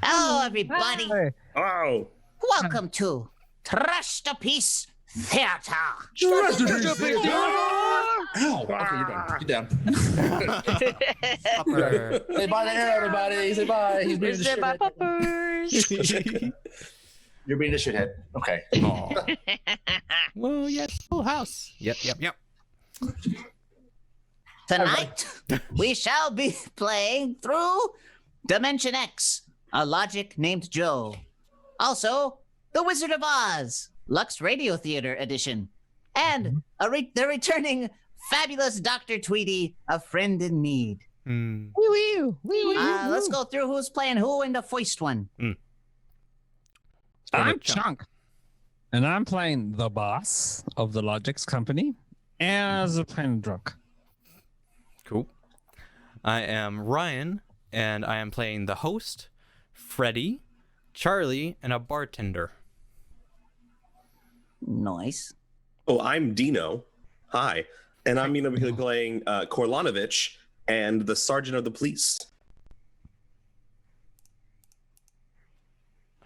Hello, everybody. Hey. Oh. Welcome to Trashterpiece Theater. Trashterpiece. Ow! Okay, you're done. Get down. Upper. Say bye to Aaron, everybody. Say bye. He's being the Say bye, shithead. puppers. You're being the shithead. Okay. Well, yes, full house. Yep. Tonight, we shall be playing through Dimension X, a logic named Joe. Also, The Wizard of Oz, Lux Radio Theater Edition. And the returning fabulous Dr. Tweedy, A Friend in Need. Let's go through who's playing who in the first one. I'm Chunk, and I'm playing the boss of the Logix Company as a plain drunk. Cool. I am Ryan, and I am playing the host, Freddy, Charlie, and a bartender. Nice. Oh, I'm Dino. Hi. And I'm going to be playing Korlanovich and the Sergeant of the Police.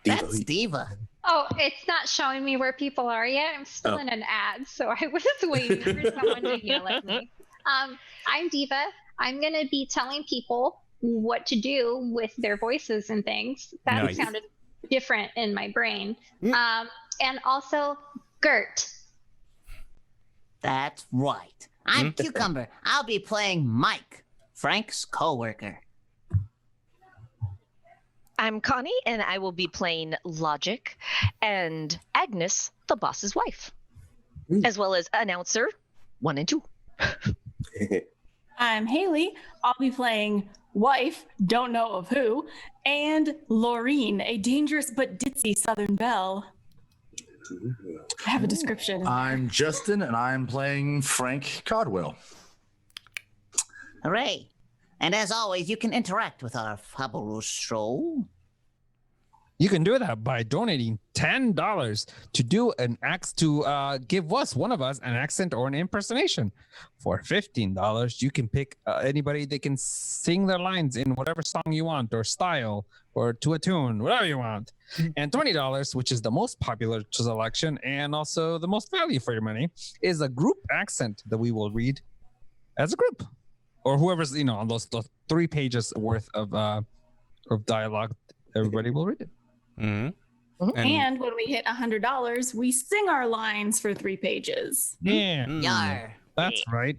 That's Diva. Oh, it's not showing me where people are yet. I'm still in an ad, so I was waiting for someone to yell at me. I'm Diva. I'm going to be telling people what to do with their voices and things. That Nice. sounded different in my brain. And also, Gert. That's right. I'm Cucumber. I'll be playing Mike, Frank's coworker. I'm Connie, and I will be playing Logic and Agnes, the boss's wife, as well as announcer 1 and 2. I'm Haley. I'll be playing wife, don't know of who, and Laureen, a dangerous but ditzy Southern belle. I have a description. I'm Justin, and I'm playing Frank Codwell. Hooray. And as always, you can interact with our fabulous show. You can do that by donating $10 to do an act to give one of us an accent or an impersonation. For $15, you can pick anybody that can sing their lines in whatever song you want, or style, or to a tune, whatever you want. And $20, which is the most popular selection and also the most value for your money, is a group accent that we will read as a group, or whoever's on those 3 pages worth of dialogue. Everybody will read it. Mm-hmm. And when we hit $100, we sing our lines for 3 pages. Yeah, Yar. that's right.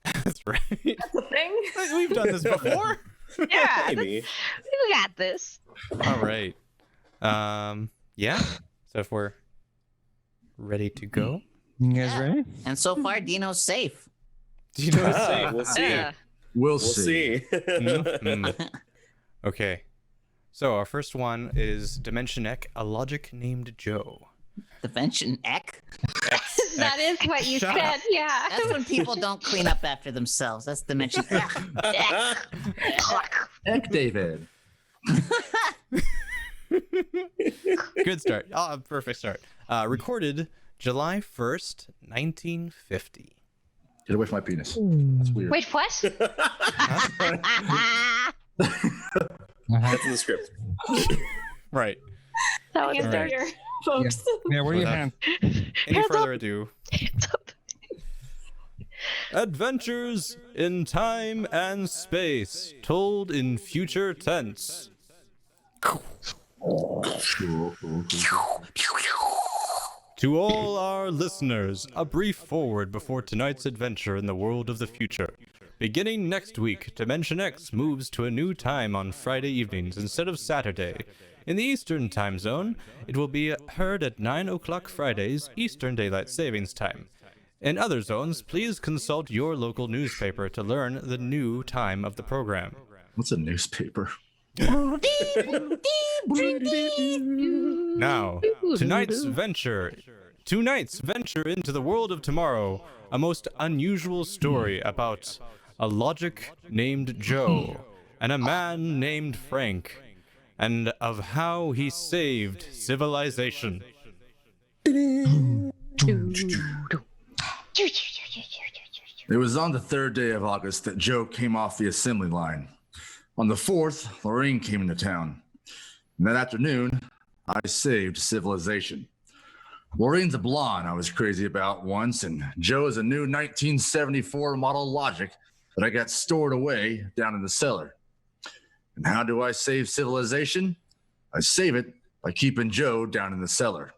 That's right. That's a thing. We've done this before. Yeah, Maybe. we got this. All right. Yeah. So if we're ready to go, You guys Yeah. ready? And so far, Dino's safe. do you know what to say? We'll see. Yeah. We'll We'll see. see. Okay. So our first one is Dimension X, a logic named Joe. Dimension Ek. That is what you Shut said. up. Yeah. That's when people don't clean up after themselves. That's Dimension Ek. Heck, David. Good start. Oh, perfect start. Recorded July 1st, 1950. Get away from my penis. That's weird. Wait, what? That's in the script. Right. That was Hands Alright. here, folks. Yeah, where are your Without- hands? Any Hands further up. ado, Hands up. adventures in time and space, told in future tense. To all our listeners, a brief forward before tonight's adventure in the world of the future. Beginning next week, Dimension X moves to a new time on Friday evenings instead of Saturday. In the Eastern Time Zone, it will be heard at 9 o'clock Fridays, Eastern Daylight Savings Time. In other zones, please consult your local newspaper to learn the new time of the program. What's a newspaper? Now, tonight's venture into the world of tomorrow, a most unusual story about a logic named Joe and a man named Frank, and of how he saved civilization. It was on the 3rd day of August that Joe came off the assembly line. On the 4th, Lorraine came into town. And that afternoon, I saved civilization. Maureen's a blonde I was crazy about once, and Joe is a new 1974 model Logic that I got stored away down in the cellar. And how do I save civilization? I save it by keeping Joe down in the cellar.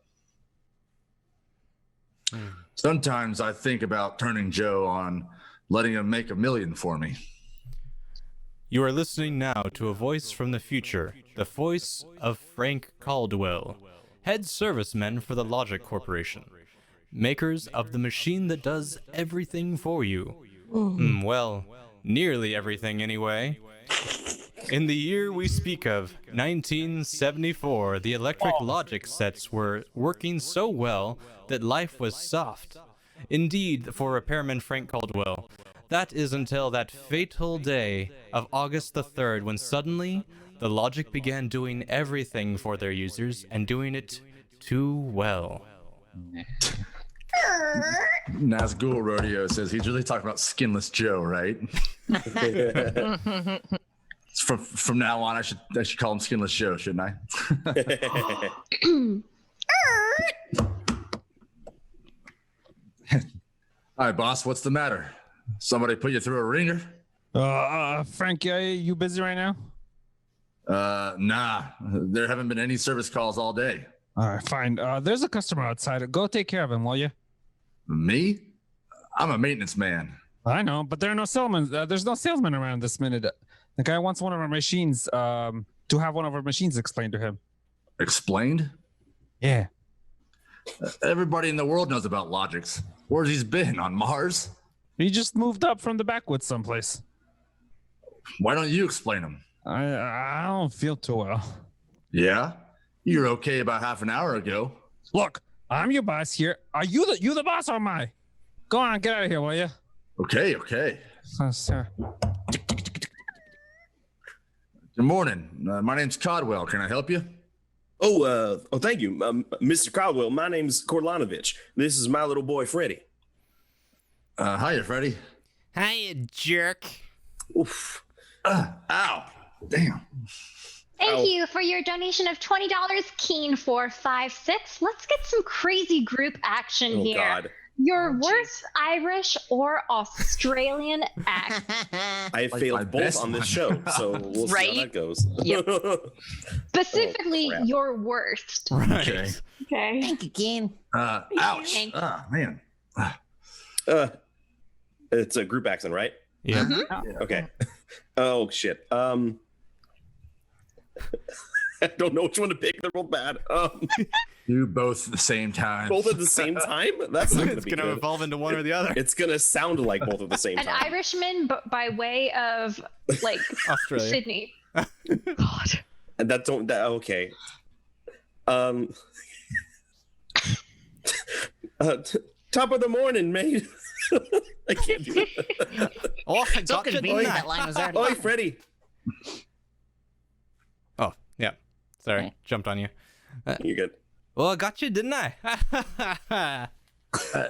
Sometimes I think about turning Joe on, letting him make $1 million for me. You are listening now to a voice from the future, the voice of Frank Caldwell, head serviceman for the Logic Corporation, makers of the machine that does everything for you. Well, nearly everything anyway. In the year we speak of, 1974, the electric Logic sets were working so well that life was soft. Indeed, for repairman Frank Caldwell, that is until that fateful day of August the 3rd, when suddenly the Logic began doing everything for their users and doing it too well. Nazgul Rodeo says he's really talking about Skinless Joe, right? From now on, I should call him Skinless Joe, shouldn't I? Hi, boss. What's the matter? Somebody put you through a ringer? Frank, you busy right now? Nah. There haven't been any service calls all day. All right, fine. There's a customer outside. Go take care of him, will you? Me? I'm a maintenance man. I know, but there are no salesmen. There's no salesman around this minute. The guy wants one of our machines, to have one of our machines explained to him. Explained? Yeah. Everybody in the world knows about Logics. Where's he been? On Mars? He just moved up from the backwoods someplace. Why don't you explain him? I don't feel too well. Yeah? You were okay about half an hour ago. Look, I'm your boss here. Are you the boss or am I? Go on, get out of here, will you? Okay. Sir. Good morning. My name's Caldwell. Can I help you? Thank you, Mr. Caldwell. My name's Korlanovich. This is my little boy, Freddie. Hiya, Freddie. Hiya, jerk. Oof. Ow. Damn. Thank you for your donation of $20, Keen 456. Let's get some crazy group action Oh, here. God. Your worst Irish or Australian accent. I my failed both best on this one. show, so we'll see Right? how that goes. Yep. Specifically, Oh, crap. your worst. Okay. Okay. Thank you, Keen. Ouch. Thank you. Man. It's a group accent, right? Yeah. Okay. Oh shit. I don't know which one to pick. They're both bad. You both at the same time. Both at the same time? That's not gonna It's be gonna good. evolve into one or the other. It's gonna sound like both at the same An time. Irishman, but by way of like Australia. Sydney. God. And okay. Top of the morning, mate. I can't do it. Oh, I So got you, convenient didn't I? that line was already. Oi, Freddie. Oh, yeah. Sorry, Okay. jumped on you. You're good. Well, I got you, didn't I?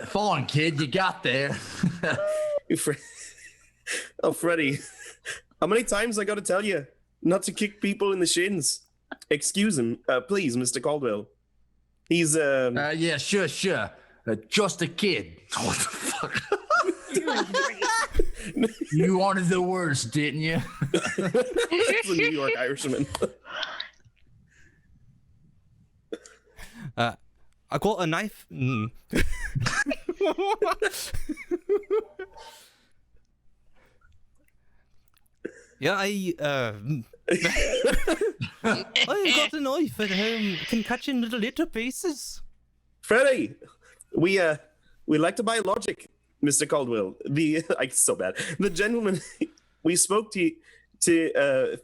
Fine, kid. You got there. Oh, Freddie. How many times I gotta tell you not to kick people in the shins? Excuse him, please, Mr. Caldwell. He's Yeah, sure. Just a kid. What the fuck? You wanted the worst, didn't you? he's a New York Irishman. I got a knife. Yeah, I got a knife at home. Can cut you into little pieces. Freddie, we like to buy Logic, Mr. Caldwell. I'm so bad. The gentleman we spoke to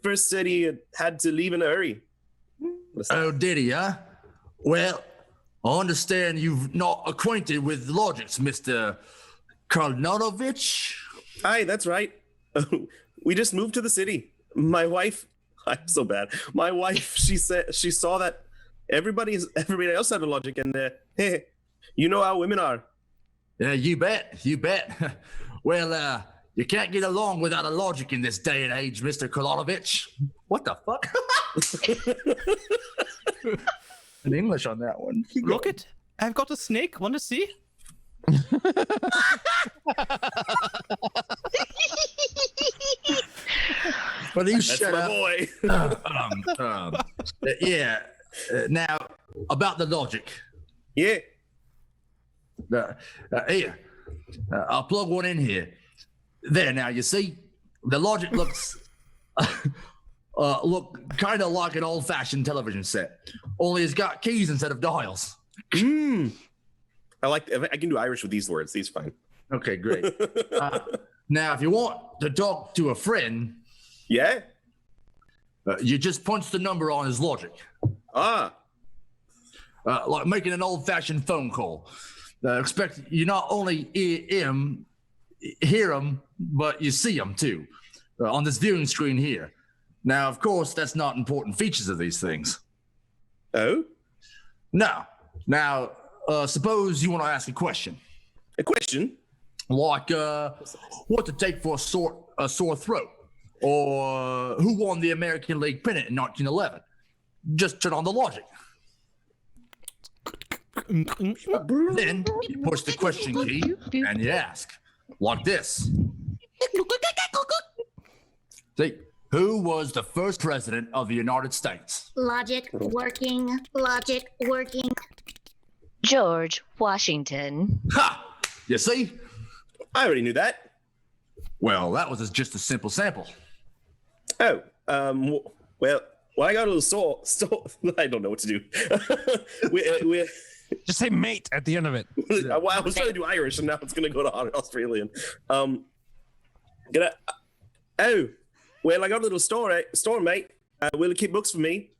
first said he had to leave in a hurry. Oh, did he, huh? Well, I understand you're not acquainted with Logics, Mr. Karlnanovich. Hi, that's right. We just moved to the city. My wife, I'm so bad. My wife, she said she saw that everybody else had a Logic, and hey, you know how women are. Yeah, you bet. Well, You can't get along without a logic in this day and age, Mr. Kolonovich. What the fuck? In English on that one. Look it. I've got a snake. Want to see? Well, you That's shut my up. boy. Yeah. Now, about the logic. Yeah. Here. I'll plug one in here. There, now, you see? The logic looks... look kind of like an old-fashioned television set. Only it's got keys instead of dials. I can do Irish with these words. These are fine. Okay, great. Now, if you want to talk to a friend... Yeah? you just punch the number on his logic. Ah. Like making an old-fashioned phone call. Expect you not only hear him, but you see him too, on this viewing screen here. Now, of course, that's not important features of these things. Oh? No. Now, suppose you want to ask a question. A question? Like, what to take for a sore throat? Or who won the American League pennant in 1911? Just turn on the logic. Then you push the question key and you ask, like this. See, who was the first president of the United States? Logic working. Logic working. George Washington. Ha! You see? I already knew that. Well, that was just a simple sample. Oh, well, I got a little sore. I don't know what to do. we Just say mate at the end of it. well, I was trying to do Irish, and now it's gonna go to Australian. Oh, well, I got a little store, mate. Will it keep books for me?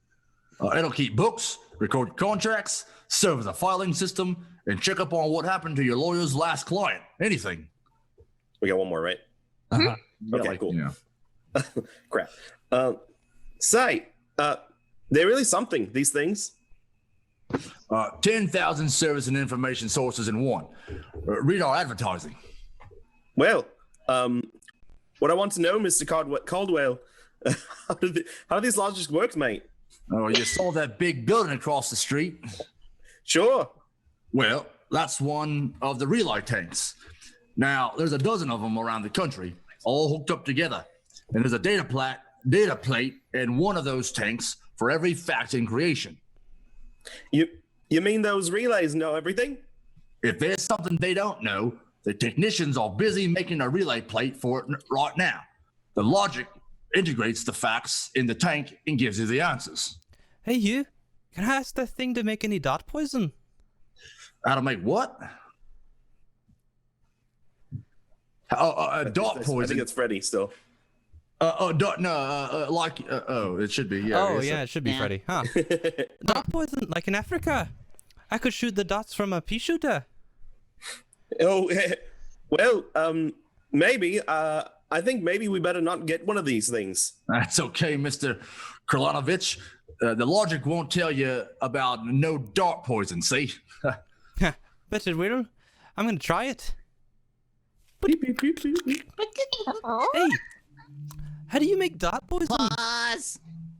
It'll keep books, record contracts, serve as a filing system, and check up on what happened to your lawyer's last client. Anything. We got one more, right? Uh-huh. Okay, cool. Yeah. Crap. Say, they're really something, these things. 10,000 service and information sources in one. Read our advertising. Well, what I want to know, Mr. Caldwell, how do these logics work, mate? Oh, you saw that big building across the street? Sure. Well, that's one of the relay tanks. Now, there's a dozen of them around the country, all hooked up together. And there's a data plate in one of those tanks for every fact in creation. You mean those relays know everything? If there's something they don't know, the technicians are busy making a relay plate for it right now. The logic integrates the facts in the tank and gives you the answers. Hey, you. Can I ask that thing to make any dot poison? How to make what? Dot poison. I think it's Freddy still. It should be. Yeah, Oh, yeah, it should be Freddy. Huh. Dot poison, like in Africa. I could shoot the dots from a pea shooter. Oh, well, maybe. I think maybe we better not get one of these things. That's okay, Mr. Kralanovich. The logic won't tell you about no dart poison, see? Bet it will. I'm gonna try it. Hey, how do you make dot poison? Pause.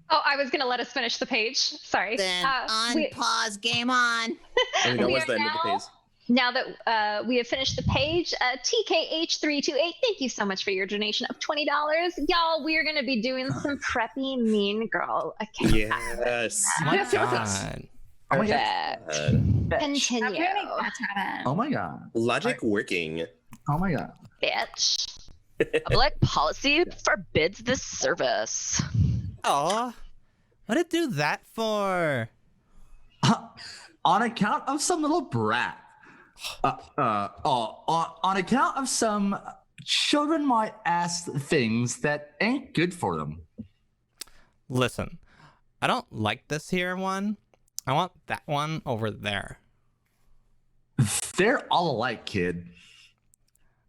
Oh, I was gonna let us finish the page. Sorry. Then unpause. Game on. I think that We was are the end of the now- page. Now that we have finished the page, TKH328, thank you so much for your donation of $20. Y'all, we're going to be doing some preppy mean girl accounts. Yes. My Yes. God. Oh my god. Continue. I'm gonna make that happen. Oh my god. Logic working. Oh my god. Bitch. Public policy forbids this service. Aw. What did it do that for? On account of some little brat. On account of some children might ask things that ain't good for them. Listen, I don't like this here one. I want that one over there. They're all alike, kid.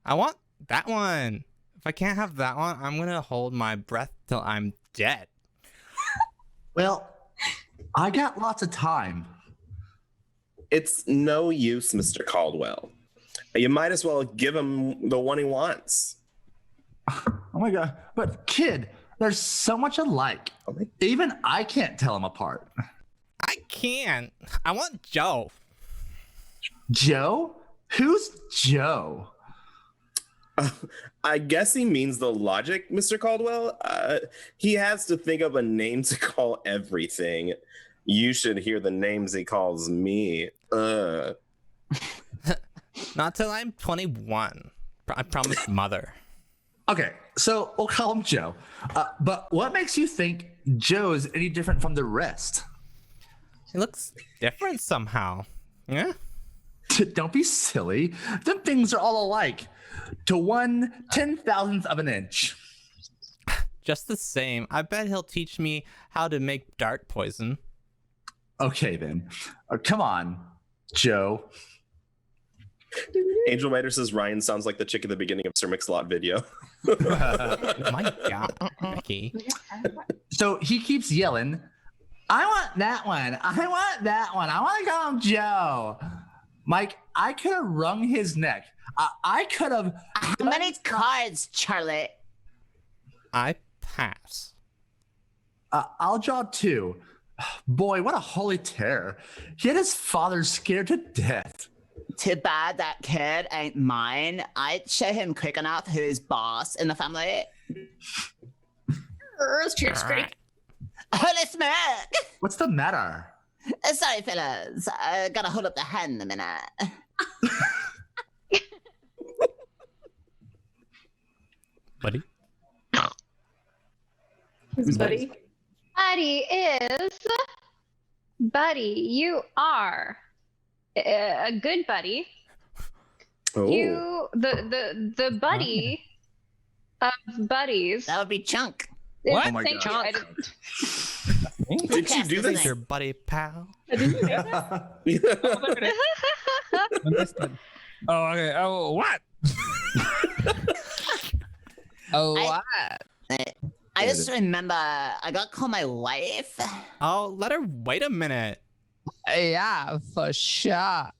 I want that one. If I can't have that one, I'm gonna hold my breath till I'm dead. Well, I got lots of time. It's no use, Mr. Caldwell. You might as well give him the one he wants. Oh my god. But kid, they're so much alike. Even I can't tell them apart. I can't. I want Joe. Joe? Who's Joe? I guess he means the logic, Mr. Caldwell. He has to think of a name to call everything. You should hear the names he calls me. Not till I'm 21. I promised mother. Okay, so we'll call him Joe. But what makes you think Joe's any different from the rest? He looks different somehow. Yeah? Don't be silly. Them things are all alike. To 1/10,000th of an inch. Just the same. I bet he'll teach me how to make dart poison. Okay, then. Come on, Joe. Angel Rider says Ryan sounds like the chick at the beginning of Sir Mix-a-Lot video. My God, Mickey. So he keeps yelling, I want that one. I want that one. I want to call him Joe. Mike, I could have wrung his neck. I could have. How many cards, Charlie? I pass. I'll draw 2. Boy, what a holy terror. He had his father scared to death. Too bad that kid ain't mine. I'd show him quick enough who's boss in the family. Cheers, Greg. Holy smoke! What's the matter? Sorry, fellas. I gotta hold up the hand a minute. Buddy? Who's Buddy? Buddy, you are a good buddy. Oh. You, the buddy of buddies. That would be Chunk. What? Oh my Thank God. you. Did you do Thanks, this? your buddy pal. Understood. Oh, okay. Oh, what? Oh, what? I just remember I got called my wife. Oh, let her wait a minute. Yeah, for sure.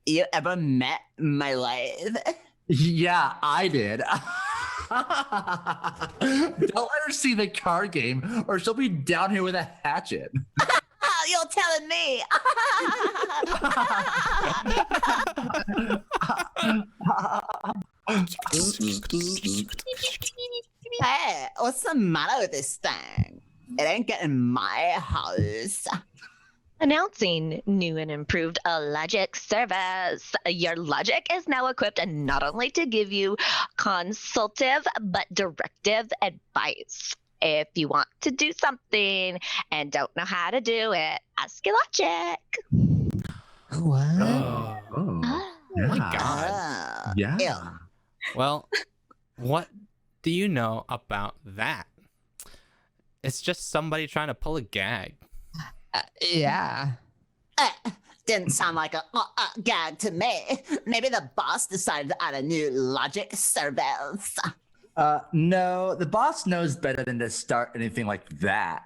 You ever met my wife? Yeah, I did. Don't let her see the card game or she'll be down here with a hatchet. You're telling me. Hey, what's the matter with this thing? It ain't getting my house. Announcing new and improved Logic service. Your Logic is now equipped not only to give you consultative but directive advice. If you want to do something and don't know how to do it, ask your Logic. What? Oh my God. Yeah. Ew. Well, what do you know about that? It's just somebody trying to pull a gag. Yeah. Didn't sound like a gag to me. Maybe the boss decided to add a new Logic service. No, the boss knows better than to start anything like that.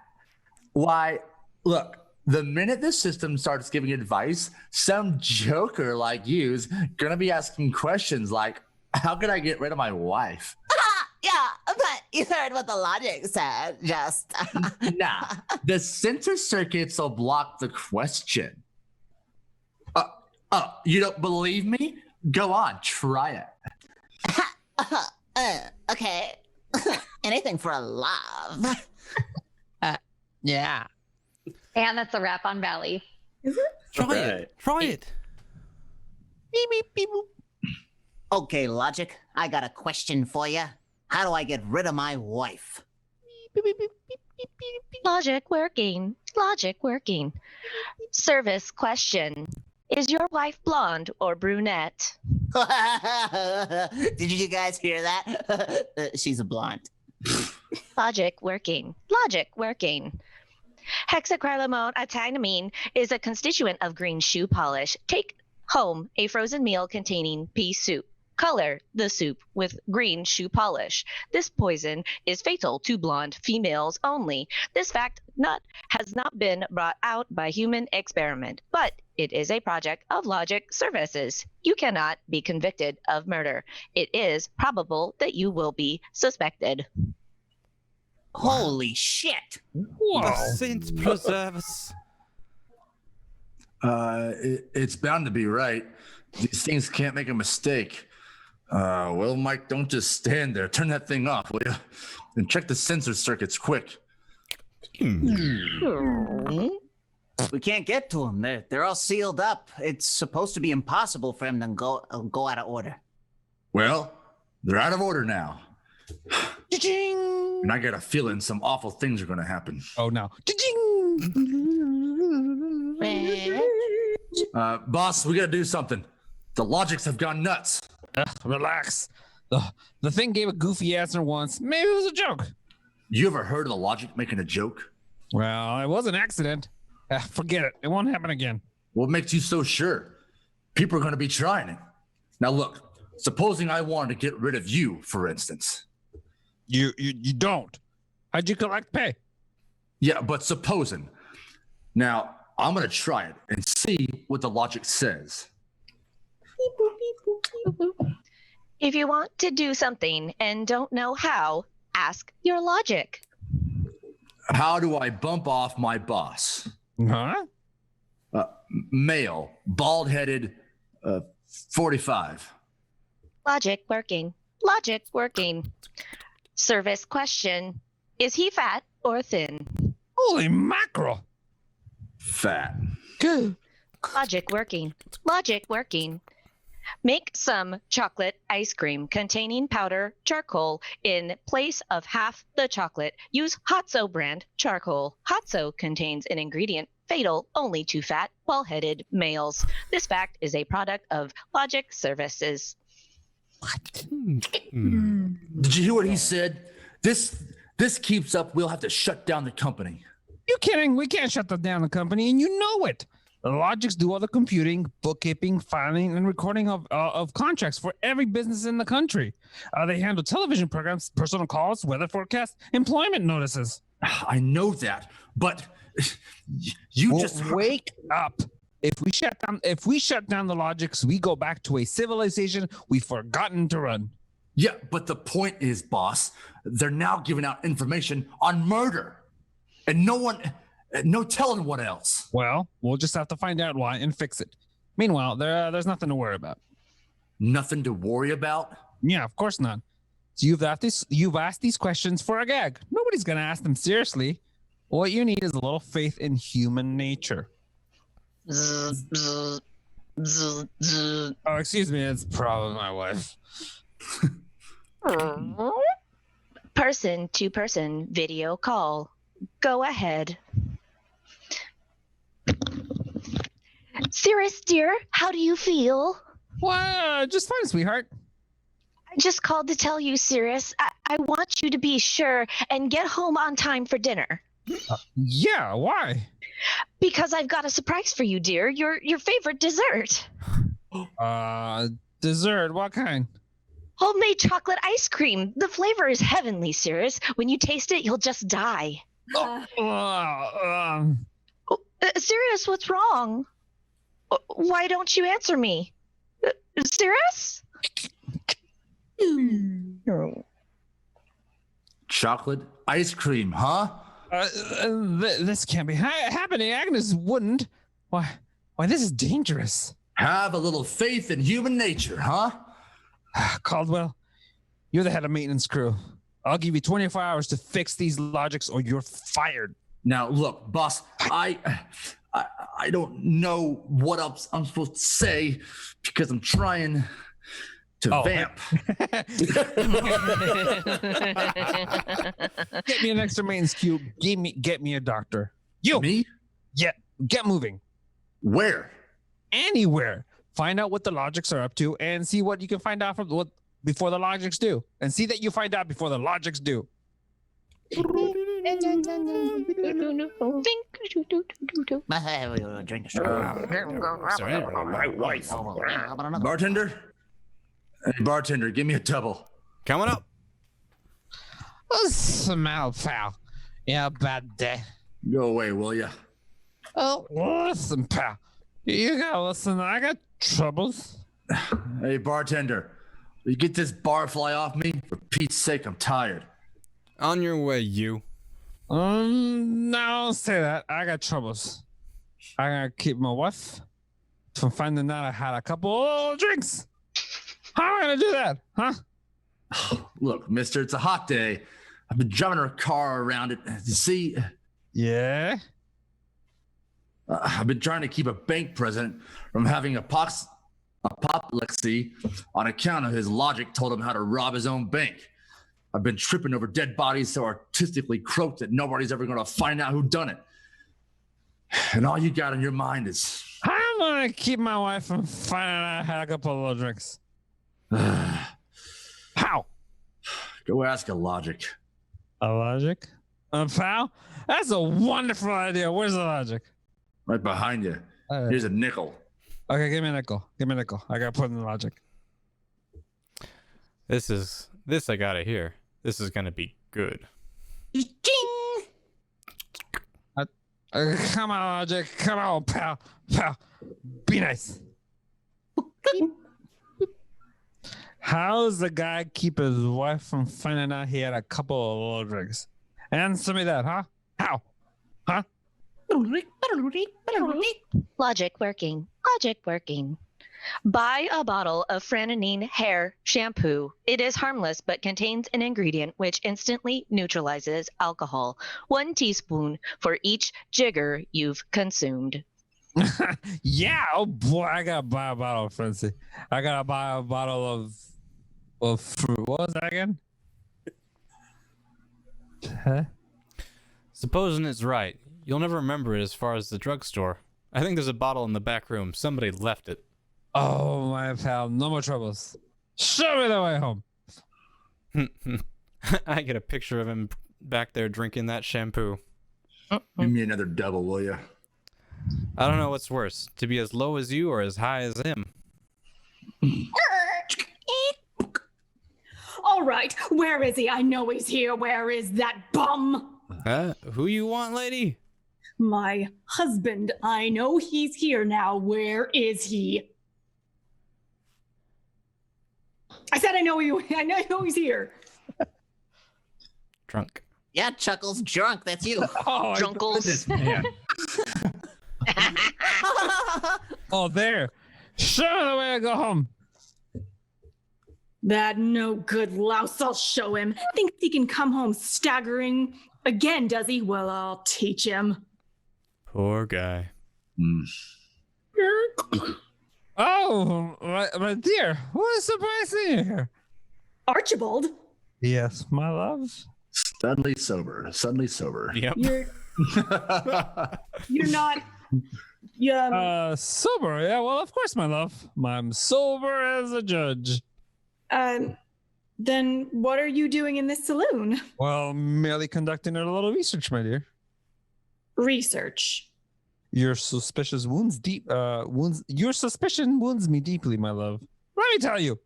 Why, look, the minute the system starts giving advice, some joker like you's gonna be asking questions like, how can I get rid of my wife? Yeah, but you heard what the Logic said, just... Nah, the censor circuits will block the question. You don't believe me? Go on, try it. Okay. Anything for a laugh. Yeah. And that's a wrap on Valley. Try Okay. it. Try it. Beep, beep, beep, boop. Okay, Logic, I got a question for you. How do I get rid of my wife? Logic working. Logic working. Service question. Is your wife blonde or brunette? Did you guys hear that? She's a blonde. Logic working. Logic working. Hexacrylamine is a constituent of green shoe polish. Take home a frozen meal containing pea soup. Color the soup with green shoe polish. This poison is fatal to blonde females only. This fact has not been brought out by human experiment, but it is a project of logic services. You cannot be convicted of murder. It is probable that you will be suspected. Holy shit! The saints preserve us. It's bound to be right. These things can't make a mistake. Well, Mike, don't just stand there. Turn that thing off, will you? And check the sensor circuits quick. We can't get to them. They're all sealed up. It's supposed to be impossible for them to go out of order. Well, they're out of order now. Cha-ching! And I got a feeling some awful things are going to happen. Oh no. Cha-ching! Boss, we got to do something. The logics have gone nuts. Relax. The thing gave a goofy answer once. Maybe it was a joke. You ever heard of the logic making a joke? Well, it was an accident. Forget it. It won't happen again. What makes you so sure? People are going to be trying it. Now look, supposing I wanted to get rid of you, for instance. You don't. How'd you collect pay? Yeah, but supposing. Now, I'm going to try it and see what the logic says. If you want to do something and don't know how, ask your logic. How do I bump off my boss? Huh? Male, bald-headed, 45. Logic working. Logic working. Service question. Is he fat or thin? Holy mackerel. Fat. Good. Logic working. Logic working. Make some chocolate ice cream containing powder charcoal in place of half the chocolate. Use Hotso brand charcoal. Hotso contains an ingredient fatal only to fat, bald-headed males. This fact is a product of Logic Services. What? Did you hear what he said? This keeps up, we'll have to shut down the company. You kidding? We can't shut down the company, and you know it. The Logics do all the computing, bookkeeping, filing, and recording of contracts for every business in the country. They handle television programs, personal calls, weather forecasts, employment notices. I know that, but you just wake up. If we shut down the Logics, we go back to a civilization we've forgotten to run. Yeah, but the point is, boss, they're now giving out information on murder, and no telling what else. Well, we'll just have to find out why and fix it. Meanwhile, there's nothing to worry about. Nothing to worry about? Yeah, of course not. So you've asked these questions for a gag. Nobody's gonna ask them seriously. What you need is a little faith in human nature. Oh, excuse me, it's probably my wife. Person-to-person video call. Go ahead. Sirius, dear, how do you feel? Well, just fine, sweetheart. I just called to tell you, Sirius, I want you to be sure and get home on time for dinner. Yeah, why? Because I've got a surprise for you, dear. Your favorite dessert. Dessert? What kind? Homemade chocolate ice cream. The flavor is heavenly, Sirius. When you taste it, you'll just die. Sirius, what's wrong? Why don't you answer me? Sirius? Chocolate ice cream, huh? This can't be happening. Agnes wouldn't. Why, this is dangerous. Have a little faith in human nature, huh? Caldwell, you're the head of maintenance crew. I'll give you 24 hours to fix these Logics or you're fired. Now, look, boss, I don't know what else I'm supposed to say because I'm trying to vamp. Get me an extra maintenance cube. Get me a doctor. You. Me? Yeah, get moving. Where? Anywhere. Find out what the Logics are up to and see what you can find out before the Logics do. And see that you find out before the Logics do. Drink a Bartender, Hey, bartender, give me a double. Coming up. Oh, smell, pal. Yeah, bad day. Go away, will ya? Oh, listen, pal. You gotta listen. I got troubles. Hey, bartender, will you get this barfly off me? For Pete's sake, I'm tired. On your way, you. No, don't say that. I got troubles. I gotta keep my wife from finding out I had a couple of drinks. How am I gonna do that, huh? Look, mister, it's a hot day. I've been driving our car around it. You see, Yeah? I've been trying to keep a bank president from having apoplexy on account of his logic told him how to rob his own bank. I've been tripping over dead bodies so artistically croaked that nobody's ever going to find out who done it. And all you got in your mind is... I'm gonna keep my wife from finding out I had a couple of drinks. How? Go ask a logic. A logic? Pal? That's a wonderful idea. Where's the logic? Right behind you. Here's a nickel. Okay, give me a nickel. Give me a nickel. I gotta put in the logic. This I gotta hear. This is gonna be good. Ching! Come on, logic. Come on, pal. Pal. Be nice. How's the guy keep his wife from finding out he had a couple of little drinks? Answer me that, huh? How? Huh? Logic working. Logic working. Buy a bottle of Frananine hair shampoo. It is harmless but contains an ingredient which instantly neutralizes alcohol. 1 teaspoon for each jigger you've consumed. Yeah, oh boy, I gotta buy a bottle of Frenzy. I gotta buy a bottle of fruit. What was that again? Huh? Supposing it's right, you'll never remember it as far as the drugstore. I think there's a bottle in the back room. Somebody left it. Oh, my pal, no more troubles. Show me the way home. I get a picture of him back there drinking that shampoo. Give me another double, will you? I don't know what's worse, to be as low as you or as high as him. All right, where is he? I know he's here. Where is that bum? Who you want, lady? My husband. I know he's here now. Where is he? I said I know he's here. Drunk. Yeah, Chuckles, drunk. That's you. Oh, Drunkles. man. Oh, there. Show me the way I go home. That no good louse. I'll show him. Thinks he can come home staggering again, does he? Well, I'll teach him. Poor guy. Oh, my dear. What a surprise seeing you here. Archibald? Yes, my love. Suddenly sober. Yep. You're not. Yeah. Sober. Yeah, well, of course, my love. I'm sober as a judge. Then what are you doing in this saloon? Well, merely conducting a little research, my dear. Research. Your suspicious Your suspicion wounds me deeply, my love. Let me tell you,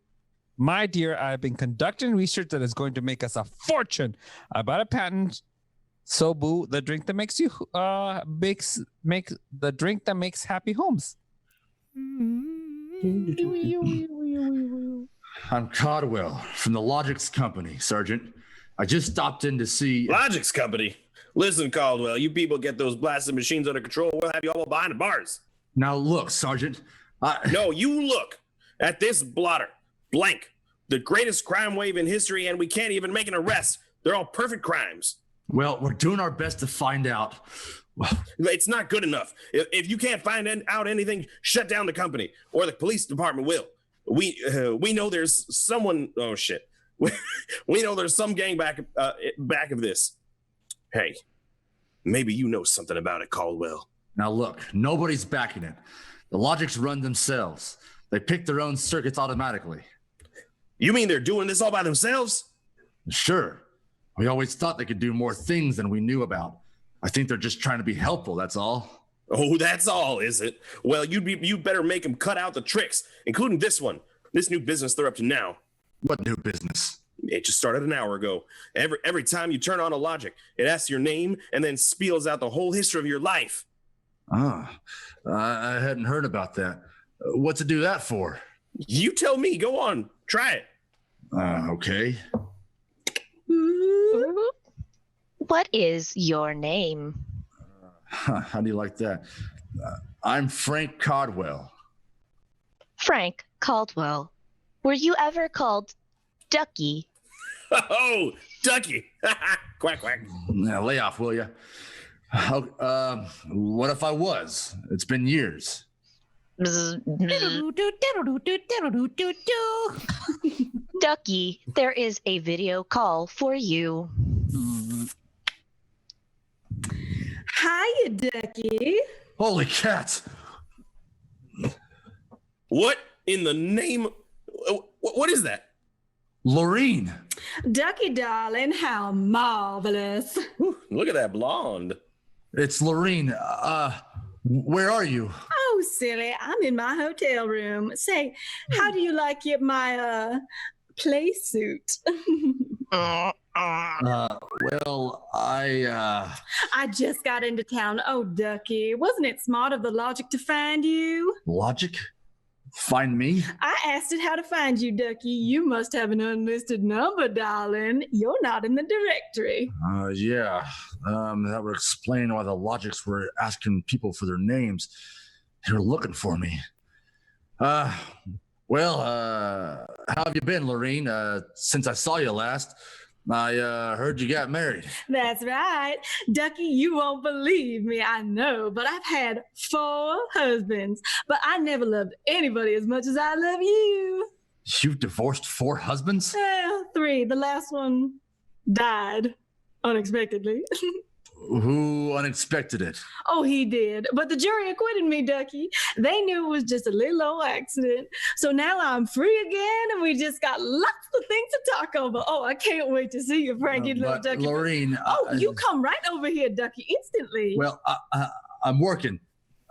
my dear, I've been conducting research that is going to make us a fortune. I bought a patent. Sobu, the drink that makes you make the drink that makes happy homes. I'm Codwell from the Logic's Company, Sergeant. I just stopped in to see... Logic's Company? Listen, Caldwell, you people get those blasted machines under control. We'll have you all behind the bars. Now look, Sergeant. No, you look at this blotter. Blank. The greatest crime wave in history, and we can't even make an arrest. They're all perfect crimes. Well, we're doing our best to find out. Well, it's not good enough. If you can't find out anything, shut down the company, or the police department will. We know there's someone. Oh shit. We know there's some gang back of this. Hey, maybe you know something about it, Caldwell. Now look, nobody's backing it. The Logics run themselves. They pick their own circuits automatically. You mean they're doing this all by themselves? Sure. We always thought they could do more things than we knew about. I think they're just trying to be helpful, that's all. Oh, that's all, is it? Well, you better make them cut out the tricks, including this one. This new business they're up to now. What new business? It just started an hour ago. Every time you turn on a logic, it asks your name and then spiels out the whole history of your life. Ah, I hadn't heard about that. What's it do that for? You tell me. Go on. Try it. Okay. What is your name? How do you like that? I'm Frank Codwell. Frank Caldwell. Were you ever called Ducky? Oh, Ducky. Quack, quack. Now, lay off, will you? What if I was? It's been years. Ducky, there is a video call for you. Hiya, Ducky. Holy cats! What in the name? What is that? Lorene! Ducky, darling, how marvelous. Look at that blonde. It's Lorene. Where are you? Oh, silly, I'm in my hotel room. Say, how do you like my play suit? Well, I just got into town. Oh, Ducky, wasn't it smart of the logic to find you? Logic? Find me? I asked it how to find you, Ducky. You must have an unlisted number, darling. You're not in the directory. Yeah. That would explain why the logics were asking people for their names. They were looking for me. How have you been, Lorene? Since I saw you last, I heard you got married. That's right. Ducky, you won't believe me, I know, but I've had 4 husbands, but I never loved anybody as much as I love you. You've divorced 4 husbands? 3. The last one died unexpectedly. Who unexpected it? Oh, he did. But the jury acquitted me, Ducky. They knew it was just a little old accident. So now I'm free again, and we just got lots of things to talk over. Oh, I can't wait to see you, Frankie, little Ducky. Lorene, you come right over here, Ducky, instantly. Well, I'm working.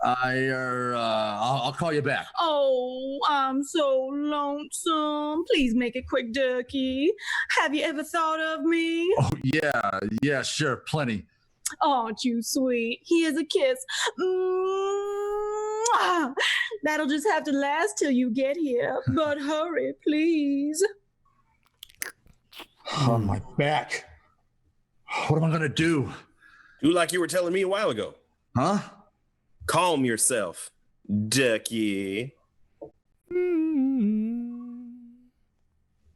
I'll call you back. Oh, I'm so lonesome. Please make it quick, Ducky. Have you ever thought of me? Oh, yeah, sure, plenty. Aren't you sweet? Here's a kiss. Mwah! That'll just have to last till you get here. But hurry, please. On my back. What am I gonna do? Do like you were telling me a while ago. Huh? Calm yourself, Ducky.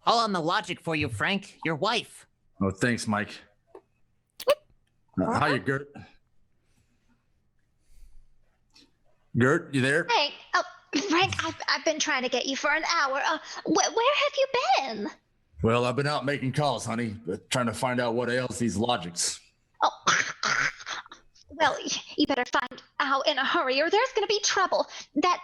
All on the logic for you, Frank. Your wife. Oh, thanks, Mike. Hiya, Gert. Gert, you there? Hey, Frank, I've been trying to get you for an hour. Where have you been? Well, I've been out making calls, honey, but trying to find out what ails these logics. Oh, well, you better find out in a hurry, or there's gonna be trouble. That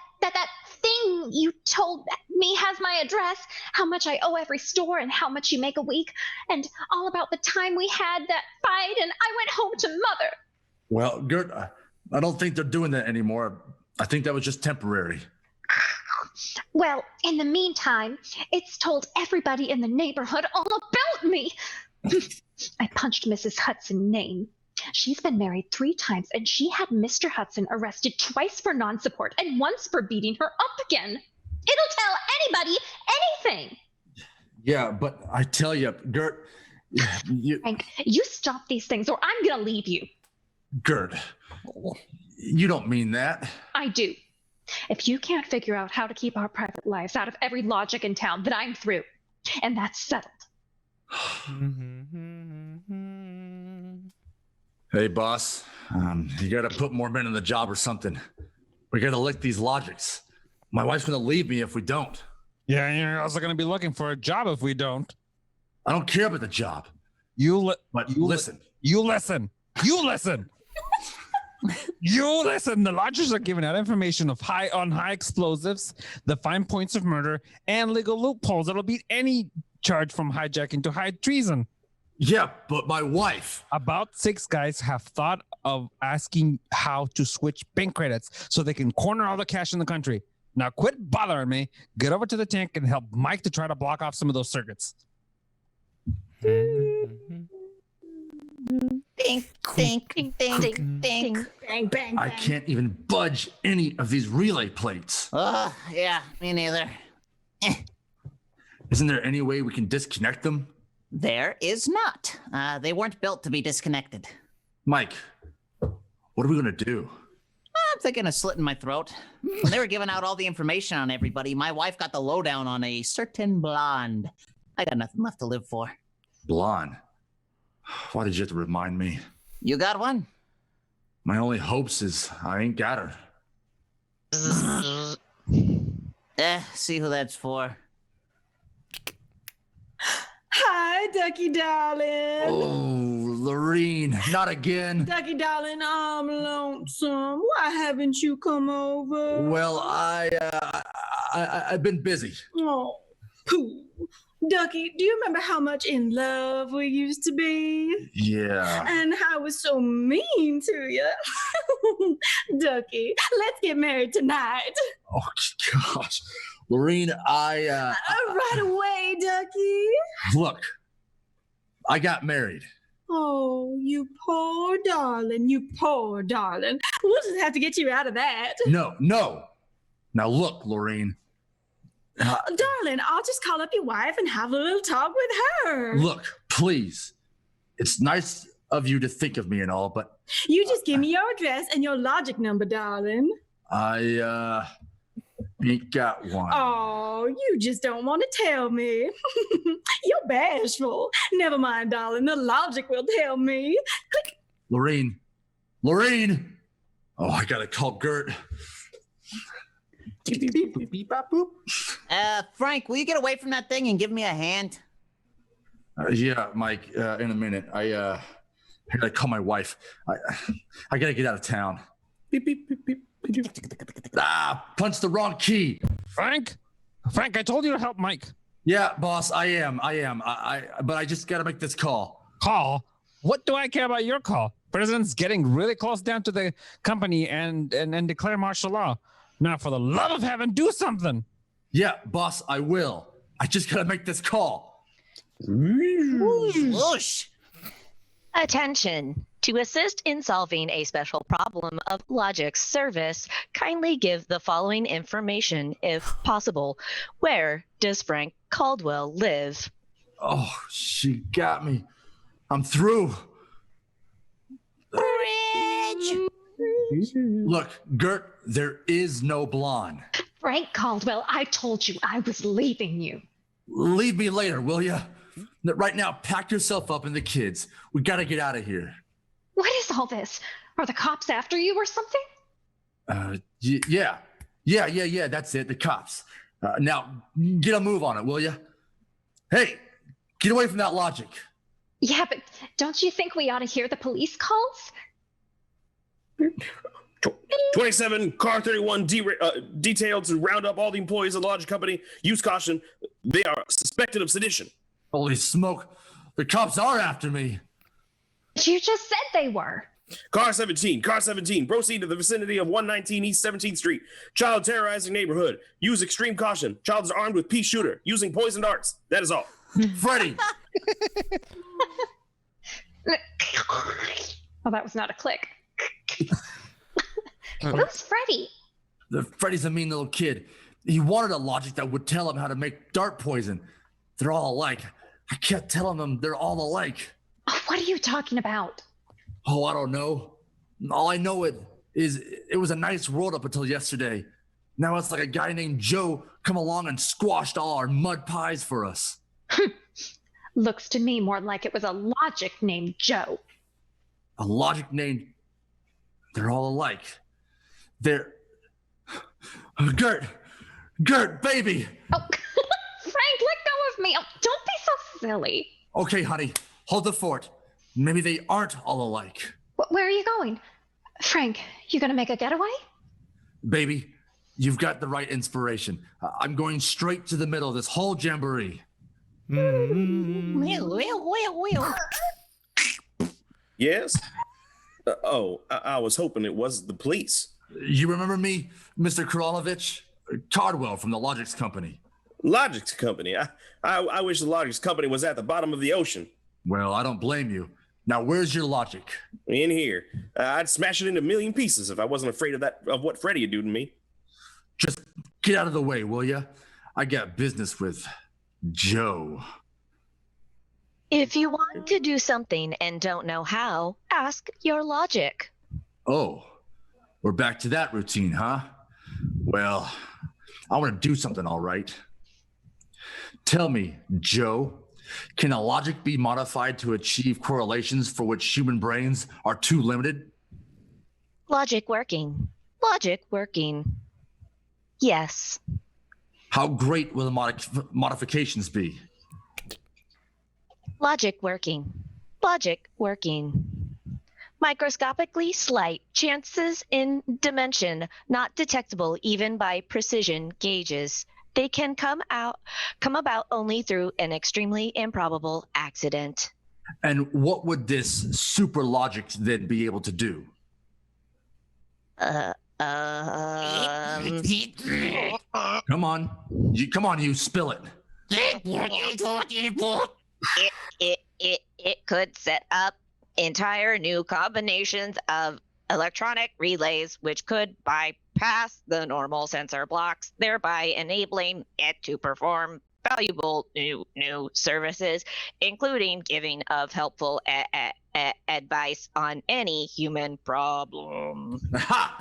thing you told me has my address, how much I owe every store, and how much you make a week, and all about the time we had that fight, and I went home to Mother. Well, Gert, I don't think they're doing that anymore. I think that was just temporary. Well, in the meantime, it's told everybody in the neighborhood all about me. I punched Mrs. Hudson's name. She's been married 3 times, and she had Mr. Hudson arrested twice for non-support and once for beating her up again. It'll tell anybody anything. Yeah, but I tell you, Gert, Frank, you stop these things or I'm going to leave you. Gert, you don't mean that. I do. If you can't figure out how to keep our private lives out of every logic in town, then I'm through. And that's settled. Hey, boss, you got to put more men in the job or something. We got to lick these logics. My wife's going to leave me if we don't. Yeah, and you're also going to be looking for a job if we don't. I don't care about the job. Listen. You listen. You listen. The lodgers are giving out information of high explosives, the fine points of murder, and legal loopholes that'll beat any charge from hijacking to high treason. Yeah, but my wife. About 6 guys have thought of asking how to switch bank credits so they can corner all the cash in the country. Now quit bothering me. Get over to the tank and help Mike to try to block off some of those circuits. Dink, dink, dink, dink, dink. Bang, bang, I bang. can't even budge any of these relay plates. Yeah, me neither. Isn't there any way we can disconnect them? There is not. They weren't built to be disconnected. Mike, what are we gonna do? I'm thinking of slitting my throat. When they were giving out all the information on everybody, my wife got the lowdown on a certain blonde. I got nothing left to live for. Blonde. Why did you have to remind me? You got one? My only hopes is I ain't got her. See who that's for. Hi, Ducky darling. Oh, Lorene, not again. Ducky darling, I'm lonesome. Why haven't you come over? Well, I've been busy. Oh, pooh. Ducky, do you remember how much in love we used to be? Yeah. And how I was so mean to you? Ducky, let's get married tonight. Oh, gosh. Lorene, Right away, Ducky. Look, I got married. Oh, you poor darling, you poor darling. We'll just have to get you out of that. No. Now look, Lorene. Darling, I'll just call up your wife and have a little talk with her. Look, please. It's nice of you to think of me and all, but You just give me your address and your logic number, darling. I ain't got one. Oh, you just don't want to tell me. You're bashful. Never mind, darling. The logic will tell me. Click. Lorene. Oh, I gotta call Gert. Frank, will you get away from that thing and give me a hand? Yeah, Mike. In a minute. I gotta call my wife. I gotta get out of town. Beep, beep, beep, beep. Punched the wrong key. Frank, I told you to help Mike. Yeah, boss. I am. But I just gotta make this call. Call? What do I care about your call? President's getting really close down to the company and declare martial law. Now, for the love of heaven, do something. Yeah, boss. I will. I just gotta make this call. Whoosh. Attention. To assist in solving a special problem of Logic's service, kindly give the following information if possible. Where does Frank Caldwell live? Oh, she got me. I'm through. Bridge. Look, Gert, there is no blonde. Frank Caldwell, I told you I was leaving you. Leave me later, will ya? Right now, pack yourself up and the kids. We gotta get out of here. What is all this? Are the cops after you or something? Yeah. That's it. The cops. Now, get a move on it, will ya? Hey, get away from that Logic. Yeah, but don't you think we ought to hear the police calls? 27, car 31 detailed to round up all the employees of the Logic Company. Use caution. They are suspected of sedition. Holy smoke. The cops are after me. You just said they were. Car 17, proceed to the vicinity of 119 East 17th Street. Child terrorizing neighborhood. Use extreme caution. Child is armed with pea shooter, using poison darts. That is all. Freddy. Oh, that was not a click. Who's Freddy? Freddy's a mean little kid. He wanted a Logic that would tell him how to make dart poison. They're all alike. I kept telling them they're all alike. Oh, what are you talking about? Oh, I don't know. All I know is it was a nice world up until yesterday. Now it's like a guy named Joe come along and squashed all our mud pies for us. Looks to me more like it was a Logic named Joe. A Logic named... They're all alike. They're... Gert, baby. Oh, Frank, let go of me. Oh, don't be so silly. Okay, honey, hold the fort. Maybe they aren't all alike. Where are you going? Frank, you gonna make a getaway? Baby, you've got the right inspiration. I'm going straight to the middle of this whole jamboree. Yes? I was hoping it was the police. You remember me, Mr. Karalovich? Cardwell from the Logics Company. Logics Company. I wish the Logics Company was at the bottom of the ocean. Well, I don't blame you. Now, where's your logic? In here. I'd smash it into a million pieces if I wasn't afraid of what Freddy would do to me. Just get out of the way, will ya? I got business with Joe. If you want to do something and don't know how, ask your logic. Oh, we're back to that routine, huh? Well, I want to do something, all right. Tell me, Joe, can a logic be modified to achieve correlations for which human brains are too limited? Logic working. Logic working. Yes. How great will the modifications be? Logic working. Logic working. Microscopically slight chances in dimension not detectable even by precision gauges. They can come about only through an extremely improbable accident. And what would this super logic then be able to do? Come on, you spill it. It could set up entire new combinations of electronic relays which could bypass the normal sensor blocks, thereby enabling it to perform valuable new services, including giving of helpful advice on any human problem. Aha!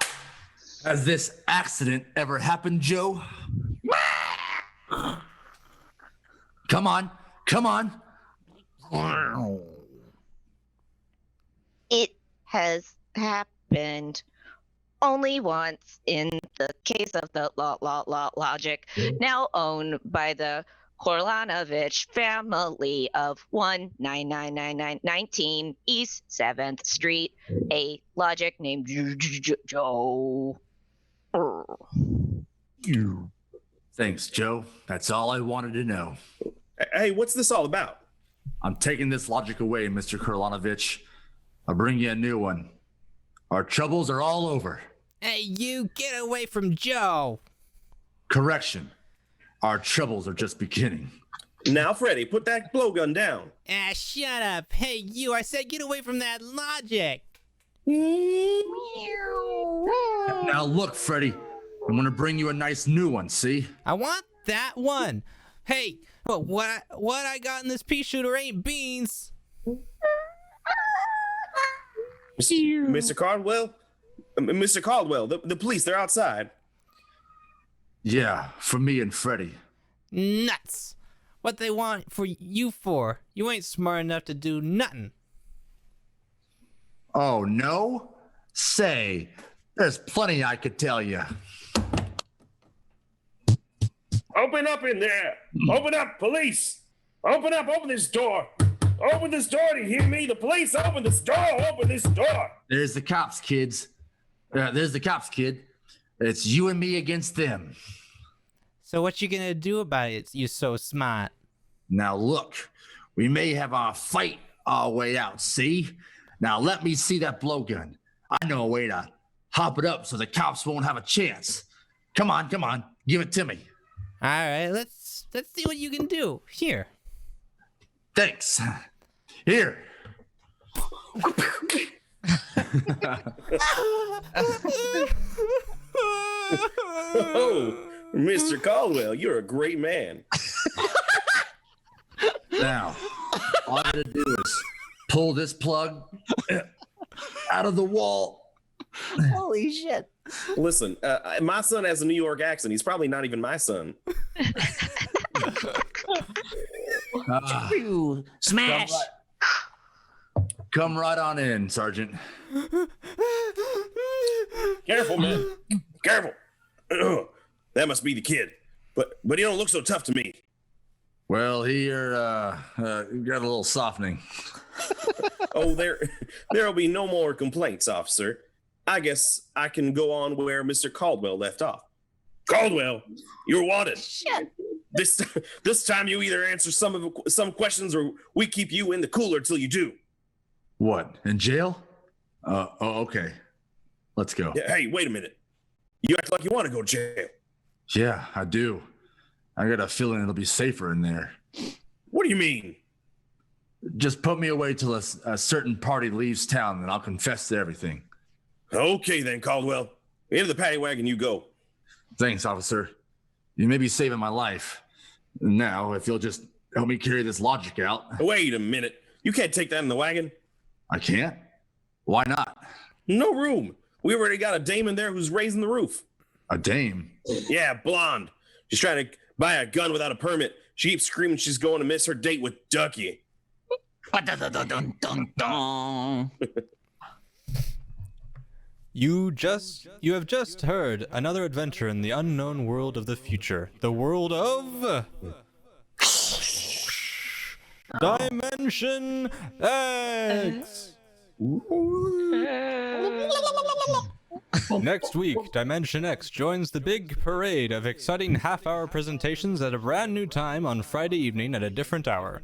Has this accident ever happened, Joe? Come on. It has happened only once in the case of the Logic, now owned by the Korlanovich family of 1999919 East 7th Street, a Logic named Joe. Thanks, Joe. That's all I wanted to know. Hey, what's this all about? I'm taking this logic away, Mr. Korlanovich. I'll bring you a new one. Our troubles are all over. Hey, you get away from Joe. Correction. Our troubles are just beginning. Now, Freddy, put that blowgun down. Ah, shut up. Hey, you, I said get away from that logic. Now look, Freddy. I'm gonna bring you a nice new one, see? I want that one. Hey, what I got in this pea shooter ain't beans. Mr. Caldwell? Mr. Caldwell, the police, they're outside. Yeah, for me and Freddy. Nuts. What they want for? You ain't smart enough to do nothing. Oh, no? Say, there's plenty I could tell you. Open up in there. Open up, police. Open up, open this door. Open this door, do you hear me? The police, open this door, open this door. There's the cops, kids. There's the cops, kid. It's you and me against them. So what you gonna do about it, you so smart? Now look, we may have a fight our way out, see? Now let me see that blowgun. I know a way to hop it up so the cops won't have a chance. Come on, give it to me. All right, let's see what you can do. Here. Thanks. Here. Oh, Mr. Caldwell, you're a great man. Now, all I gotta do is pull this plug out of the wall. Holy shit. Listen, my son has a New York accent. He's probably not even my son. Smash. Come right on in, Sergeant. Careful, man. Careful. That must be the kid. But he don't look so tough to me. Well, here got a little softening. Oh, there'll be no more complaints, officer. I guess I can go on where Mr. Caldwell left off. Caldwell, you're wanted. Shit. This time you either answer some questions or we keep you in the cooler till you do. What, in jail? Okay. Let's go. Yeah, hey, wait a minute. You act like you want to go to jail. Yeah, I do. I got a feeling it'll be safer in there. What do you mean? Just put me away till a certain party leaves town, and I'll confess to everything. Okay then, Caldwell. Into the paddy wagon you go. Thanks, officer. You may be saving my life. Now, if you'll just help me carry this logic out. Wait a minute. You can't take that in the wagon. I can't? Why not? No room. We already got a dame in there who's raising the roof. A dame? Yeah, blonde. She's trying to buy a gun without a permit. She keeps screaming she's going to miss her date with Ducky. You have just heard another adventure in the unknown world of the future. The world of Dimension X. Next week, Dimension X joins the big parade of exciting half-hour presentations at a brand new time on Friday evening at a different hour.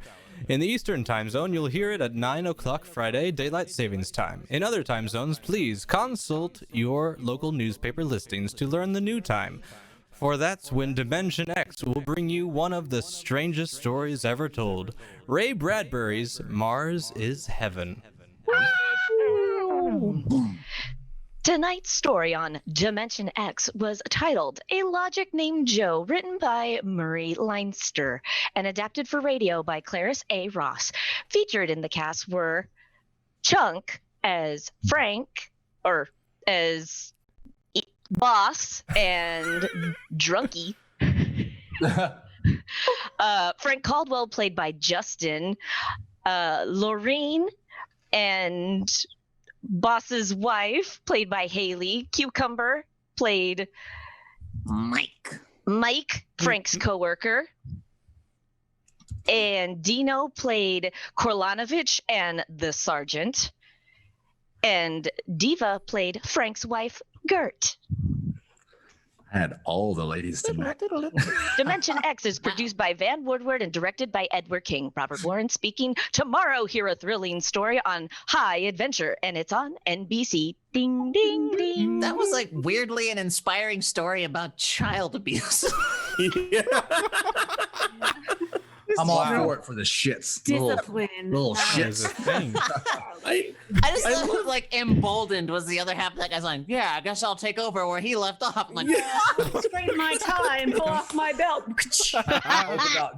In the Eastern Time Zone, you'll hear it at 9 o'clock Friday, Daylight Savings Time. In other time zones, please consult your local newspaper listings to learn the new time. For that's when Dimension X will bring you one of the strangest stories ever told. Ray Bradbury's Mars is Heaven. Tonight's story on Dimension X was titled A Logic Named Joe, written by Murray Leinster and adapted for radio by Clarice A. Ross. Featured in the cast were Chunk as Frank, or as Boss, and Drunky. Frank Caldwell played by Justin, Lorraine, and Boss's wife, played by Haley. Cucumber, played Mike, Frank's coworker. And Dino played Korlanovich and the sergeant. And Diva played Frank's wife, Gert. I had all the ladies tonight. Dimension X is produced by Van Woodward and directed by Edward King. Robert Warren speaking. Tomorrow, hear a thrilling story on High Adventure, and it's on NBC. Ding, ding, ding. That was like weirdly an inspiring story about child abuse. I'm all for it for the shits. Discipline. Little There's a shits. thing. I just love like emboldened was the other half of that guy's line. Yeah, I guess I'll take over where he left off. I'm like, Straighten my tie and pull off my belt. It's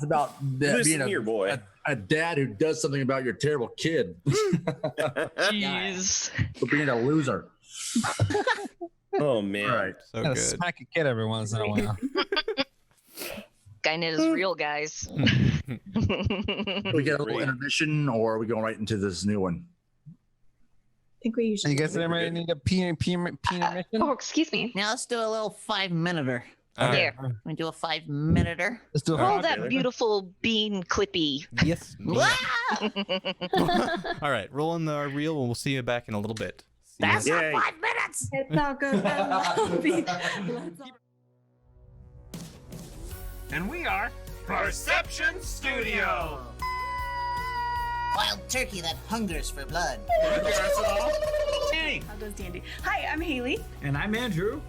about Listen being here, boy. a dad who does something about your terrible kid. Jeez. For being a loser. Oh, man. All right. So Gotta good. smack a kid every once in a while. Skynet is real, guys. We get a little intermission, or are we going right into this new one? I think we usually. You guys everybody need a peanut mission? Oh, excuse me. now let's do a little 5-minuter. There. We do a 5-minuter. Let's do a Roll hot that minute. beautiful bean clippy. Yes. All right, roll in the reel, and we'll see you back in a little bit. See ya. That's Yay. not 5 minutes. It's not good. And we are Perception Studio. Wild turkey that hungers for blood. Hey, How does Dandy? Hi, I'm Haley. and I'm Andrew.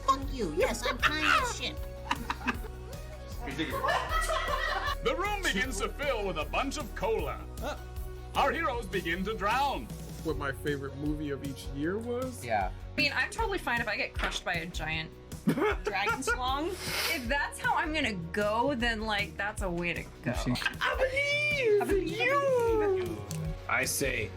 Fuck you. Yes, I'm kind of shit. The room begins to fill with a bunch of cola. Our heroes begin to drown. What my favorite movie of each year was. I mean, I'm totally fine if I get crushed by a giant dragon slong. If that's how I'm gonna go, then like that's a way to go. I believe you. I say,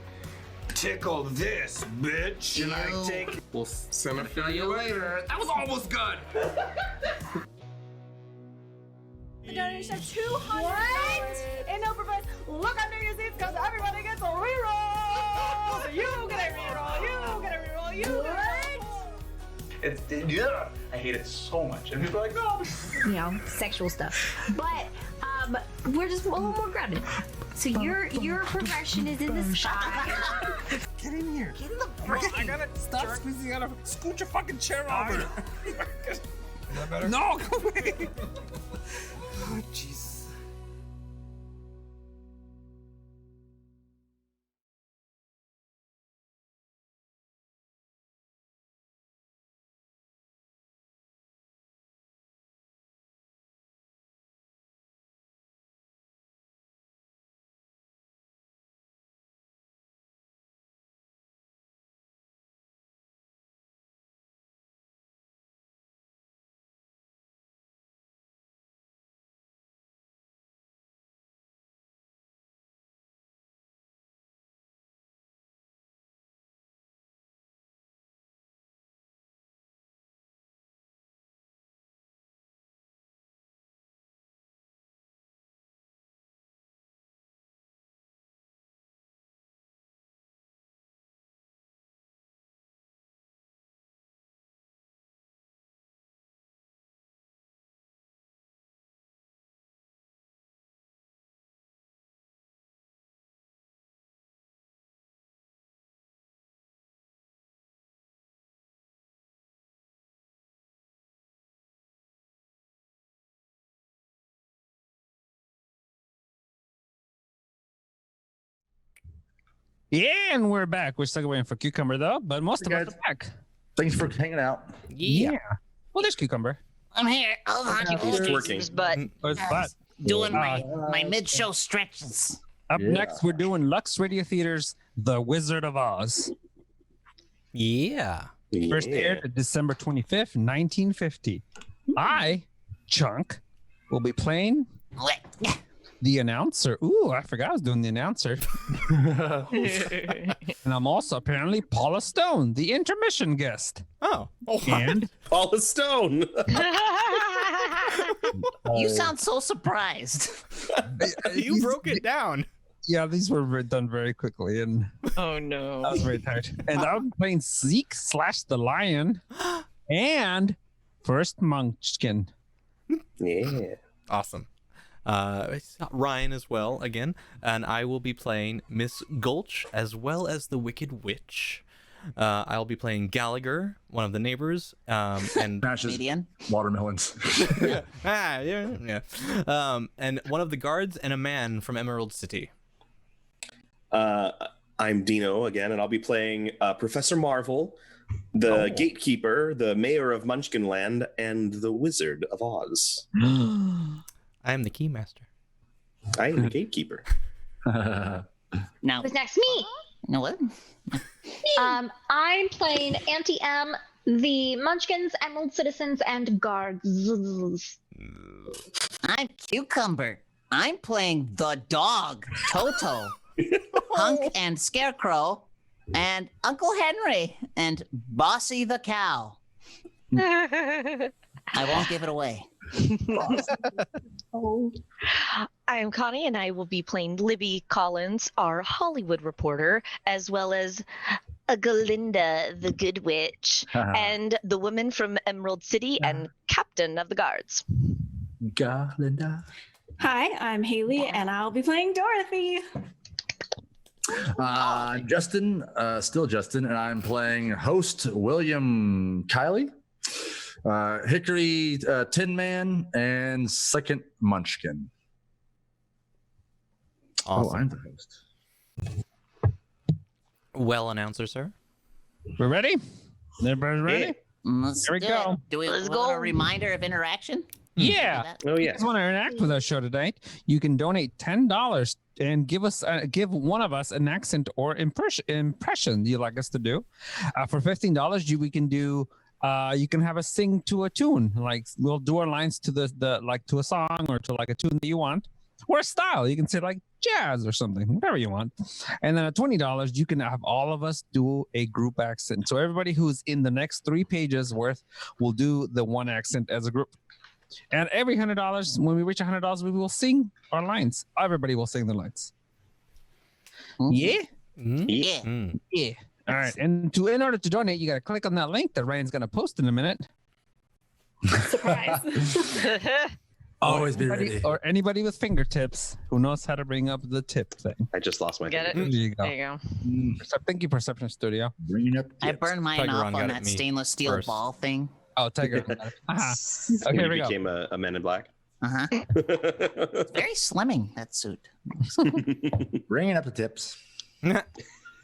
tickle this, bitch, and I take. We'll send a feel you later. That was almost good. The donors have $200 in overprice. Look under your seats because everybody gets a reroll. So you get a reroll. You get a reroll. You get a reroll. Yeah, I hate it so much. And people are like, no. You know, sexual stuff. But we're just a little more grounded. So your progression is in the sky. Get in here. Get in the Well, I gotta stop squeezing out of. Scoot your fucking chair over. Is that better? No, go away. Oh, jeez. Yeah, and we're back. We're still waiting for Cucumber, though, but most of us are back. Thanks for hanging out. Yeah. Well, there's Cucumber. I'm here. Hold on. It's working. But Where's Butt? Doing my mid-show stretches. Up next, we're doing Lux Radio Theater's The Wizard of Oz. Yeah. First aired December 25th, 1950. I, Chunk, will be playing the announcer. Ooh, I forgot I was doing the announcer. And I'm also apparently Paula Stone, the intermission guest. Oh. And Paula Stone. You sound so surprised. You broke it down. yeah, these were done very quickly, and oh no, I was very tired. And I'm playing Zeke / the Lion, and First Munchkin. Yeah. Awesome. It's got Ryan as well again, and I will be playing Miss Gulch as well as the Wicked Witch. I'll be playing Gallagher, one of the neighbors, and Comedian. Watermelons. yeah. And one of the guards and a man from Emerald City. I'm Dino again, and I'll be playing Professor Marvel, the Gatekeeper, the Mayor of Munchkinland, and the Wizard of Oz. I am the Keymaster. I am the Gatekeeper. Now, Who's next? Me. no what? I'm playing Auntie M, the Munchkins, Emerald Citizens, and Guards. I'm Cucumber. I'm playing the dog, Toto, Hunk and Scarecrow, and Uncle Henry, and Bossy the cow. I won't give it away. Oh. I'm Connie, and I will be playing Libby Collins, our Hollywood reporter, as well as Galinda, the Good Witch, and the woman from Emerald City and Captain of the Guards. Galinda. Hi, I'm Haley, and I'll be playing Dorothy. Justin, still Justin, and I'm playing host William Kiley, Hickory Tin Man, and Second Munchkin. Awesome. Oh, I'm the host. Well, announcer, sir. We're ready? Everybody's ready? Let's Here we do go. it. Do we Let's want go. a reminder of interaction? Yeah. Oh, If yeah. you want to interact with our show tonight, you can donate $10 and give one of us an accent or impression you'd like us to do. For $15, we can do. You can have us sing to a tune. Like we'll do our lines to the like to a song or to like a tune that you want, or a style. You can say like jazz or something, whatever you want. And then at $20, you can have all of us do a group accent. So everybody who's in the next 3 pages worth will do the one accent as a group. And every $100, when we reach $100, we will sing our lines. Everybody will sing the lines. Yeah? Yeah. Yeah. All right. And in order to donate, you got to click on that link that Ryan's going to post in a minute. Surprise. Always be ready. Or anybody with fingertips who knows how to bring up the tip thing. I just lost my Get it? There you go. There you go. Thank you, Perception Studio. Bringing up I tips. burned mine Tiger off Ron on got that at me stainless steel first. ball thing. Oh, Tiger. Okay, When here you we go. became a Men in Black. Uh-huh. Very slimming, that suit. Bringing up the tips.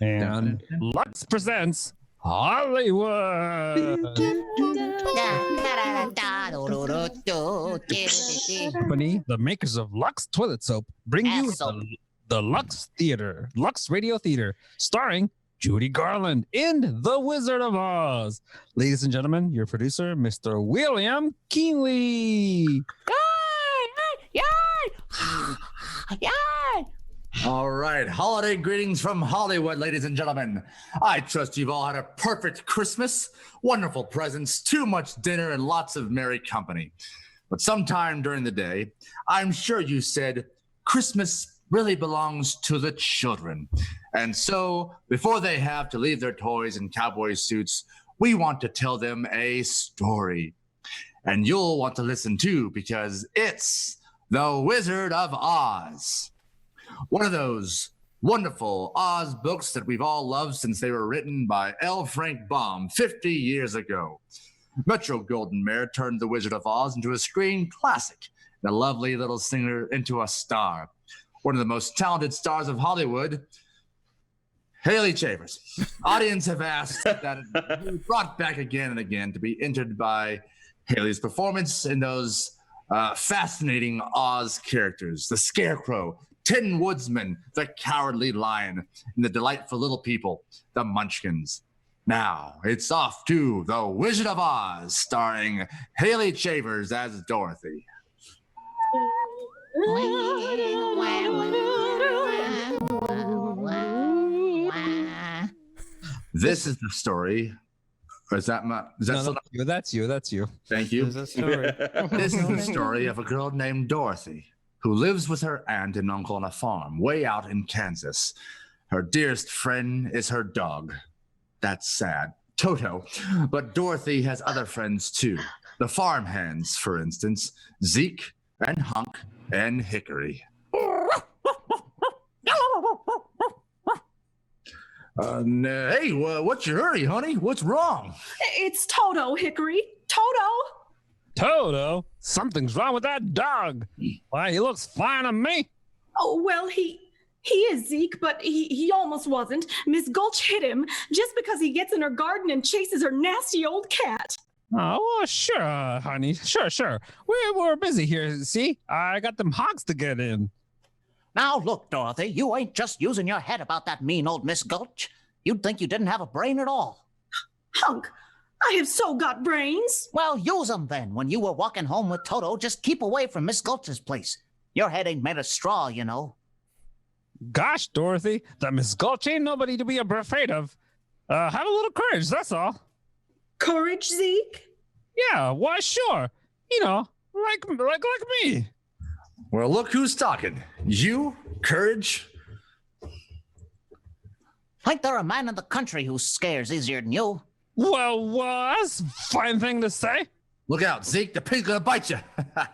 And Lux presents Hollywood. Company, the makers of Lux Toilet Soap, bring you the Lux Theater, Lux Radio Theater, starring Judy Garland in The Wizard of Oz. Ladies and gentlemen, your producer, Mr. William Keenley. All right. Holiday greetings from Hollywood, ladies and gentlemen. I trust you've all had a perfect Christmas, wonderful presents, too much dinner, and lots of merry company. But sometime during the day, I'm sure you said, Christmas really belongs to the children. And so, before they have to leave their toys and cowboy suits, we want to tell them a story. And you'll want to listen too, because it's The Wizard of Oz. One of those wonderful Oz books that we've all loved since they were written by L. Frank Baum 50 years ago. Metro-Goldwyn-Mayer turned The Wizard of Oz into a screen classic, and a lovely little singer into a star. One of the most talented stars of Hollywood Haley Chavers. Audience have asked that it be brought back again and again to be entered by Haley's performance in those fascinating Oz characters. The Scarecrow, Tin Woodsman, the Cowardly Lion, and the delightful little people, the Munchkins. Now, it's off to The Wizard of Oz, starring Haley Chavers as Dorothy. This is the story. Or is that my? Is that No, still no, you. That's you. That's you. Thank you. This is a story. This is the story of a girl named Dorothy who lives with her aunt and uncle on a farm way out in Kansas. Her dearest friend is her dog. That's sad. Toto. But Dorothy has other friends too. The farmhands, for instance, Zeke and Hunk and Hickory. Hey, what's your hurry, honey? What's wrong? It's Toto, Hickory. Toto. Toto, something's wrong with that dog. Why, he looks fine to me. Oh, well, he is Zeke, but he almost wasn't. Miss Gulch hit him just because he gets in her garden and chases her nasty old cat. Oh, well, sure, honey. Sure. We're busy here, see? I got them hogs to get in. Now look, Dorothy, you ain't just using your head about that mean old Miss Gulch. You'd think you didn't have a brain at all. Hunk, I have so got brains. Well, use 'em then. When you were walking home with Toto, just keep away from Miss Gulch's place. Your head ain't made of straw, you know. Gosh, Dorothy, that Miss Gulch ain't nobody to be afraid of. Have a little courage, that's all. Courage, Zeke? Yeah, why, sure. You know, like me. Well, look who's talking. You, Courage? Ain't there a man in the country who scares easier than you? Well, that's a fine thing to say. Look out, Zeke, the pig's gonna bite you.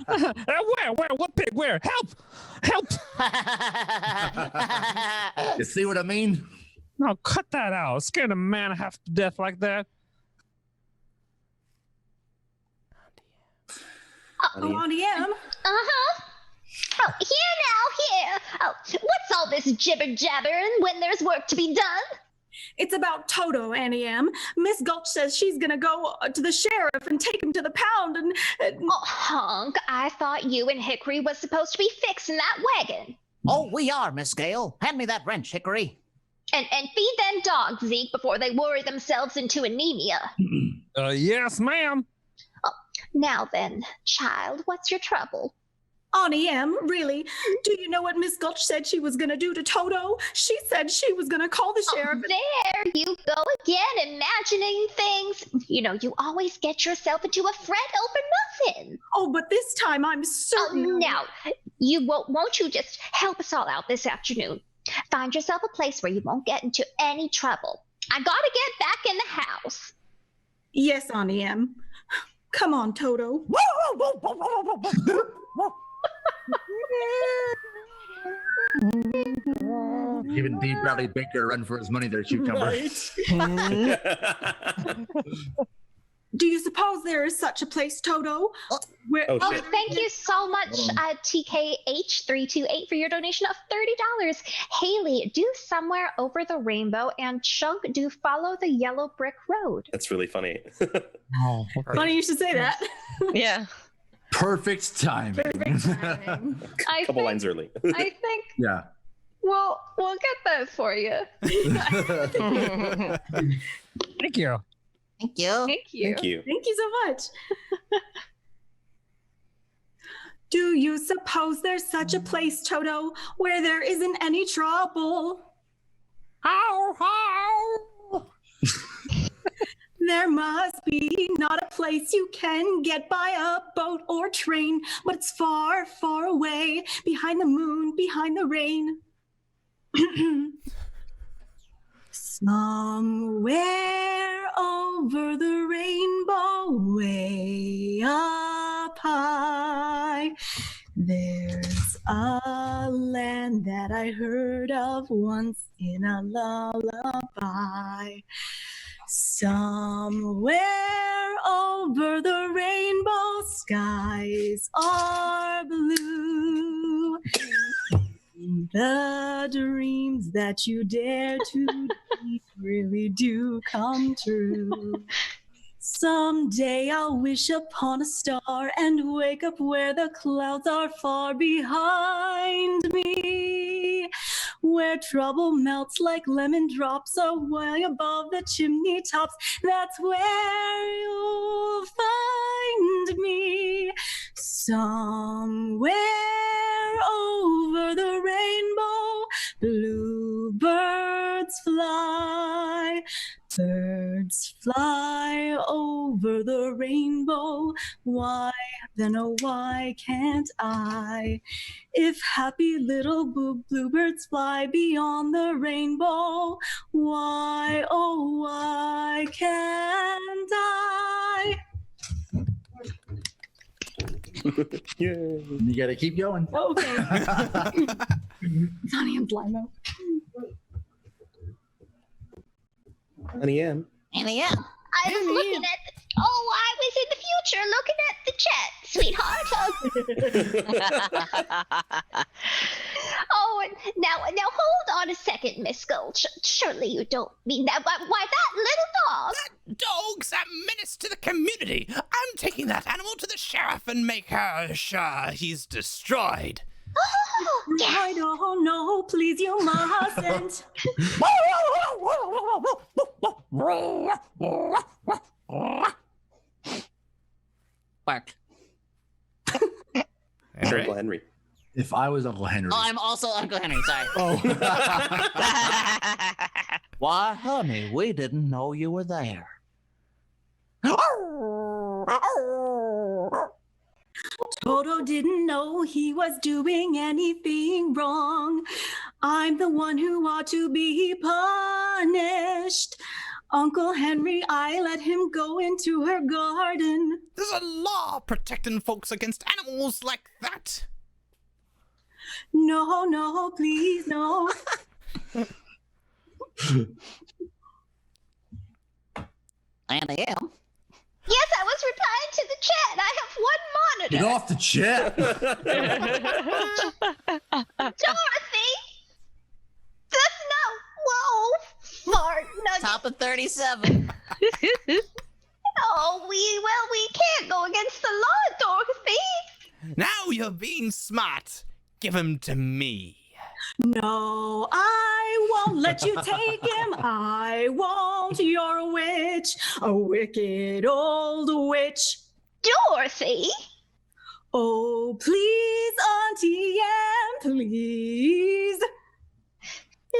Where? What pig? Where? Help! You see what I mean? No, cut that out. Scaring a man half to death like that. Auntie M. Uh-huh. Oh, here now. Oh, what's all this jibber-jabbering when there's work to be done? It's about Toto, Annie M. Miss Gulch says she's gonna go to the sheriff and take him to the pound and... Oh, Hunk, I thought you and Hickory was supposed to be fixing that wagon. Oh, we are, Miss Gale. Hand me that wrench, Hickory. And feed them dogs, Zeke, before they worry themselves into anemia. Yes, ma'am. Oh, now then, child, what's your trouble? Auntie M, really? Do you know what Miss Gulch said she was gonna do to Toto? She said she was gonna call the sheriff. There you go again, imagining things. You know, you always get yourself into a Fred open muffin. Oh, but this time I'm certain. Now, you won't you just help us all out this afternoon? Find yourself a place where you won't get into any trouble. I gotta get back in the house. Yes, Auntie M. Come on, Toto. Even D. Bradley Baker run for his money there, cucumber. Right. Do you suppose there is such a place, Toto? Where, Thank you so much, TKH328, for your donation of $30. Haley, do Somewhere Over the Rainbow, and Chunk, do Follow the Yellow Brick Road. That's really funny. Oh, funny you should say that. Yeah. Perfect timing. A couple lines early. I think Yeah. we'll get that for you. Thank you. Thank you. Thank you. Thank you. Thank you so much. Do you suppose there's such a place, Toto, where there isn't any trouble? How? There must be not a place you can get by a boat or train, but it's far, far away, behind the moon, behind the rain. Somewhere over the rainbow, way up high, there's a land that I heard of once in a lullaby. Somewhere over the rainbow, skies are blue. The dreams that you dare to dream really do come true. Someday I'll wish upon a star and wake up where the clouds are far behind me, where trouble melts like lemon drops away above the chimney tops. That's where you'll find me, somewhere over the rainbow. Bluebirds fly, birds fly over the rainbow. Why, then oh why can't I? If happy little bluebirds fly beyond the rainbow, why, oh why can't I? You gotta keep going. Okay. Sonny and Limo. Honey M. Honey M. I was looking at I was in the future looking at the chat, sweetheart. Oh, and now hold on a second, Miss Gulch. Surely you don't mean that. Why, that little dog? That dog's a menace to the community. I'm taking that animal to the sheriff and make sure he's destroyed. Oh, I don't know, please, you mustn't. Bark. Uncle Henry. If I was Uncle Henry. Oh, I'm also Uncle Henry, sorry. Oh. Why, honey, we didn't know you were there. Toto didn't know he was doing anything wrong. I'm the one who ought to be punished. Uncle Henry, I let him go into her garden. There's a law protecting folks against animals like that. No, please, no. And I am. Yes, I was replying to the chat. I have one monitor. Get off the chat. Dorothy! That's not... Whoa! Fart nugget. Top of 37. Oh, we can't go against the law, Dorothy. Now you're being smart. Give him to me. No, I won't let you take him. I won't. You're a witch, a wicked old witch. Dorothy? Oh, please, Auntie Anne, please. I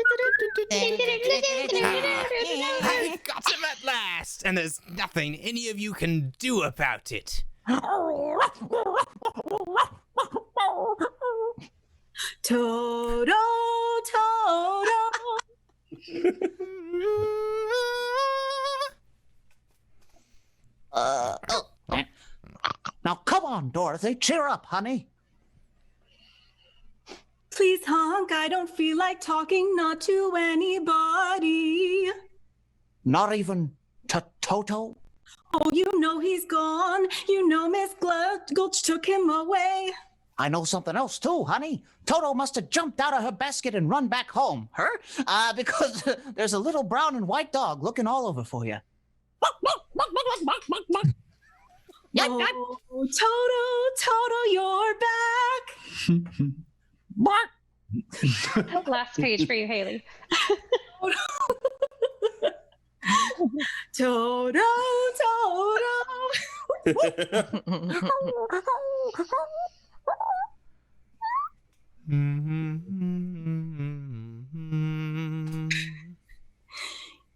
got him at last, and there's nothing any of you can do about it. Toto. Now, come on, Dorothy. Cheer up, honey. Please, Honk, I don't feel like talking, not to anybody. Not even to Toto? Oh, you know he's gone. You know Miss Gulch took him away. I know something else, too, honey. Toto must have jumped out of her basket and run back home. Her? Because there's a little brown and white dog looking all over for you. Oh, Toto, you're back. Bark. Last page for you, Haley. Toto.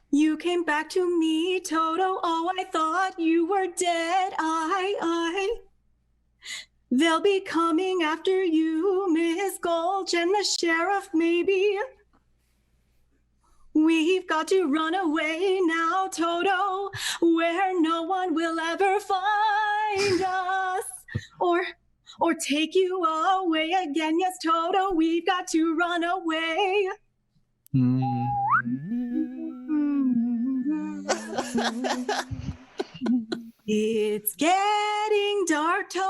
You came back to me, Toto. Oh, I thought you were dead. They'll be coming after you, Miss Gulch, and the sheriff, maybe. We've got to run away now, Toto, where no one will ever find us. Or take you away again. Yes, Toto, we've got to run away. It's getting dark, Toto.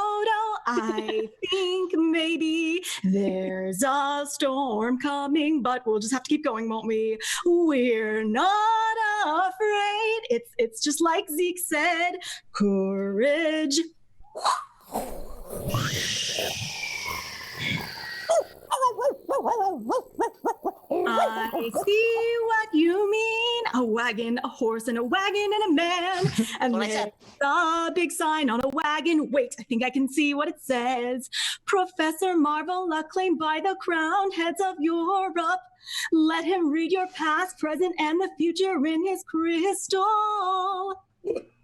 I think maybe there's a storm coming, but we'll just have to keep going, won't we? We're not afraid. It's just like Zeke said, courage. I see what you mean. A wagon, a horse, and a wagon, and a man. And there's a big sign on a wagon. Wait, I think I can see what it says. Professor Marvel, acclaimed by the crowned heads of Europe. Let him read your past, present, and the future in his crystal.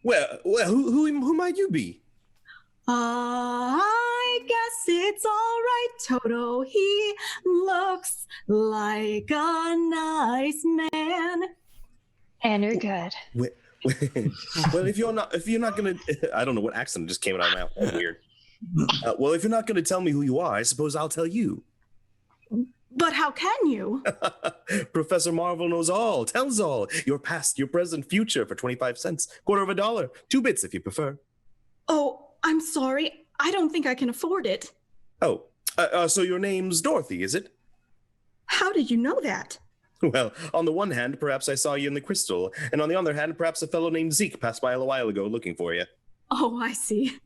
Well, who might you be? I guess it's all right, Toto. He looks like a nice man. And you're good. Well, if you're not gonna, I don't know what accent just came out of my mouth. That's weird. Well, if you're not gonna tell me who you are, I suppose I'll tell you. But how can you? Professor Marvel knows all, tells all. Your past, your present, future for 25 cents, quarter of a dollar, 2 bits if you prefer. Oh, I'm sorry. I don't think I can afford it. Oh, so your name's Dorothy, is it? How did you know that? Well, on the one hand, perhaps I saw you in the crystal, and on the other hand, perhaps a fellow named Zeke passed by a little while ago looking for you. Oh, I see.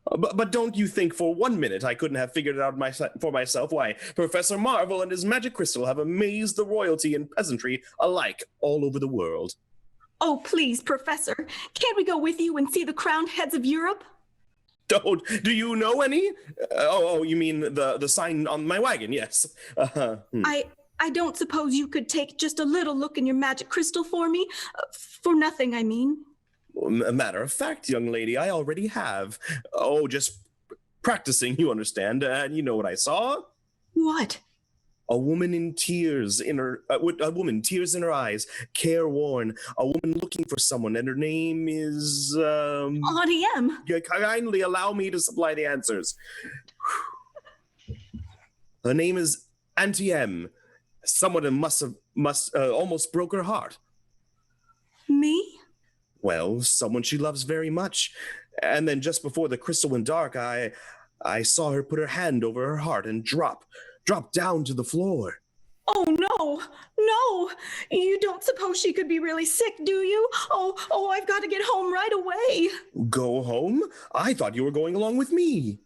But don't you think for 1 minute I couldn't have figured it out for myself why Professor Marvel and his magic crystal have amazed the royalty and peasantry alike all over the world? Oh, please, Professor. Can't we go with you and see the crowned heads of Europe? Do you know any? You mean the sign on my wagon? Yes. I don't suppose you could take just a little look in your magic crystal for me? For nothing, I mean. A matter of fact, young lady, I already have. Oh, just practicing, you understand. And you know what I saw? What? A woman in tears in her, tears in her eyes, careworn. A woman looking for someone, and her name is Auntie M. Kindly allow me to supply the answers. Her name is Auntie M. Someone must almost broke her heart. Me? Well, someone she loves very much. And then just before the crystal went dark, I saw her put her hand over her heart and drop down to the floor. Oh, no. You don't suppose she could be really sick, do you? Oh, I've got to get home right away. Go home? I thought you were going along with me.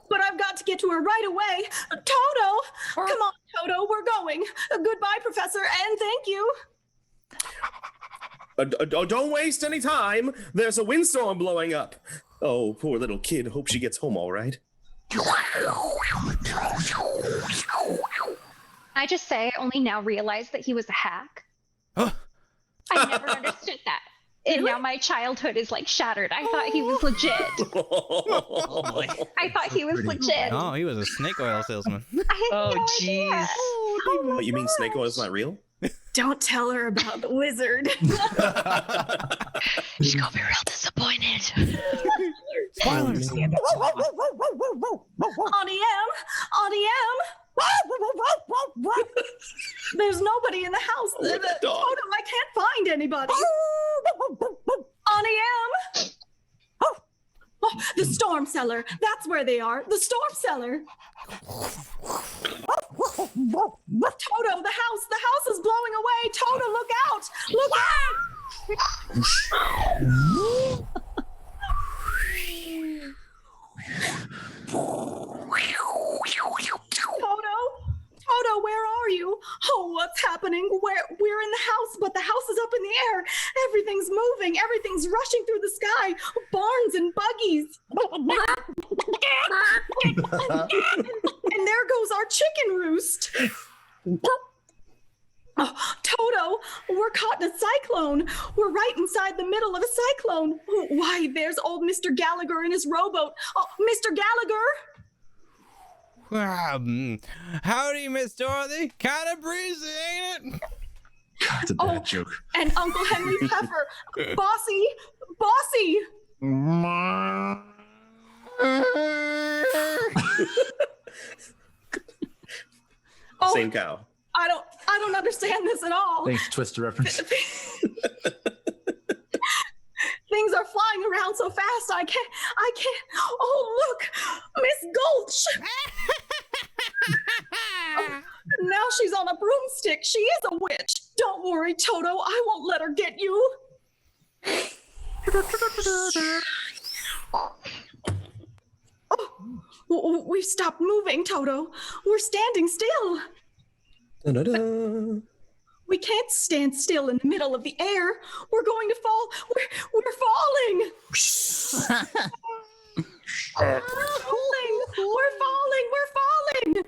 But I've got to get to her right away. Toto! Come on, Toto, we're going. Goodbye, Professor, and thank you. Don't waste any time. There's a windstorm blowing up. Oh, poor little kid. Hope she gets home all right. I just say I only now realize that he was a hack. I never understood that. And now my childhood is like shattered. I thought he was legit. Oh boy. I thought he was legit. Oh, he was a snake oil salesman. Oh, jeez. What, you mean snake oil is not real? Don't tell her about the wizard. She's gonna be real disappointed. Spoilers. Auntie M! There's nobody in the house. Toto, I can't find anybody. Auntie M! Oh, the storm cellar. That's where they are. The storm cellar. Toto, the house is blowing away. Toto, look out! Look out! Toto, where are you? Oh, what's happening? We're in the house, but the house is up in the air. Everything's moving. Everything's rushing through the sky. Barns and buggies. And there goes our chicken roost. Oh, Toto, we're caught in a cyclone. We're right inside the middle of a cyclone. Why, there's old Mr. Gallagher in his rowboat. Oh, Mr. Gallagher! Howdy, Miss Dorothy. Kind of breezy, ain't it? It's a bad joke. And Uncle Henry Pepper. Bossy! Same cow. I don't understand this at all. Thanks, Twister reference. Things are flying around so fast. I can't. Oh, look, Miss Gulch. Oh, now she's on a broomstick. She is a witch. Don't worry, Toto. I won't let her get you. Oh, we've stopped moving, Toto. We're standing still. Da-da-da. We can't stand still in the middle of the air. We're going to fall. We're falling. We're falling. We're falling.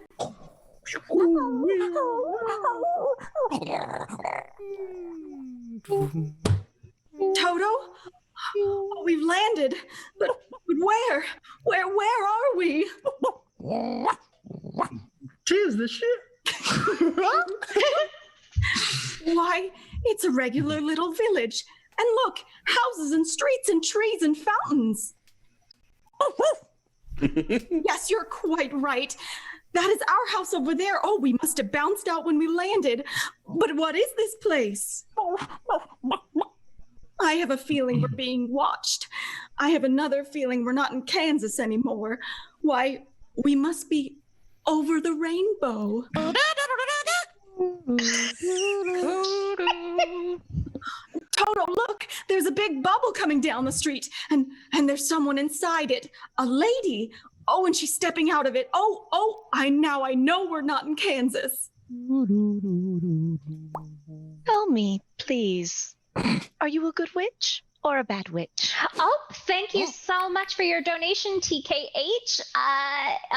Toto? Oh, we've landed. But where? Where are we? Tis the ship. Why, it's a regular little village. And look, houses and streets and trees and fountains. Yes, you're quite right. That is our house over there. Oh, we must have bounced out when we landed. But what is this place? I have a feeling we're being watched. I have another feeling we're not in Kansas anymore. Why, we must be over the rainbow. Toto, look, there's a big bubble coming down the street, and there's someone inside it, a lady. Oh, and she's stepping out of it. Oh, I know we're not in Kansas. Tell me, please, are you a good witch or a bad witch? Oh, thank you so much for your donation, TKH,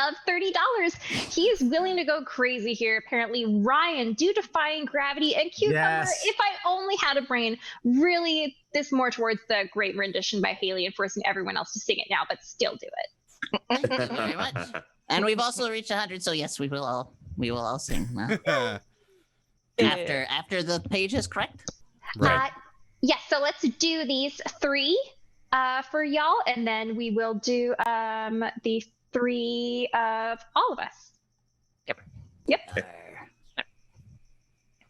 of $30. He is willing to go crazy here. Apparently, Ryan, due defying gravity and cucumber, Yes. if I only had a brain, really this more towards the great rendition by Haley and forcing everyone else to sing it now, but still do it. Thank you very much. And we've also reached 100, so yes, we will all sing now. after the page is correct. Right. Yes, so let's do these three for y'all, and then we will do the three of all of us. Yep.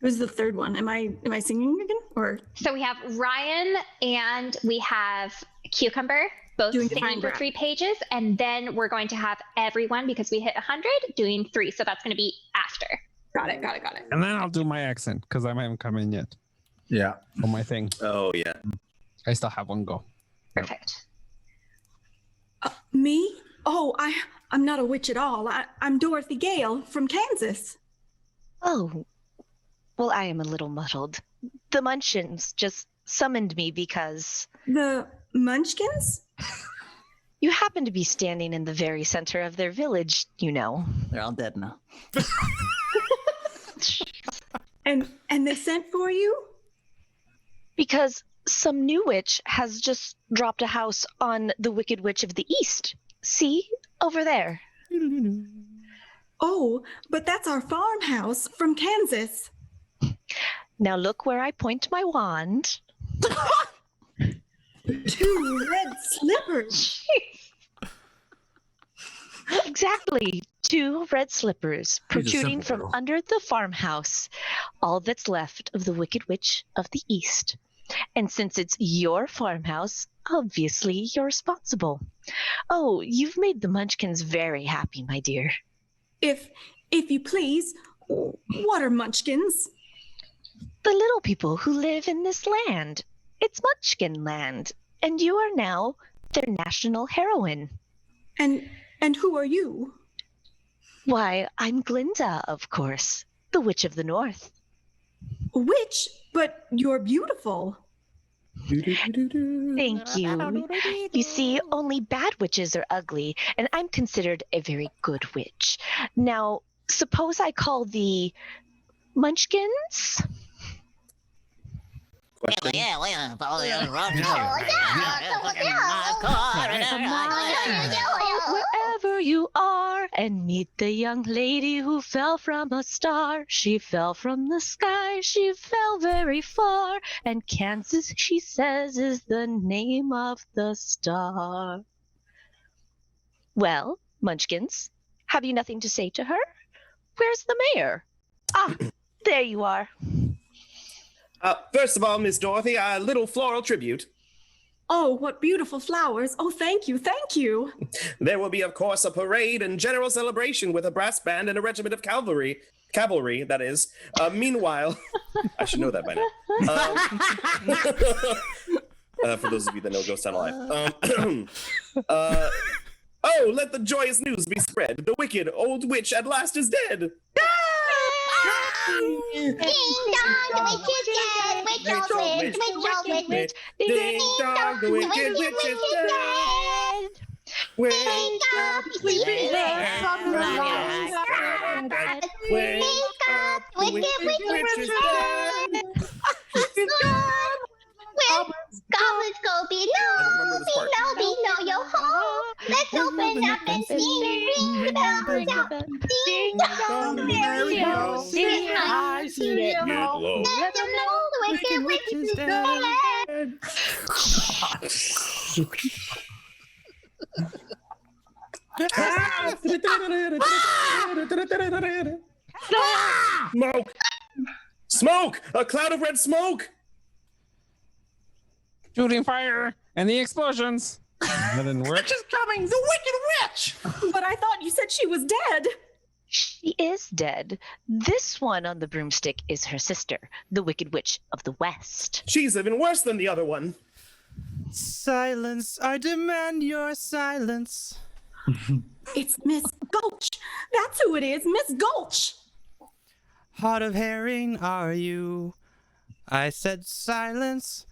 Who's the third one? Am I singing again? Or So we have Ryan and we have Cucumber, both Doing singing Divine for Breath. 3 pages, and then we're going to have everyone, because we hit 100, doing 3. So that's going to be after. got it. And then I'll do my accent because I haven't come in yet Yeah. on my thing. Oh yeah. I still have one go. Perfect. Me? Oh, I'm not a witch at all. I'm Dorothy Gale from Kansas. Oh, well, I am a little muddled. The Munchkins just summoned me because The Munchkins? you happen to be standing in the very center of their village, you know. They're all dead now. And they sent for you? Because some new witch has just dropped a house on the Wicked Witch of the East. See? Over there. Oh, but that's our farmhouse from Kansas. Now look where I point my wand. 2 red slippers. Exactly. 2 red slippers protruding simple from girl. under the farmhouse. All that's left of the Wicked Witch of the East. And since it's your farmhouse, obviously you're responsible. Oh, you've made the Munchkins very happy, my dear. If you please, what are Munchkins? The little people who live in this land. It's Munchkin land. And you are now their national heroine. And who are you? Why, I'm Glinda, of course, the Witch of the North. A witch, but you're beautiful. Thank you. You see, only bad witches are ugly, and I'm considered a very good witch. Now, suppose I call the Munchkins? Wherever you are, and meet the young lady who fell from a star. She fell from the sky, she fell very far, and Kansas, she says, is the name of the star. Well, Munchkins, have you nothing to say to her? Where's the mayor? Ah, There you are. First of all, Miss Dorothy, a little floral tribute. Oh, what beautiful flowers. Oh, thank you, thank you. There will be, of course, a parade and general celebration with a brass band and a regiment of cavalry, that is. Meanwhile, I should know that by now. For those of you that know Ghost Town Live. Oh, let the joyous news be spread. The wicked old witch at last is dead. Ding dong, the witch is dead. Witch, old witch, witch, old witch. Ding dong, the wicked witch is dead. Wake up, sleeping there. Wake up, the wicked witch is dead. She's gone. Goblins go below, yo ho. Let's open up and see. Ring the bell, ding dong, merry ho. Sing high, sing low. Let them know the wicked witch is dead. Smoke! Smoke! A cloud of red smoke! Shooting fire and the explosions. That didn't work. Witch is coming! The wicked witch! But I thought you said she was dead. She is dead. This one on the broomstick is her sister, the Wicked Witch of the West. She's even worse than the other one. Silence. I demand your silence. It's Miss Gulch. That's who it is, Miss Gulch. Heart of herring, are you? I said silence.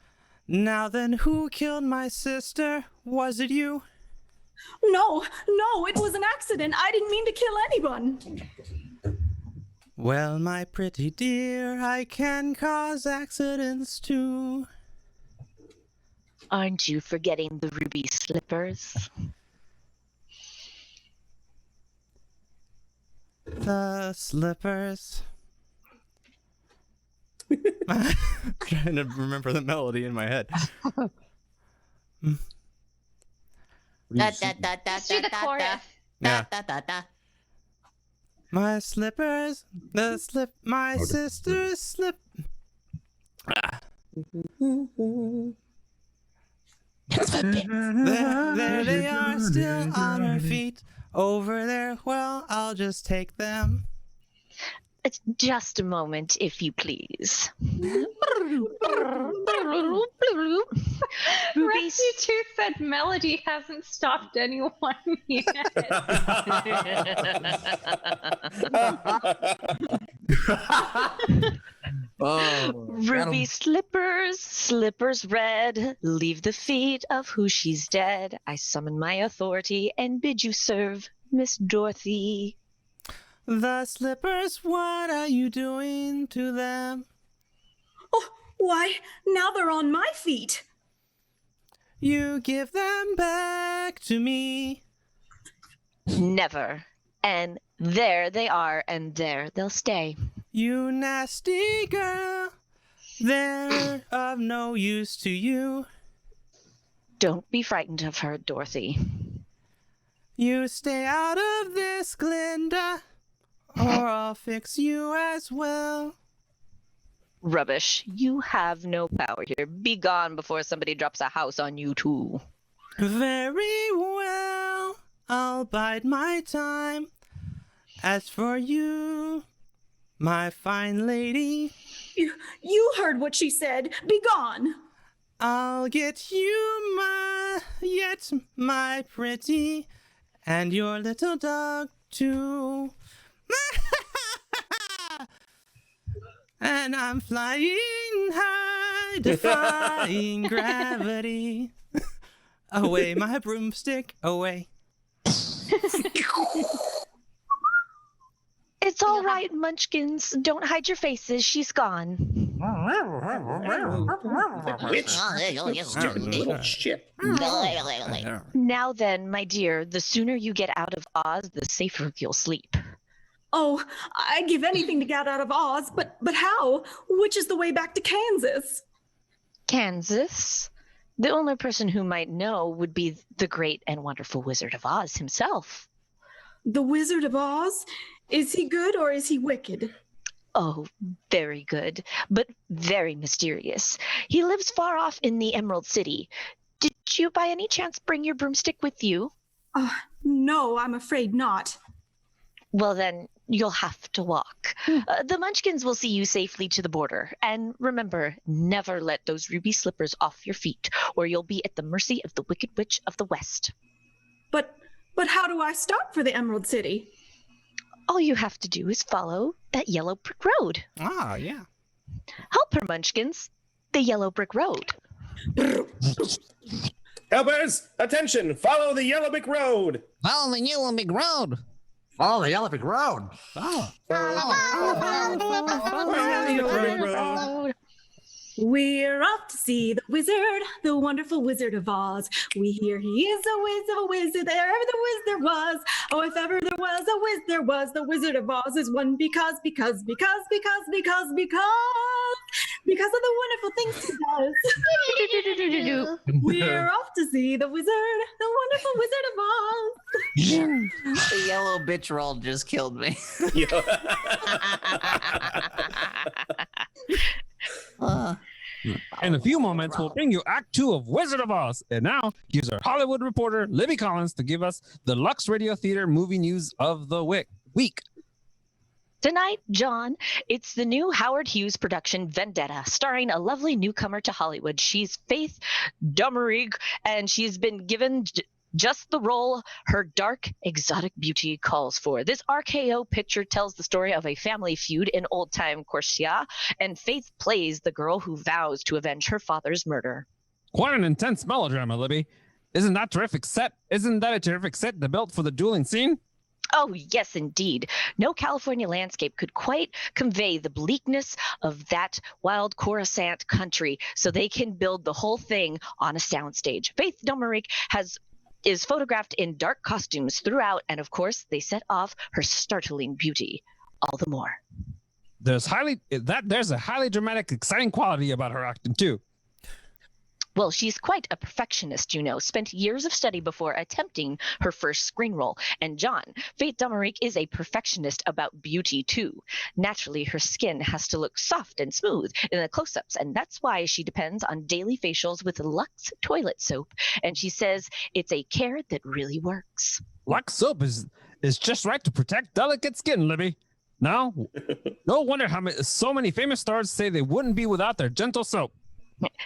Now then, who killed my sister? Was it you? No, it was an accident. I didn't mean to kill anyone. Well, my pretty dear, I can cause accidents too. Aren't you forgetting the ruby slippers? The slippers. Trying to remember the melody in my head. Let's do the chorus. Yeah. My slippers, my sister's slip. There they are, still on her feet. Over there, well, I'll just take them. It's just a moment, if you please. Rusty Tooth said melody hasn't stopped anyone yet. Ruby slippers red, leave the feet of who she's dead. I summon my authority and bid you serve Miss Dorothy. The slippers, what are you doing to them? Oh, why, now they're on my feet. You give them back to me. Never. And there they are, and there they'll stay. You nasty girl, they're of no use to you. Don't be frightened of her, Dorothy. You stay out of this, Glinda, or I'll fix you as well. Rubbish. You have no power here. Be gone before somebody drops a house on you, too. Very well, I'll bide my time. As for you, my fine lady, You heard what she said. Be gone. I'll get you, my pretty, and your little dog, too. And I'm flying high, defying gravity. Away, my broomstick, away. It's all right, munchkins. Don't hide your faces. She's gone. Witch. Stupid little shit. Now then, my dear, the sooner you get out of Oz, the safer you'll sleep. Oh, I'd give anything to get out of Oz, but how? Which is the way back to Kansas? Kansas? The only person who might know would be the great and wonderful Wizard of Oz himself. The Wizard of Oz? Is he good or is he wicked? Oh, very good, but very mysterious. He lives far off in the Emerald City. Did you by any chance bring your broomstick with you? No, I'm afraid not. Well, then you'll have to walk. The Munchkins will see you safely to the border. And remember, never let those ruby slippers off your feet, or you'll be at the mercy of the Wicked Witch of the West. But how do I start for the Emerald City? All you have to do is follow that yellow brick road. Ah, yeah. Help her, Munchkins. The yellow brick road. Helpers, attention! Follow the yellow brick road. Follow the yellow brick road. Follow the yellow brick road. We're off to see the wizard, the wonderful Wizard of Oz. We hear he is a wizard, there ever the wizard was. Oh, if ever there was a wizard, there was the Wizard of Oz is one because of the wonderful things he does. We're off to see the wizard, the wonderful Wizard of Oz. The yellow bitch roll just killed me. In a few moments, we'll bring you Act 2 of Wizard of Oz. And now, here's our Hollywood reporter, Libby Collins, to give us the Lux Radio Theater movie news of the week. Tonight, John, it's the new Howard Hughes production Vendetta, starring a lovely newcomer to Hollywood. She's Faith Domergue, and she's been given just the role her dark, exotic beauty calls for. This RKO picture tells the story of a family feud in old-time Corsia, and Faith plays the girl who vows to avenge her father's murder. Quite an intense melodrama, Libby. Isn't that a terrific set they built for the dueling scene? Oh, yes, indeed. No California landscape could quite convey the bleakness of that wild Coruscant country, so they can build the whole thing on a soundstage. Faith Domergue is photographed in dark costumes throughout, and of course, they set off her startling beauty all the more. There's a highly dramatic, exciting quality about her acting too. Well, she's quite a perfectionist, spent years of study before attempting her first screen role. And John, Faith Domergue is a perfectionist about beauty too. Naturally, her skin has to look soft and smooth in the close-ups, and that's why she depends on daily facials with Lux toilet soap. And she says it's a care that really works. Lux soap is just right to protect delicate skin, Libby. Now, no wonder so many famous stars say they wouldn't be without their gentle soap.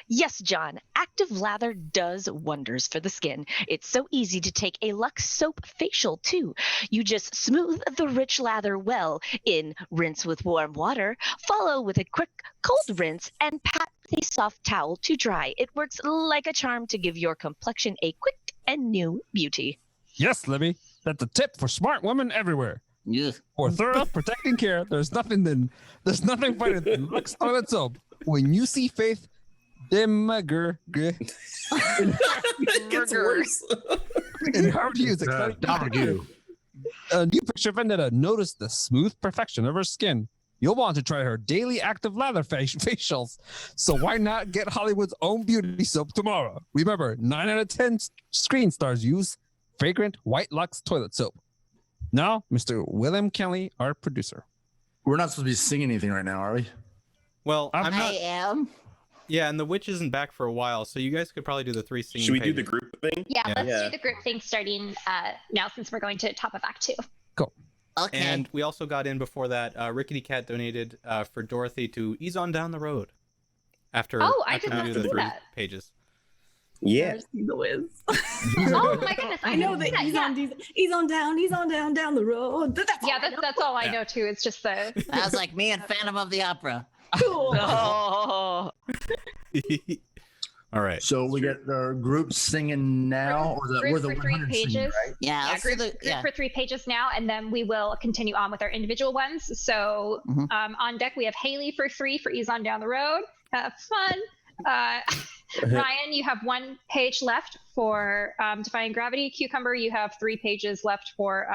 Yes, John, active lather does wonders for the skin. It's so easy to take a Lux soap facial, too. You just smooth the rich lather well in, rinse with warm water, follow with a quick cold rinse, and pat with a soft towel to dry. It works like a charm to give your complexion a quick and new beauty. Yes, Libby, that's a tip for smart women everywhere. Yeah. For thorough protecting care, there's nothing better than Lux toilet soap. When you see Faith Domergue It gets worse. in Howard Hughes' exciting new picture of Vendetta, notice the smooth perfection of her skin. You'll want to try her daily active lather facials. So why not get Hollywood's own beauty soap tomorrow? Remember, 9 out of 10 screen stars use fragrant white Lux toilet soap. Now, Mr. William Kelly, our producer. We're not supposed to be singing anything right now, are we? Well, I am. Yeah, and the witch isn't back for a while, so you guys could probably do the 3 singing Should we pages. do the group thing? Yeah, let's do the group thing starting now since we're going to top of Act 2. Cool. Okay. And we also got in before that, Rickety Cat donated for Dorothy to ease on down the road. After I did we not do see the 3 that. pages. Yeah. Never seen the Wiz. Oh my goodness, I know that he's on down the road. That's all I know too. It's just the Sounds like me and Phantom of the Opera. Cool. Oh. All right. So we get our group singing now, or group we're the for 3 100 pages. singing, right? Yeah, let's do Group for 3 pages now, and then we will continue on with our individual ones. So on deck we have Haley for 3 for Ease on Down the Road. Have fun. Ryan, you have 1 page left for Defying Gravity. Cucumber, you have 3 pages left for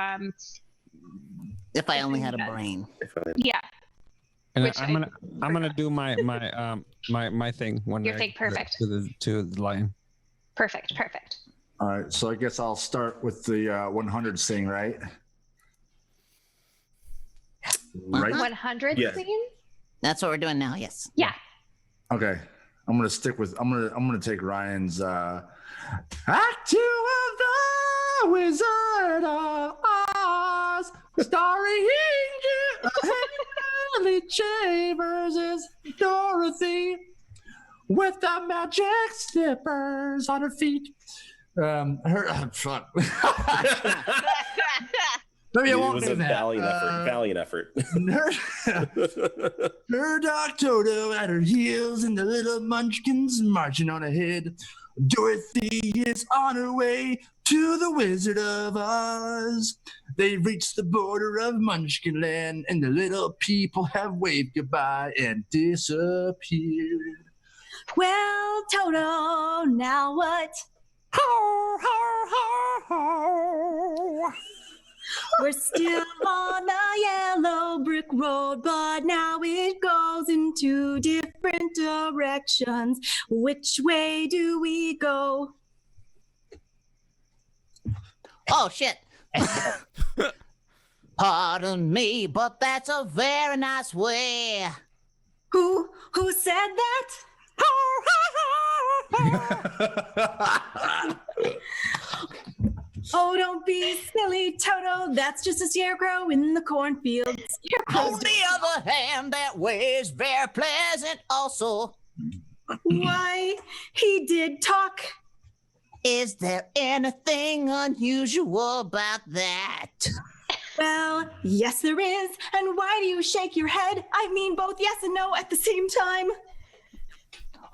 If I only had a brain. yeah. And Which I'm gonna do my thing when Your I thing, perfect. to the line. Perfect. All right, so I guess I'll start with the 100 sing, right? Right. 100 Yeah. queen? That's what we're doing now. Yes. Yeah. Okay. I'm gonna take Ryan's Act 2 of the Wizard of Oz, starring Haley Chambers as Dorothy with the magic slippers on her feet. Maybe I It won't was do a that. valiant effort. Her Dark Toto at her heels and the little munchkins marching on ahead. Dorothy is on her way to the Wizard of Oz. They reach the border of Munchkinland and the little people have waved goodbye and disappeared. Well, Toto, now what? Ho, ho, ho, ho. We're still on the yellow brick road, but now it goes in two different directions. Which way do we go? Oh shit. Pardon me, but that's a very nice way. Who said that? Oh, don't be silly, Toto. That's just a scarecrow in the cornfield. On the other hand, that way is very pleasant also. Why, he did talk. Is there anything unusual about that? Well, yes, there is. And why do you shake your head? I mean both yes and no at the same time.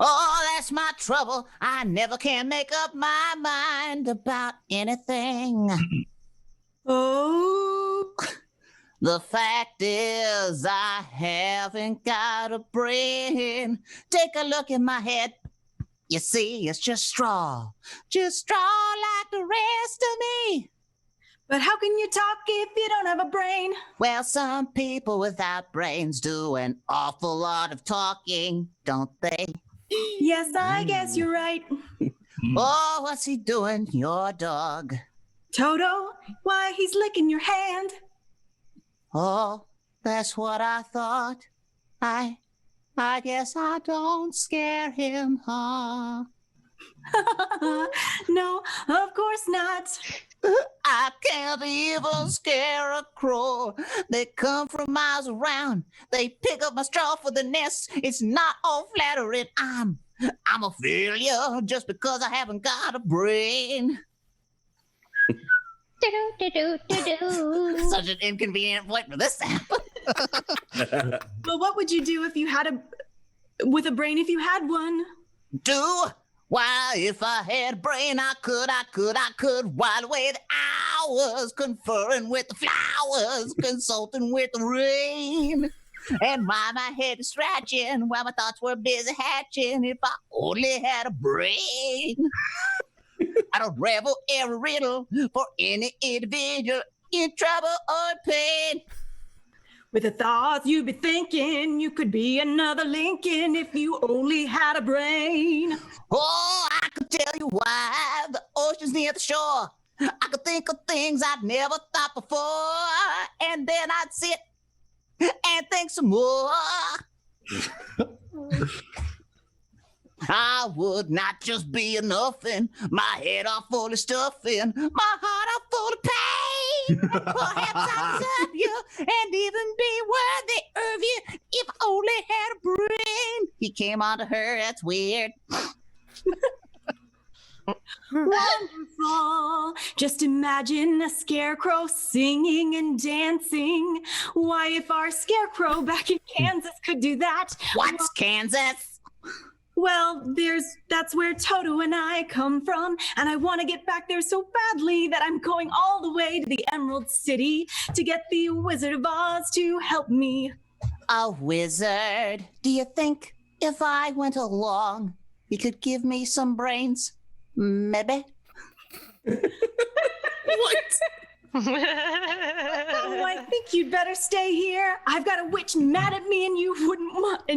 Oh, that's my trouble. I never can make up my mind about anything. Oh. The fact is, I haven't got a brain. Take a look at my head. You see, it's just straw like the rest of me. But how can you talk if you don't have a brain? Well, some people without brains do an awful lot of talking, don't they? Yes, I guess you're right. Oh, what's he doing, your dog? Toto, why, he's licking your hand. Oh, that's what I thought. I guess I don't scare him, huh? No, of course not. I can't even scare a crow. They come from miles around. They pick up my straw for the nest. It's not all flattering. I'm a failure just because I haven't got a brain. Such an inconvenient point for this sample. Well, what would you do if you had with a brain if you had one? Do? Why, if I had a brain, I could while away the hours, conferring with the flowers, consulting with the rain. And why my head is scratching while my thoughts were busy hatching. If I only had a brain, I'd unravel every riddle for any individual in trouble or pain. With the thoughts you'd be thinking, you could be another Lincoln if you only had a brain. Oh, I could tell you why the ocean's near the shore. I could think of things I'd never thought before, and then I'd sit and think some more. I would not just be a nothing, my head all full of stuffing, my heart all full of pain. Perhaps I'd serve you and even be worthy of you if I only had a brain. He came onto her, that's weird. Wonderful. Just imagine a scarecrow singing and dancing. Why, if our scarecrow back in Kansas could do that. What's Kansas? Well, that's where Toto and I come from, and I want to get back there so badly that I'm going all the way to the Emerald City to get the Wizard of Oz to help me. A wizard? Do you think if I went along, he could give me some brains? Maybe. What? Oh, I think you'd better stay here. I've got a witch mad at me, and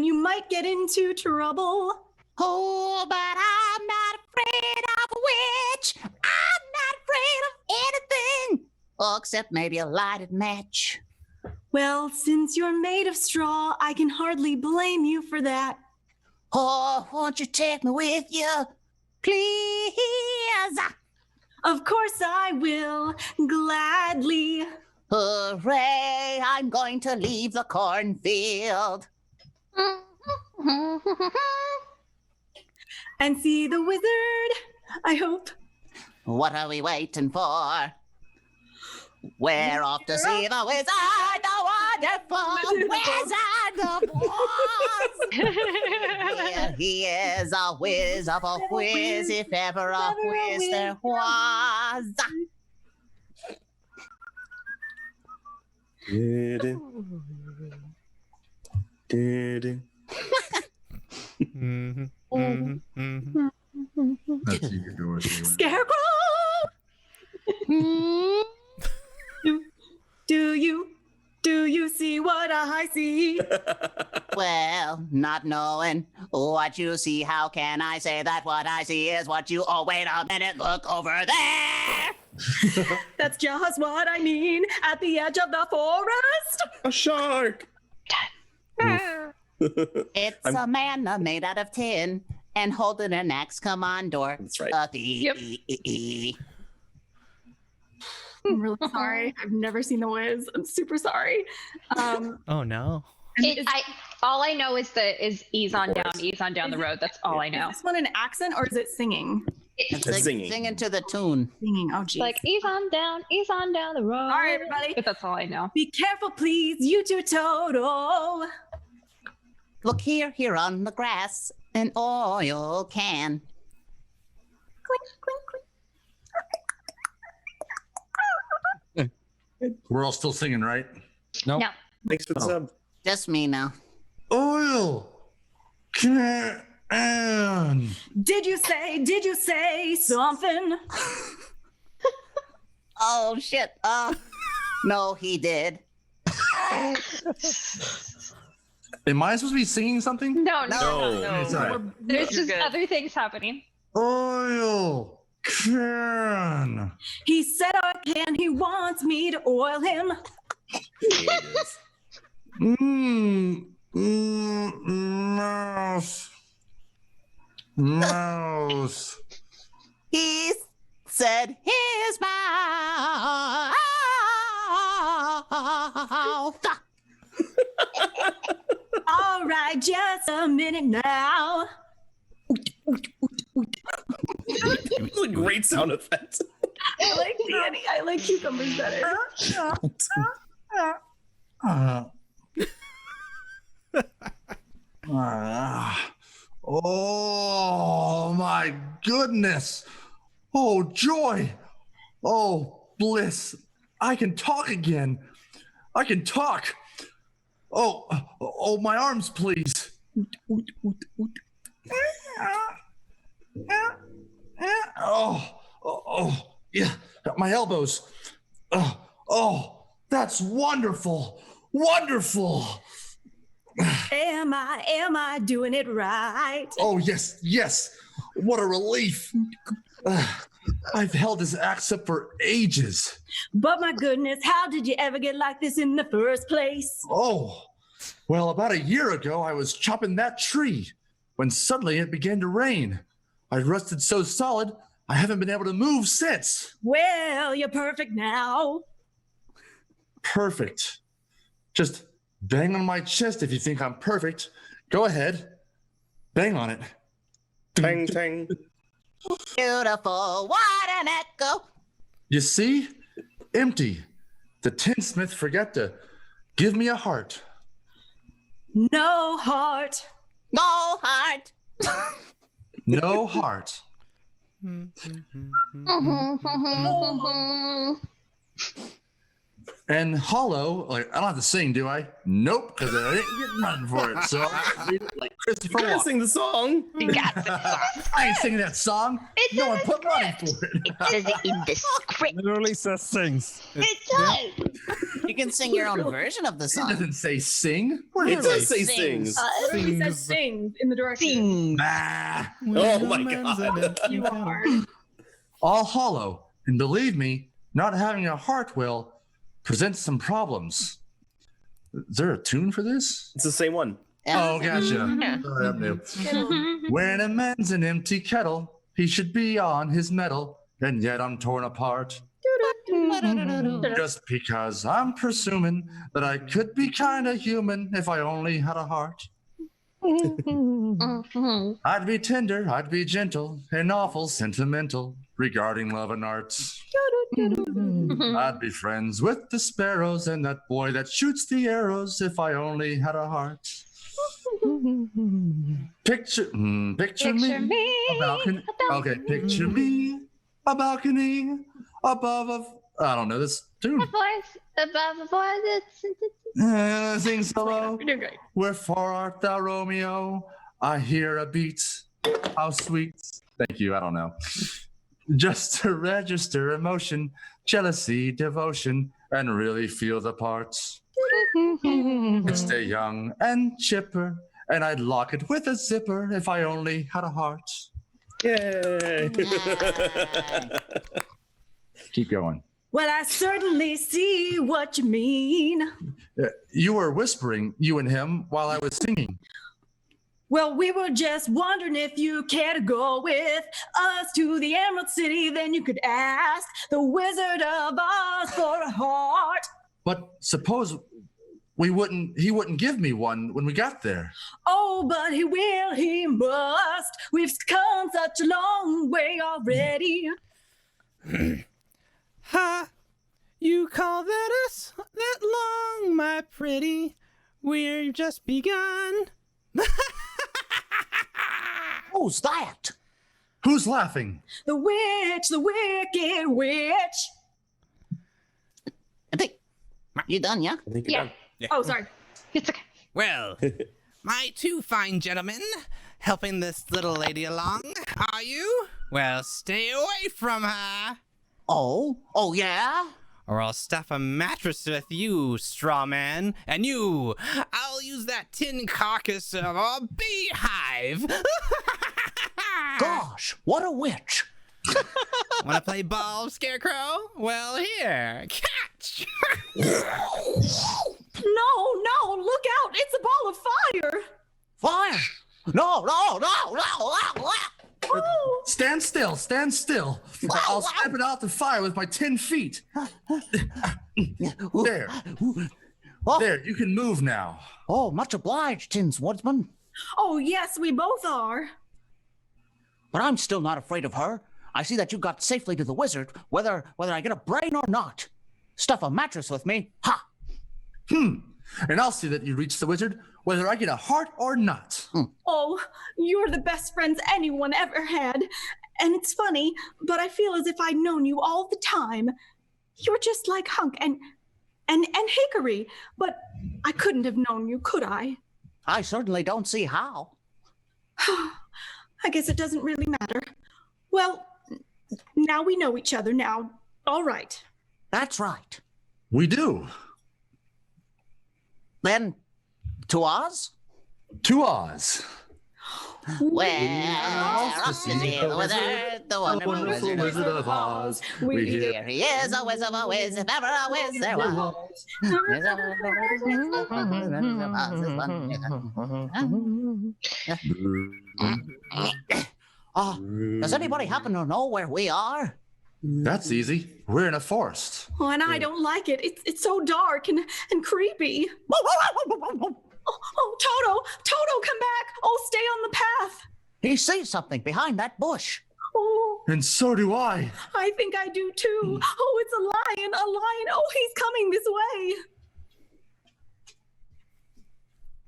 you might get into trouble. Oh, but I'm not afraid of a witch. I'm not afraid of anything. Oh, except maybe a lighted match. Well, since you're made of straw, I can hardly blame you for that. Oh, won't you take me with you, please? Of course I will, gladly. Hooray, I'm going to leave the cornfield. And see the wizard, I hope. What are we waiting for? We're off to see the wizard, the wonderful wizard of Oz. Here he is, a whiz of a whiz, if ever a whiz there was. That's you, Dorothy. Scarecrow! Do you see what I see? Well, not knowing what you see, how can I say that what I see is what you... Oh, wait a minute, look over there! That's just what I mean. At the edge of the forest. A shark. It's a man made out of tin and holding an axe. Come on, door. That's right. I'm really sorry. I've never seen The Wiz. I'm super sorry. Oh no. All I know is ease on down the road. That's all I know. Is this one an accent or is it singing? It's like singing to the tune. Singing. Oh, geez. Like ease on down the road. All right, everybody. But that's all I know. Be careful, please. You two Toto. Look here on the grass, an oil can. Clink, clink, clink. We're all still singing, right? Nope. No. Thanks for the sub. Just me now. Oil can. Did you say something? Oh, shit. No, he did. Am I supposed to be singing something? No. It's all right. There's just other things happening. Oil can. He said I can. He wants me to oil him. Mouse. Mouse. He said his mouth. All right, just a minute now. It's a great sound effect. I like Danny. I like cucumbers better. Oh my goodness. Oh joy. Oh bliss. I can talk again. I can talk. Oh my arms, please. Oh yeah, my elbows. Oh, that's wonderful. Wonderful. Am I doing it right? Oh, yes. What a relief. I've held this axe up for ages. But my goodness, how did you ever get like this in the first place? Oh, well, about a year ago, I was chopping that tree when suddenly it began to rain. I rusted so solid, I haven't been able to move since. Well, you're perfect now. Perfect. Just bang on my chest if you think I'm perfect. Go ahead. Bang on it. Tang, tang. Beautiful. What an echo. You see? Empty. The tinsmith forgot to give me a heart. No heart. No heart. No heart. And hollow, like I don't have to sing, do I? Nope, because I didn't get nothing for it. So I read it like Christopher You gotta Walken. sing the song. You got the song. I ain't singing that song. It's No in one the put money script. for it. It says it in the script. Literally says sings. It does. You can sing your own version of the It song. doesn't say sing. Where It does does say Sings. sings. It literally says sings in the direction. Nah. Oh my god. You are. All hollow. And believe me, not having a heart will present some problems. Is there a tune for this? It's the same one. Oh, gotcha. Sorry, I'm new. When a man's an empty kettle, he should be on his mettle, and yet I'm torn apart. Just because I'm presuming that I could be kind of human if I only had a heart. I'd be tender, I'd be gentle, and awful sentimental regarding love and arts. I'd be friends with the sparrows and that boy that shoots the arrows if I only had a heart. Picture me. A balcony. Okay, picture me. A balcony above a. I don't know this tune. Above a voice. Sing solo. Wherefore art thou, Romeo? I hear a beat. How sweet. Thank you. I don't know. Just to register emotion, jealousy, devotion, and really feel the parts. I'd stay young and chipper, and I'd lock it with a zipper if I only had a heart. Yay! Keep going. Well, I certainly see what you mean. You were whispering, you and him, while I was singing. Well, we were just wondering if you care to go with us to the Emerald City. Then you could ask the Wizard of Oz for a heart. But suppose he wouldn't give me one when we got there. Oh, but he will, he must. We've come such a long way already. Ha! You call that us that long, my pretty? We're just begun. Who's that? Who's laughing? The witch, the wicked witch. I think you done, yeah? I think you're done. Yeah. Oh, sorry. It's okay. Well, my two fine gentlemen helping this little lady along, are you? Well, stay away from her. Oh yeah? Or I'll stuff a mattress with you, straw man. And you, I'll use that tin carcass of a beehive. Gosh, what a witch. Wanna play ball, Scarecrow? Well, here, catch. No, look out. It's a ball of fire. Fire! No. Oh. Stand still. I'll step it out the fire with my 10 feet. There. There, you can move now. Oh, much obliged, Tin Swordsman. Oh, yes, we both are. But I'm still not afraid of her. I see that you got safely to the wizard, whether I get a brain or not. Stuff a mattress with me. Ha! And I'll see that you reach the wizard, whether I get a heart or not. Oh, you're the best friends anyone ever had. And it's funny, but I feel as if I'd known you all the time. You're just like Hunk and Hickory, but I couldn't have known you, could I? I certainly don't see how. I guess it doesn't really matter. Well, now we know each other now. All right. That's right. We do. Then, to Oz? To Oz. Well, off to see the wizard, the wonderful Wizard of Oz. Here he is, a whiz of a whiz, if ever a whiz there was. Does anybody happen to know where we are? That's easy. We're in a forest. Oh, and I don't like it. It's so dark and creepy. Oh, Toto, come back. Oh, stay on the path. He sees something behind that bush. Oh. And so do I. I think I do too. Oh, it's a lion. Oh, he's coming this way.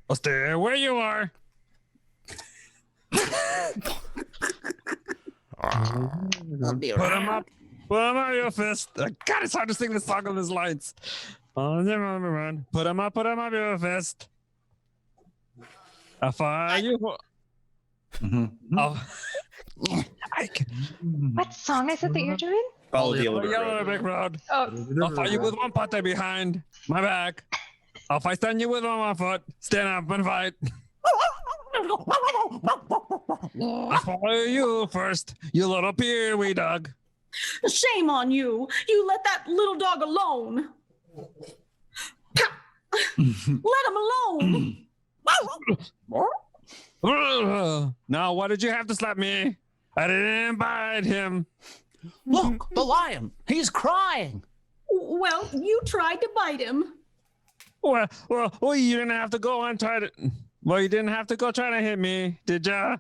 I'll stay where you are. Put him up. Put him on your fist. God, it's hard to sing this song on these lines. Put him up your fist. If What song is it that you're doing? Follow the yellow brick road. Oh. I'll fight you with one paw behind my back. If I stand you with one foot, stand up and fight. I follow you first, you little peewee dog. Shame on you. You let that little dog alone. Let him alone. Now, why did you have to slap me? I didn't bite him. Look, the lion. He's crying. Well, you tried to bite him. Well, you didn't have to go and try to. Well, you didn't have to go try to hit me, did ya?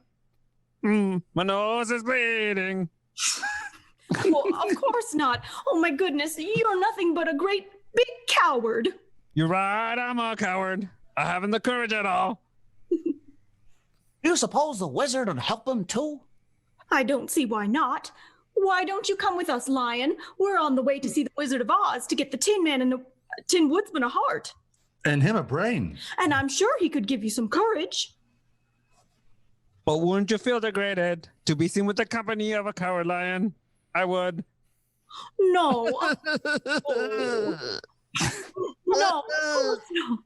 My nose is bleeding. Well, of course not. Oh my goodness, you're nothing but a great big coward. You're right, I'm a coward. I haven't the courage at all. You suppose the wizard would help him too? I don't see why not. Why don't you come with us, Lion? We're on the way to see the Wizard of Oz to get the Tin Man and the Tin Woodsman a heart. And him a brain. And I'm sure he could give you some courage. But wouldn't you feel degraded to be seen with the company of a coward lion? I would. No. Oh. No, of course not.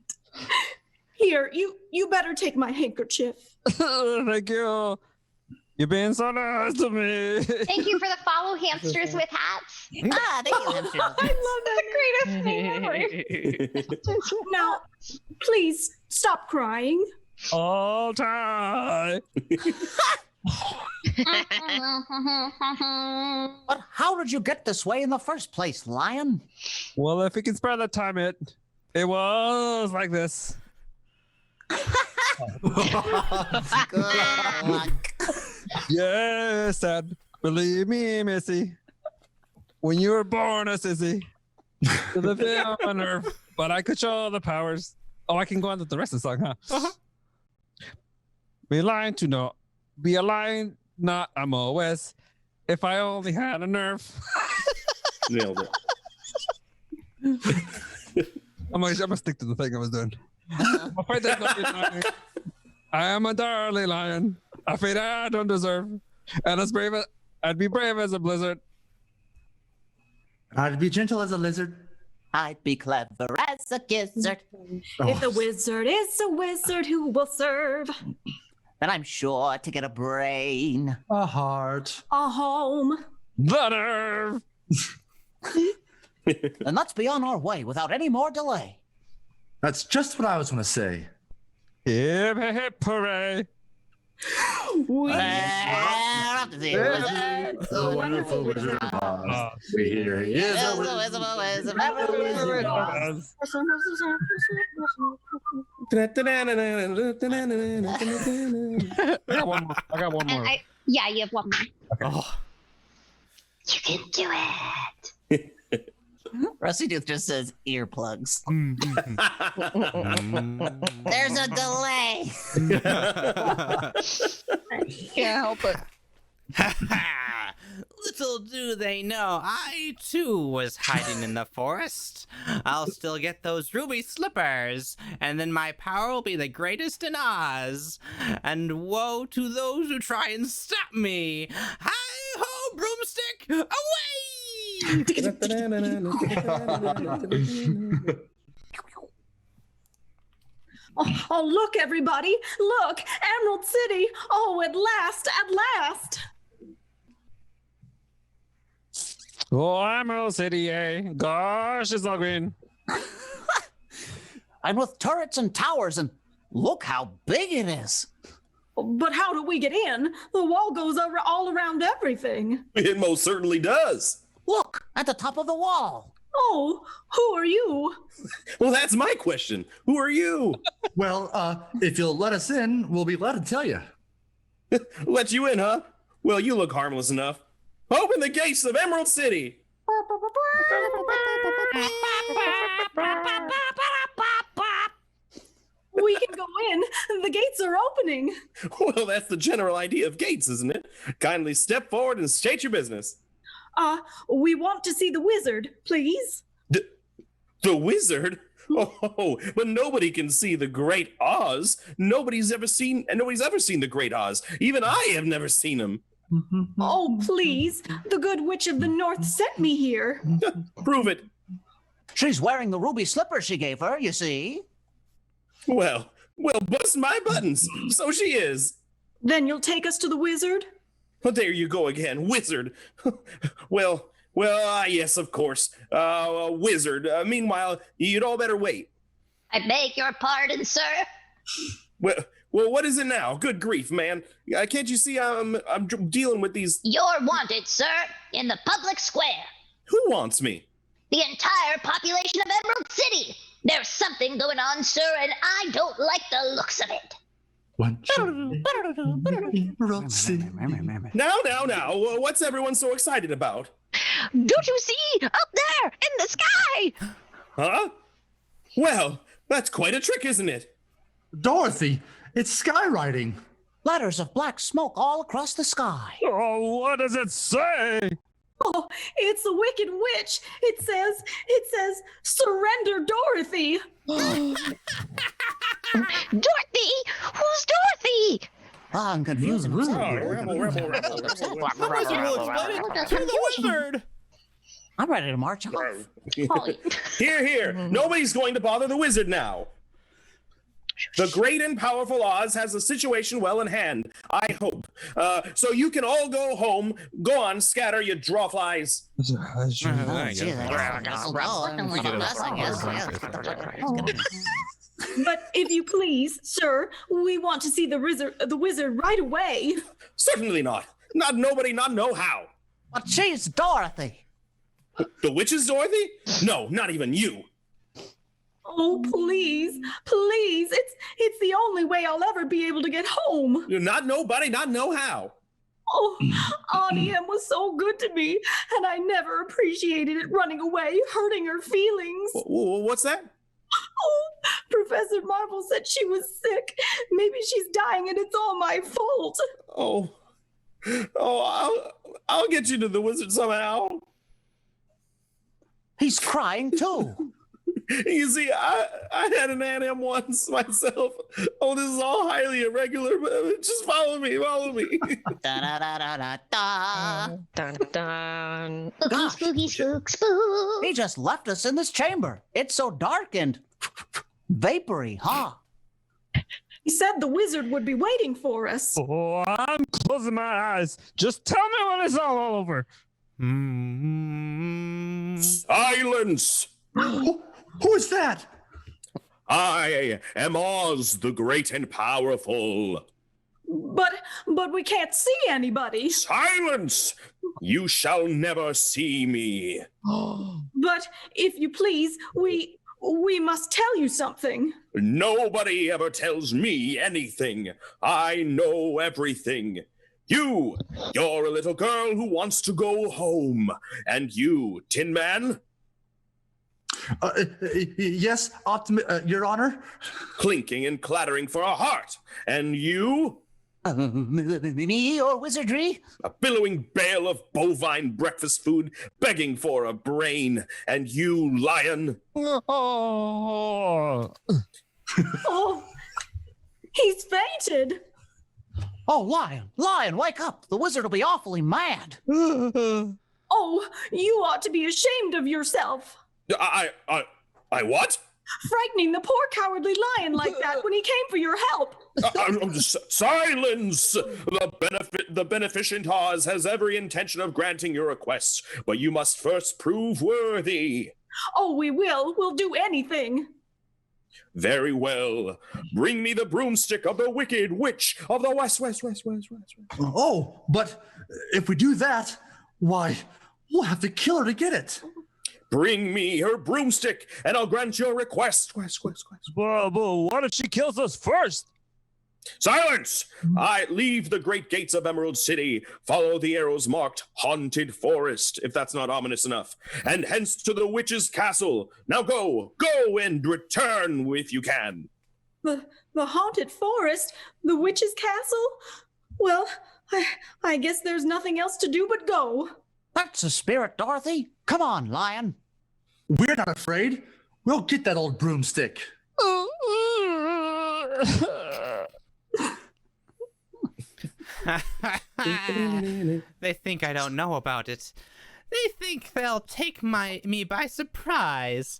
Here, you better take my handkerchief. Thank you. You're being so nice to me. Thank you for the follow, hamsters with hats. Thank you, hamsters. I love that. The greatest thing ever. Now, please stop crying. All time. But how did you get this way in the first place, Lion? Well, if we can spare the time, it was like this. Good luck. Yes, Dad. Believe me, Missy. When you were born a sissy, to the film on earth, but I could show the powers. Oh, I can go on with the rest of the song, huh? Be lying to no, be a lion, not I'm always. If I only had a nerve. Nailed it. I'm gonna stick to the thing I was doing. I'm afraid there's nothing lying. I am a darling lion. A fate I don't deserve. And as brave as I'd be brave as a blizzard. I'd be gentle as a lizard. I'd be clever as a gizzard. If the wizard is a wizard who will serve, Then I'm sure to get a brain. A heart. a home. The nerve. And let's be on our way without any more delay. That's just what I was going to say. Hip, hip, hip, hooray. We Off to see the wizard. The wonderful Wizard of Oz. Here he is. Is the wizard, wizard, I got one more. And yeah, you have one more. Oh, You can do it. Rusty Tooth just says earplugs. There's a delay. Can't help it. Little do they know, I too was hiding in the forest. I'll still get those ruby slippers, and then my power will be the greatest in Oz. And woe to those who try and stop me. Hi-ho, broomstick, away! Oh, look, everybody. Look, Emerald City. Oh, at last, at last. Oh, Emerald City, eh? Gosh, it's all green. And with turrets and towers, and look how big it is. But how do we get in? The wall goes over all around everything. It most certainly does. Look, at the top of the wall. Oh, who are you? Well, that's my question. Who are you? Well, if you'll let us in, we'll be glad to tell you. Let you in, huh? Well, you look harmless enough. Open the gates of Emerald City. We can go in. The gates are opening. Well, that's the general idea of gates, isn't it? Kindly step forward and state your business. We want to see the wizard, please. The wizard? Oh, but nobody can see the Great Oz. Nobody's ever seen the Great Oz. Even I have never seen him. Oh, please. The good witch of the north sent me here. Prove it. She's wearing the ruby slipper she gave her, you see. Well, bust my buttons. So she is. Then you'll take us to the wizard? Well, there you go again, wizard. Well, yes, of course. Wizard. Meanwhile, you'd all better wait. I beg your pardon, sir. Well, what is it now? Good grief, man. Can't you see I'm dealing with these... You're wanted, sir, in the public square. Who wants me? The entire population of Emerald City. There's something going on, sir, and I don't like the looks of it. Now. What's everyone so excited about? Don't you see? Up there, in the sky! Huh? Well, that's quite a trick, isn't it? Dorothy, it's skywriting. Ladders of black smoke all across the sky. Oh, what does it say? Oh, it's the Wicked Witch. It says, surrender Dorothy. Dorothy? Who's Dorothy? Ah, I'm confused. The wizard will explain it to the wizard. I'm ready to march off. Here. Nobody's going to bother the wizard now. The great and powerful Oz has the situation well in hand, I hope. So you can all go home. Go on, scatter, you drawflies. But if you please, sir, we want to see the wizard right away. Certainly not. Not nobody, not no how. But she's Dorothy. The witch is Dorothy? No, not even you. Oh, please. It's the only way I'll ever be able to get home. Not nobody, not no how. Oh, Auntie M was so good to me, and I never appreciated it running away, hurting her feelings. What's that? Oh, Professor Marvel said she was sick. Maybe she's dying and it's all my fault. I'll get you to the wizard somehow. He's crying too. You see, I had an Aunt M once myself. Oh, this is all highly irregular, but just follow me. Da da da da da da. Dun dun. Spooky, spook. He just left us in this chamber. It's so dark and vapory, huh? He said the wizard would be waiting for us. Oh, I'm closing my eyes. Just tell me when it's all over. Silence! Who is that? I am Oz, the great and powerful. But we can't see anybody. Silence! You shall never see me. But if you please, we must tell you something. Nobody ever tells me anything. I know everything. You're a little girl who wants to go home. And you, Tin Man? Yes, Your Honor. Clinking and clattering for a heart. And you? Me or wizardry? A billowing bale of bovine breakfast food, begging for a brain. And you, Lion? Oh, He's fainted. Oh, Lion, wake up. The wizard will be awfully mad. Oh, you ought to be ashamed of yourself. I what? Frightening the poor cowardly lion like that when he came for your help. Silence! The beneficent Oz has every intention of granting your requests, but you must first prove worthy. Oh, we will. We'll do anything. Very well. Bring me the broomstick of the Wicked Witch of the West. Oh, but if we do that, why, we'll have to kill her to get it. Bring me her broomstick, and I'll grant your request. But what if she kills us first? Silence! I leave the great gates of Emerald City, follow the arrows marked Haunted Forest, if that's not ominous enough, and hence to the witch's castle. Now go and return if you can. The Haunted Forest? The witch's castle? Well, I guess there's nothing else to do but go. That's the spirit, Dorothy. Come on, Lion. We're not afraid. We'll get that old broomstick. They think I don't know about it. They think they'll take me by surprise.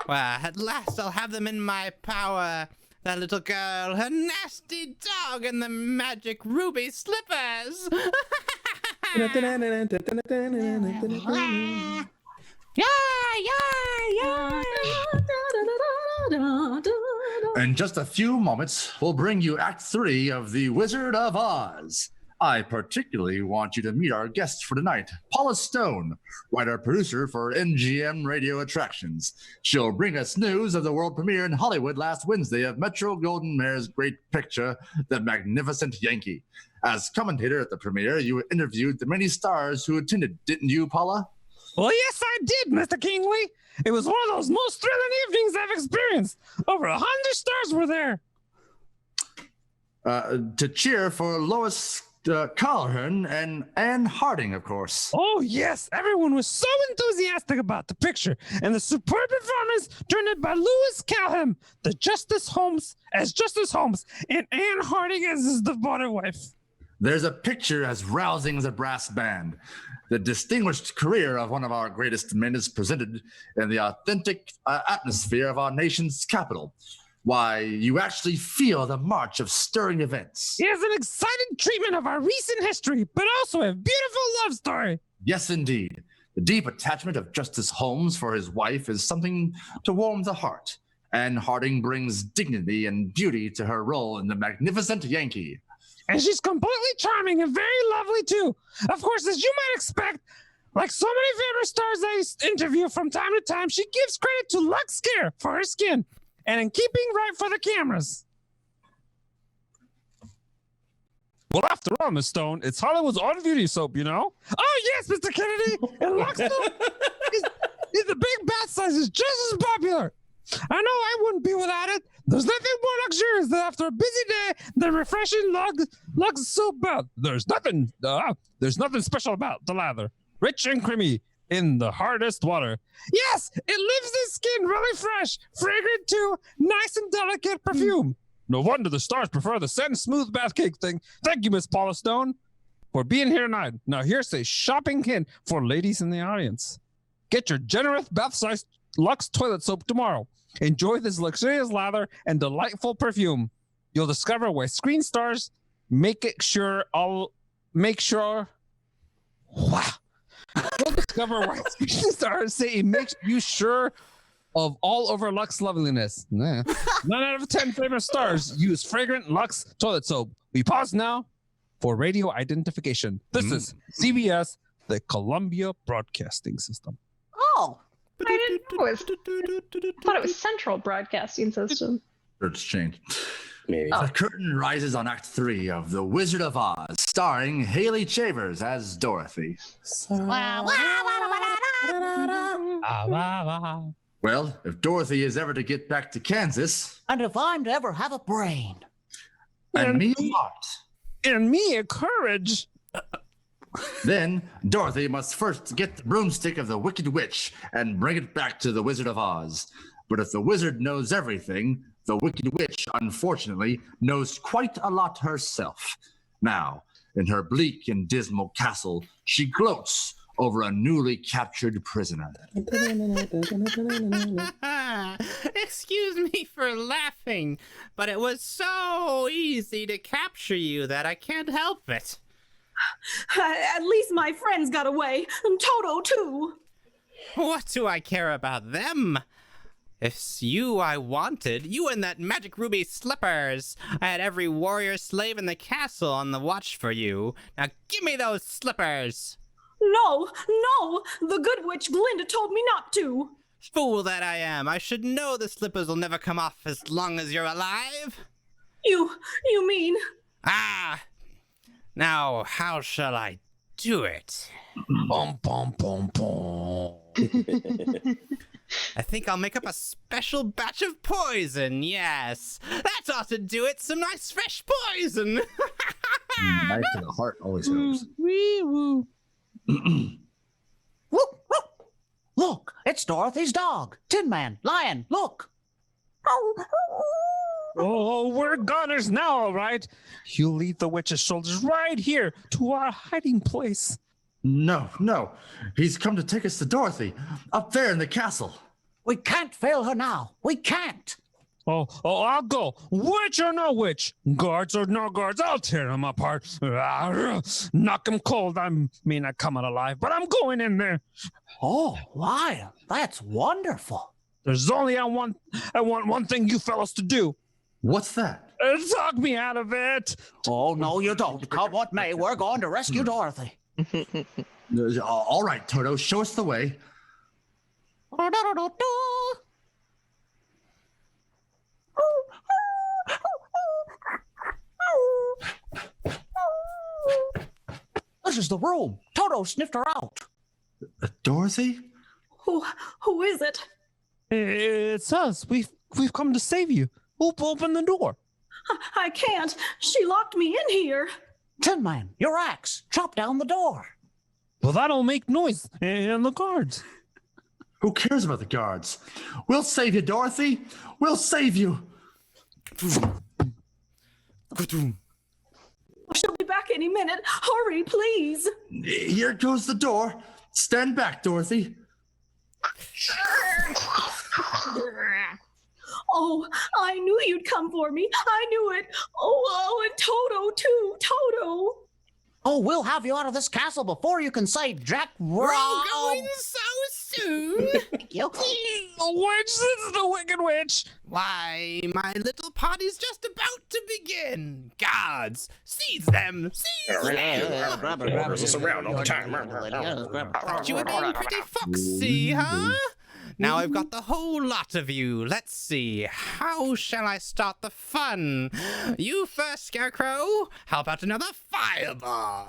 Well, at last I'll have them in my power. That little girl, her nasty dog, and the magic ruby slippers. Yeah. da, da. In just a few moments, we'll bring you Act 3 of The Wizard of Oz. I particularly want you to meet our guest for tonight, Paula Stone, writer-producer for NGM Radio Attractions. She'll bring us news of the world premiere in Hollywood last Wednesday of Metro-Goldwyn-Mayer's great picture, The Magnificent Yankee. As commentator at the premiere, you interviewed the many stars who attended, didn't you, Paula? Well, yes, I did, Mr. Kingsley. It was one of those most thrilling evenings I've experienced. Over 100 stars were there. To cheer for Lois Callahan and Anne Harding, of course. Oh, yes. Everyone was so enthusiastic about the picture and the superb performance turned in by Louis Calhoun, the Justice Holmes, and Anne Harding as his devoted wife. There's a picture as rousing as a brass band. The distinguished career of one of our greatest men is presented in the authentic atmosphere of our nation's capital. Why, you actually feel the march of stirring events. It is an exciting treatment of our recent history, but also a beautiful love story. Yes, indeed. The deep attachment of Justice Holmes for his wife is something to warm the heart. Anne Harding brings dignity and beauty to her role in The Magnificent Yankee. And she's completely charming and very lovely, too. Of course, as you might expect, like so many favorite stars I interview from time to time, she gives credit to Lux Care for her skin and in keeping right for the cameras. Well, after all, Miss Stone, it's Hollywood's own beauty soap, you know? Oh, yes, Mr. Kennedy. And Lux is the big bath size is just as popular. I know I wouldn't be without it. There's nothing more luxurious than after a busy day than refreshing Lux soap bath. There's nothing special about the lather. Rich and creamy in the hardest water. Yes, it leaves the skin really fresh, fragrant too, nice and delicate perfume. No wonder the stars prefer the scent smooth bath cake thing. Thank you, Miss Paula Stone, for being here tonight. Now here's a shopping hint for ladies in the audience. Get your generous bath-sized Lux toilet soap tomorrow. Enjoy this luxurious lather and delightful perfume. You'll discover why screen stars Wow. You'll discover why screen stars say it makes you sure of all over Lux loveliness. Nah. 9 out of 10 famous stars use fragrant Lux toilet soap. We pause now for radio identification. This is CBS, the Columbia Broadcasting System. Oh, I didn't know I thought it was Central Broadcasting System. It's changed. Maybe. The curtain rises on Act 3 of The Wizard of Oz, starring Haley Chavers as Dorothy. Well, if Dorothy is ever to get back to Kansas, And if I'm to ever have a brain. and me a heart, And me a courage. then Dorothy must first get the broomstick of the Wicked Witch and bring it back to the Wizard of Oz. But if the wizard knows everything, the Wicked Witch, unfortunately, knows quite a lot herself. Now, in her bleak and dismal castle, she gloats over a newly captured prisoner. Excuse me for laughing, but it was so easy to capture you that I can't help it. At least my friends got away. And Toto, too. What do I care about them? It's you I wanted. You and that magic ruby slippers. I had every warrior slave in the castle on the watch for you. Now give me those slippers. No, the good witch Glinda told me not to. Fool that I am. I should know the slippers will never come off as long as you're alive. You mean? Ah! Now, how shall I do it? Bum, bum, bum, bum. I think I'll make up a special batch of poison, yes. That ought to do it, some nice fresh poison. Knife to the heart always helps. Wee woo. Look, it's Dorothy's dog. Tin Man, Lion, look. Oh, we're goners now, all right. You lead the witch's soldiers right here to our hiding place. No. He's come to take us to Dorothy, up there in the castle. We can't fail her now. We can't. Oh, I'll go. Witch or no witch, guards or no guards, I'll tear him apart. Knock him cold. I may not come out alive, but I'm going in there. Oh, Lion, that's wonderful. There's only I want one thing you fellas to do. What's that? Talk me out of it. Oh, no, you don't. Come what may, we're going to rescue Dorothy. All right, Toto, show us the way. This is the room. Toto sniffed her out. Dorothy? Who is it? It's us. We've come to save you. Open the door. I can't. She locked me in here. Tin Man, your axe. Chop down the door. Well, that'll make noise. And the guards. Who cares about the guards? We'll save you, Dorothy. We'll save you. She'll be back any minute. Hurry, please. Here goes the door. Stand back, Dorothy. Oh, I knew you'd come for me. I knew it. Oh, and Toto, too. Toto. Oh, we'll have you out of this castle before you can say Jack We're all Rob. going so soon. You- The witch! This is the Wicked Witch! Why, my little party's just about to begin. Guards, seize them! Seize them! Orders us around all the time. Thought you were being pretty foxy, huh? Now I've got the whole lot of you. Let's see. How shall I start the fun? You first, Scarecrow. How about another fireball?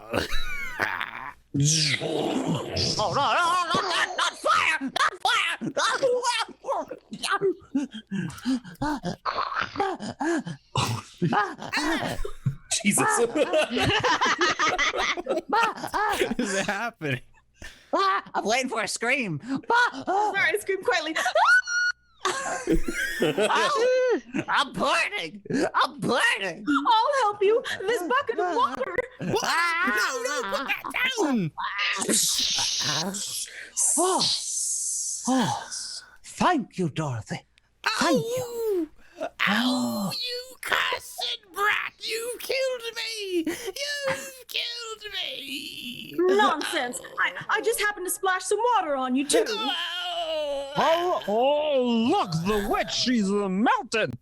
Oh, no, not fire! Not fire! Jesus. What is happening? I'm waiting for a scream. Sorry, scream quietly. Oh, I'm burning! I'm burning! I'll help you. This bucket of water. No, put that down! Oh, thank you, Dorothy. Thank you. Ow, you cursed brat! You killed me! You've killed me! Nonsense. I just happened to splash some water on you, too. Oh, look, the witch, she's melted.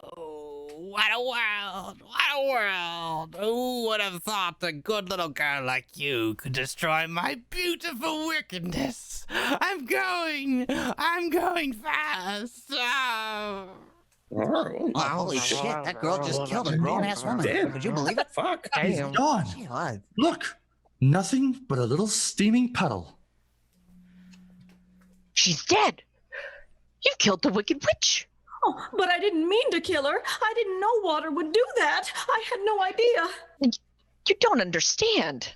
Oh, what a world! What a world! Who would have thought a good little girl like you could destroy my beautiful wickedness? I'm going fast! Oh. Oh, holy shit, that girl just killed a grown-ass woman. Damn. Could you believe it? Fuck. He's gone. God. Look, nothing but a little steaming puddle. She's dead. You killed the Wicked Witch. Oh, but I didn't mean to kill her. I didn't know water would do that. I had no idea. You don't understand.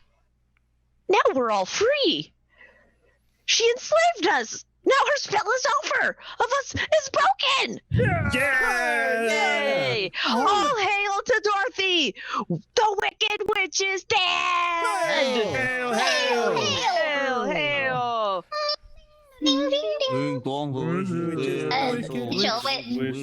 Now we're all free. She enslaved us. Now her spell is over. Of us is broken. Yeah! Yay! All hail to Dorothy. The Wicked Witch is dead. Hail, Hail, hail! hail, hail. Ding, ding, ding. Wish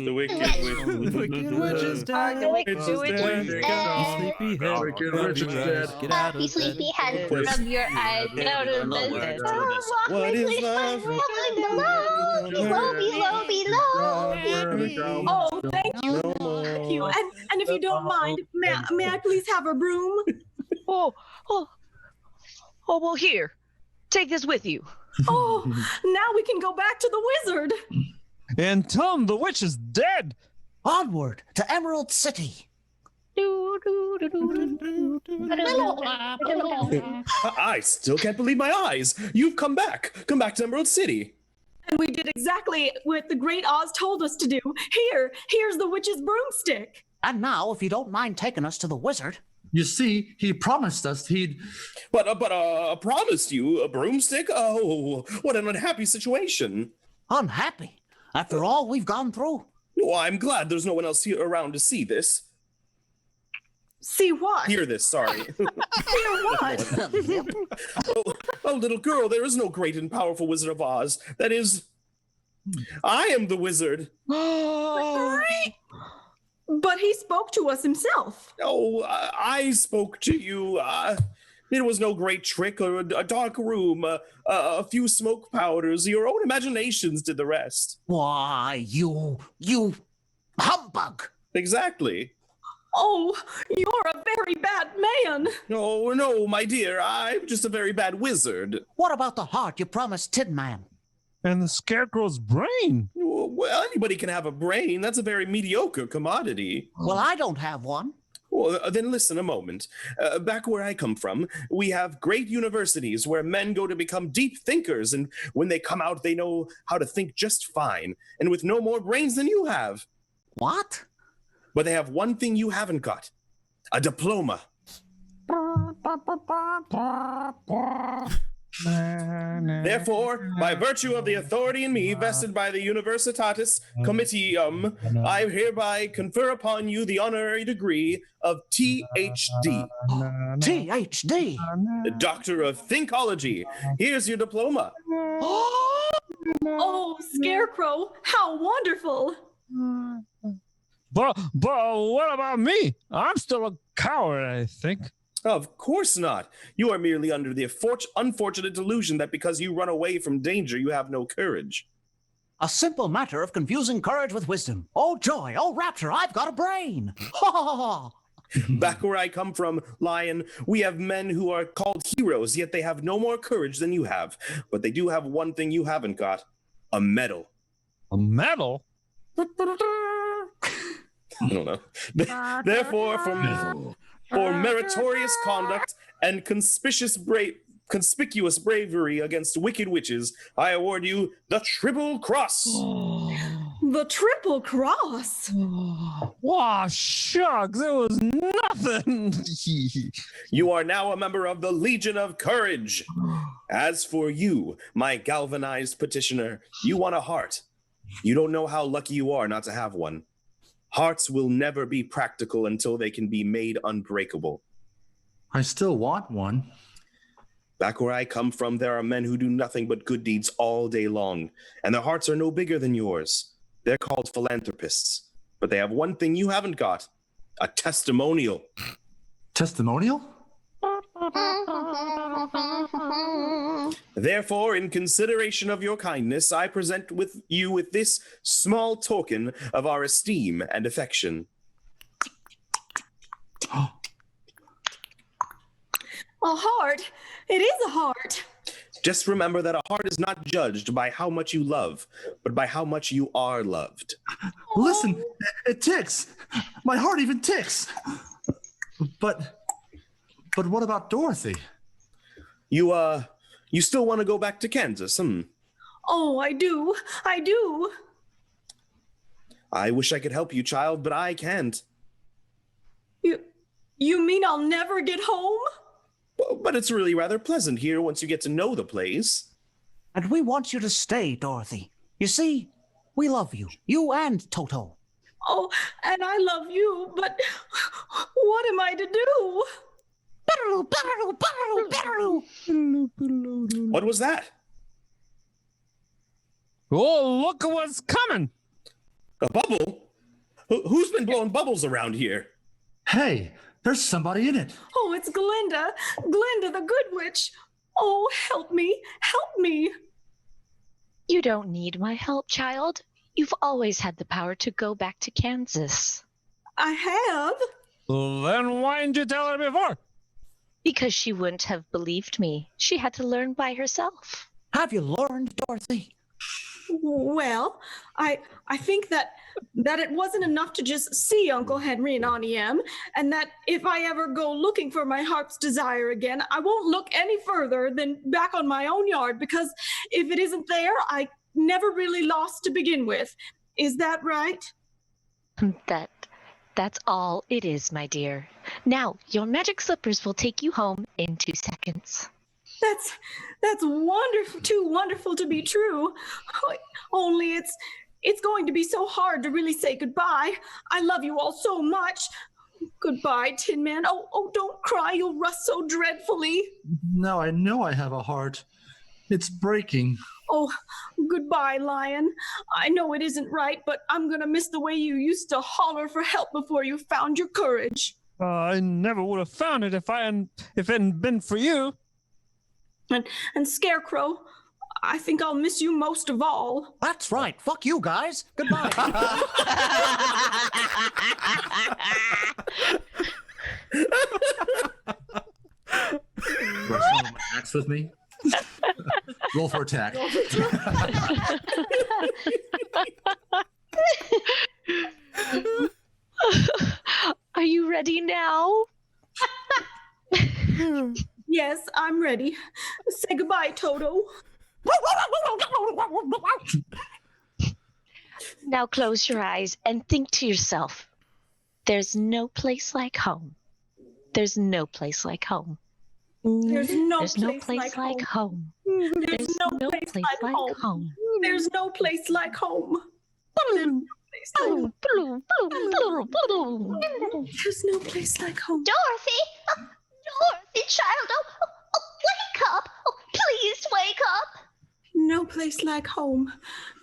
the wicked witch. Wicked Witch is dead. The wicked Witch is witch dead. is You dead. sleepyhead. Wicked Rub Witch your is eyes. dead. Get out Happy of bed. sleepyhead, rub your eyes out of bed. What is love? Below, below, below. Oh, thank you. Thank you. And if you don't mind, may I please have a broom? Oh, well, here. Take this with you. Oh, now we can go back to the wizard. And tell him the witch is dead. Onward to Emerald City. I still can't believe my eyes. You've come back. Come back to Emerald City. And we did exactly what the great Oz told us to do. Here's the witch's broomstick. And now, if you don't mind taking us to the wizard. You see, he promised us he'd. But promised you a broomstick? Oh, what an unhappy situation. Unhappy? After all we've gone through? Oh, I'm glad there's no one else here around to see this. See what? Hear this, sorry. Hear what? Oh, little girl, there is no great and powerful Wizard of Oz. That is, I am the wizard. But he spoke to us himself. Oh, I spoke to you. It was no great trick or a dark room, a few smoke powders. Your own imaginations did the rest. Why, you humbug! Exactly. Oh, you're a very bad man. No, my dear, I'm just a very bad wizard. What about the heart you promised Tin Man? And the Scarecrow's brain. Well, anybody can have a brain. That's a very mediocre commodity. Well, I don't have one. Well, then listen a moment. Back where I come from, we have great universities where men go to become deep thinkers, and when they come out, they know how to think just fine, and with no more brains than you have. What? But they have one thing you haven't got: a diploma. Therefore, by virtue of the authority in me vested by the Universitatis Comitium, I hereby confer upon you the honorary degree of THD. THD? Doctor of Thinkology. Here's your diploma. Oh, Scarecrow, how wonderful. But what about me? I'm still a coward, I think. Of course not. You are merely under the unfortunate delusion that because you run away from danger, you have no courage. A simple matter of confusing courage with wisdom. Oh, joy. Oh, rapture. I've got a brain. Ha ha ha. Back where I come from, Lion, we have men who are called heroes, yet they have no more courage than you have. But they do have one thing you haven't got: a medal. A medal? I don't know. Therefore, for meritorious conduct and conspicuous bravery against wicked witches, I award you the Triple Cross. The Triple Cross? Wow, shucks, it was nothing. You are now a member of the Legion of Courage. As for you, my galvanized petitioner, you want a heart. You don't know how lucky you are not to have one. Hearts will never be practical until they can be made unbreakable. I still want one. Back where I come from, there are men who do nothing but good deeds all day long, and their hearts are no bigger than yours. They're called philanthropists, but they have one thing you haven't got: a testimonial. Testimonial? Therefore, in consideration of your kindness, I present you with this small token of our esteem and affection. A heart? It is a heart. Just remember that a heart is not judged by how much you love, but by how much you are loved. Listen, it ticks. My heart even ticks. But what about Dorothy? You still want to go back to Kansas, Oh, I do. I wish I could help you, child, but I can't. You mean I'll never get home? But it's really rather pleasant here once you get to know the place. And we want you to stay, Dorothy. You see, we love you. You and Toto. Oh, and I love you, but what am I to do? What was that? Oh, look at what's coming. A bubble? Who's been blowing bubbles around here? Hey, there's somebody in it. Oh, it's Glinda. Glinda, the good witch. Oh, help me. Help me. You don't need my help, child. You've always had the power to go back to Kansas. I have? Then why didn't you tell her before? Because she wouldn't have believed me. She had to learn by herself. Have you learned, Dorothy? Well, I think that it wasn't enough to just see Uncle Henry and Auntie Em, and that if I ever go looking for my heart's desire again, I won't look any further than back on my own yard, because if it isn't there, I never really lost to begin with. Is that right? That's all it is, my dear. Now, your magic slippers will take you home in 2 seconds. That's wonderful, too wonderful to be true. Only it's going to be so hard to really say goodbye. I love you all so much. Goodbye, Tin Man. Oh, don't cry. You'll rust so dreadfully. Now I know I have a heart. It's breaking. Oh, goodbye, Lion. I know it isn't right, but I'm going to miss the way you used to holler for help before you found your courage. I never would have found it if it hadn't been for you. And Scarecrow, I think I'll miss you most of all. That's right. Fuck you guys. Goodbye. Wrestling my axe with me. Roll for attack. Are you ready now? Yes, I'm ready. Say goodbye, Toto. Now close your eyes and think to yourself, there's no place like home. There's no place like home. There's no place like home. There's no place like home. There's no place like home. There's no place like home. Dorothy! Dorothy, child! Oh, wake up! Oh, please wake up! No place like home.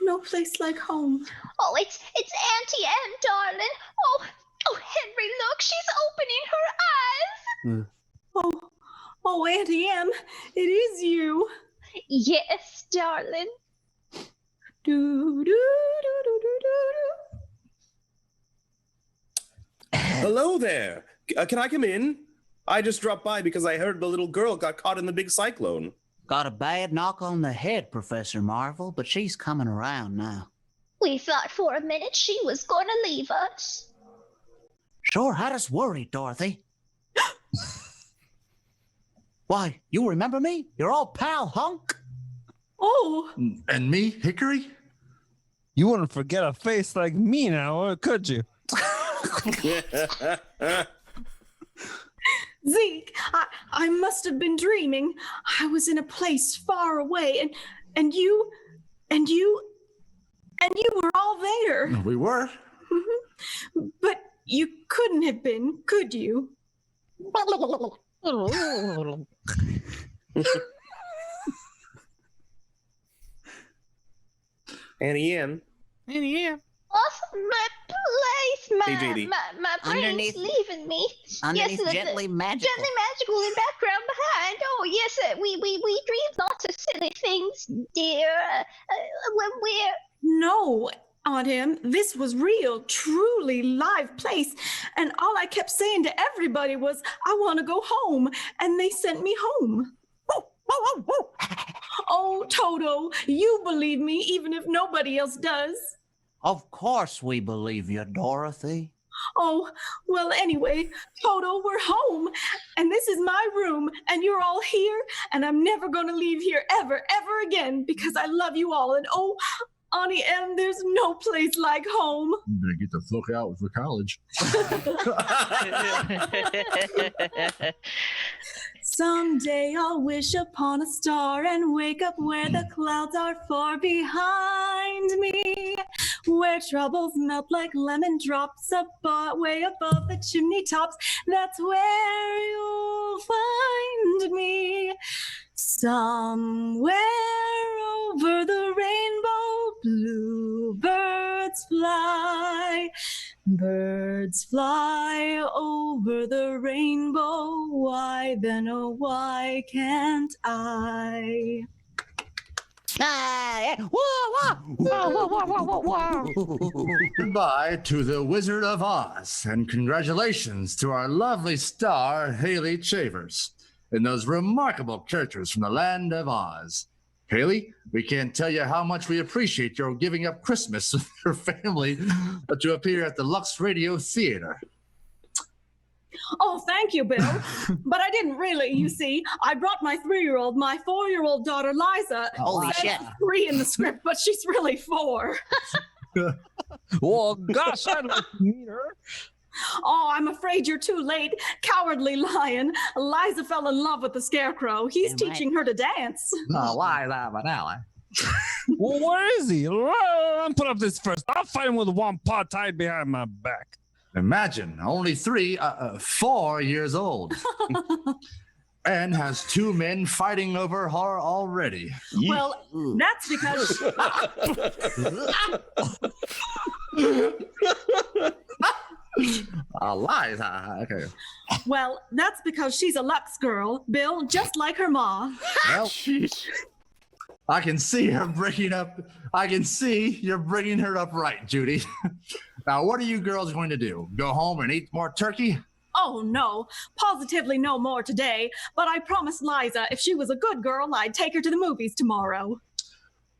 No place like home. Oh, it's Auntie Em, darling. Oh, Henry, look, she's opening her eyes. Oh, Auntie Em, it is you. Yes, darling. Do, do, do, do, do, do. Hello there. Can I come in? I just dropped by because I heard the little girl got caught in the big cyclone. Got a bad knock on the head, Professor Marvel, but she's coming around now. We thought for a minute she was going to leave us. Sure had us worried, Dorothy. Why, you remember me? Your old pal, Hunk? Oh. And me, Hickory? You wouldn't forget a face like me now, or could you? Zeke, I must have been dreaming. I was in a place far away, and you were all there. We were. But you couldn't have been, could you? Annie Ann. My place, Hey, JD. my brain's Underneath- leaving me. Underneath yes, Gently Magical. Gently magical in background behind. Oh, yes, we dream lots of silly things, dear. When we're No, Aunt Em, this was real, truly live place. And all I kept saying to everybody was, I want to go home. And they sent me home. Oh, Toto, you believe me even if nobody else does. Of course we believe you, Dorothy. Oh, well, anyway, Toto, we're home. And this is my room. And you're all here. And I'm never going to leave here ever again because I love you all. And oh, Auntie Em, there's no place like home. I'm gonna get the fuck out for college. Someday I'll wish upon a star and wake up where the clouds are far behind me, where troubles melt like lemon drops way above the chimney tops. That's where you'll find me. Somewhere over the rainbow, bluebirds fly. Birds fly over the rainbow. Why then, oh, why can't I? Goodbye to the Wizard of Oz, and congratulations to our lovely star, Haley Chavers, and those remarkable characters from the land of Oz. Haley, we can't tell you how much we appreciate your giving up Christmas with your family to appear at the Lux Radio Theater. Oh, thank you, Bill. But I didn't really, you see. I brought my 3-year-old, my 4-year-old daughter, Liza. Holy Said shit. 3 in the script, but she's really 4. Well, gosh, I'd like to meet her. Oh, I'm afraid you're too late. Cowardly lion. Liza fell in love with the scarecrow. He's Damn right. teaching her to dance. Well, where is he? I'll put up this first. I'll fight him with one paw tied behind my back. Imagine, only 4 years old. And has 2 men fighting over her already. Well, that's because Lies. Okay. Well, that's because she's a Lux girl, Bill, just like her ma. Well, I can see her bringing up. I can see you're bringing her up right, Judy. Now, what are you girls going to do? Go home and eat more turkey? Oh, no. Positively no more today. But I promised Liza if she was a good girl, I'd take her to the movies tomorrow.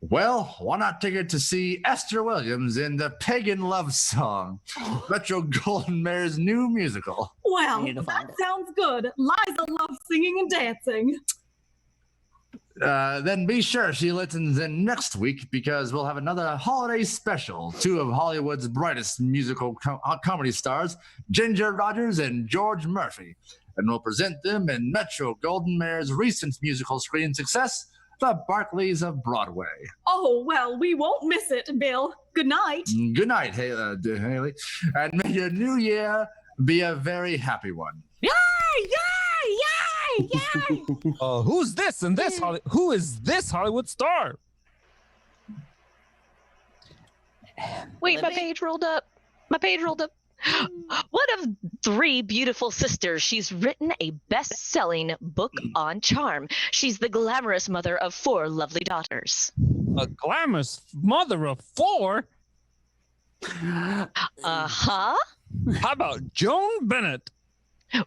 Well, why not take her to see Esther Williams in the Pagan Love Song, Metro Golden Mare's new musical? Well, that sounds good. Liza loves singing and dancing. Then be sure she listens in next week because we'll have another holiday special. Two of Hollywood's brightest musical comedy stars, Ginger Rogers and George Murphy. And we'll present them in Metro Golden Mare's recent musical screen success, The Barclays of Broadway. Oh, well, we won't miss it, Bill. Good night. Good night, Haley. And may your new year be a very happy one. Yay! Yay! Yay! Yay! Who's this and this? Who is this Hollywood star? Wait, my page rolled up. One of 3 beautiful sisters. She's written a best-selling book on charm. She's the glamorous mother of 4 lovely daughters. A glamorous mother of 4? Uh-huh. How about Joan Bennett?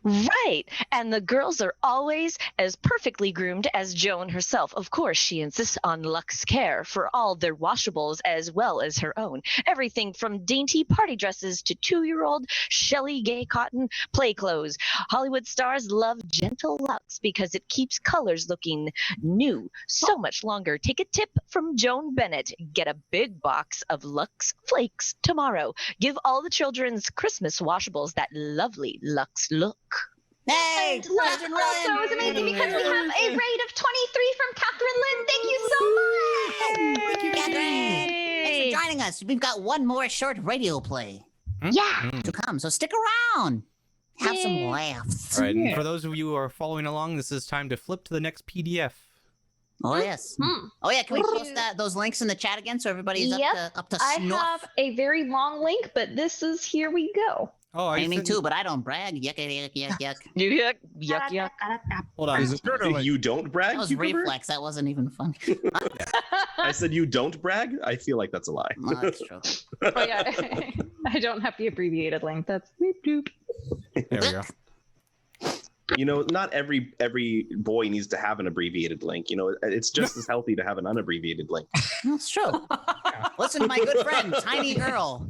Right. And the girls are always as perfectly groomed as Joan herself. Of course, she insists on luxe care for all their washables as well as her own. Everything from dainty party dresses to 2-year-old Shelley gay cotton play clothes. Hollywood stars love gentle luxe because it keeps colors looking new so much longer. Take a tip from Joan Bennett. Get a big box of Luxe Flakes tomorrow. Give all the children's Christmas washables that lovely luxe look. Hey, And also, it was amazing because we have a raid of 23 from Catherine Lynn. Thank you so much. Thank you, Catherine. Thanks for joining us. We've got one more short radio play Yeah. to come, so stick around. Have some laughs. All right, and for those of you who are following along, this is time to flip to the next PDF. Oh yes. Oh yeah. Can we post those links in the chat again so everybody's up to I snuff? have a very long link, but this is here we go. Oh, I mean too, but I don't brag. Yuck, yuck, yuck, yuck. Yuck. Hold on. You don't brag? That was Cucumber? reflex. That wasn't even funny. I said you don't brag? I feel like that's a lie. No, that's true. Oh yeah, I don't have the abbreviated link. That's beep doop. There we go. You know, not every boy needs to have an abbreviated link. You know, it's just as healthy to have an unabbreviated link. That's true. Listen to my good friend, Tiny Earl.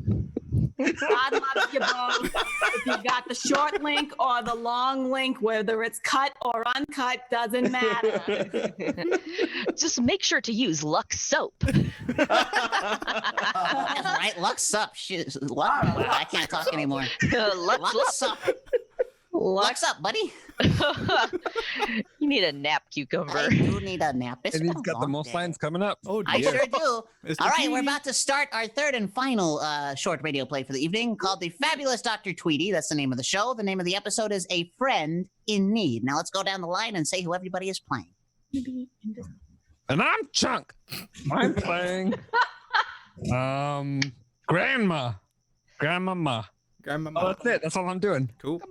God loves you both. If you got the short link or the long link, whether it's cut or uncut, doesn't matter. Just make sure to use Lux soap. That's right. Lux up. I can't talk anymore. Lux up. Lux up, buddy. You need a nap, Cucumber. I do need a nap. It's And been he's a got the long most day. lines coming up. Oh, I dear. sure do. Mr. All right, we're Tweedy. about to start our third and final short radio play for the evening called The Fabulous Dr. Tweedy. That's the name of the show. The name of the episode is A Friend in Need. Now let's go down the line and say who everybody is playing. And I'm Chunk. I'm playing Grandma. Grandmama. Grandmama. Oh, that's it. That's all I'm doing. Cool.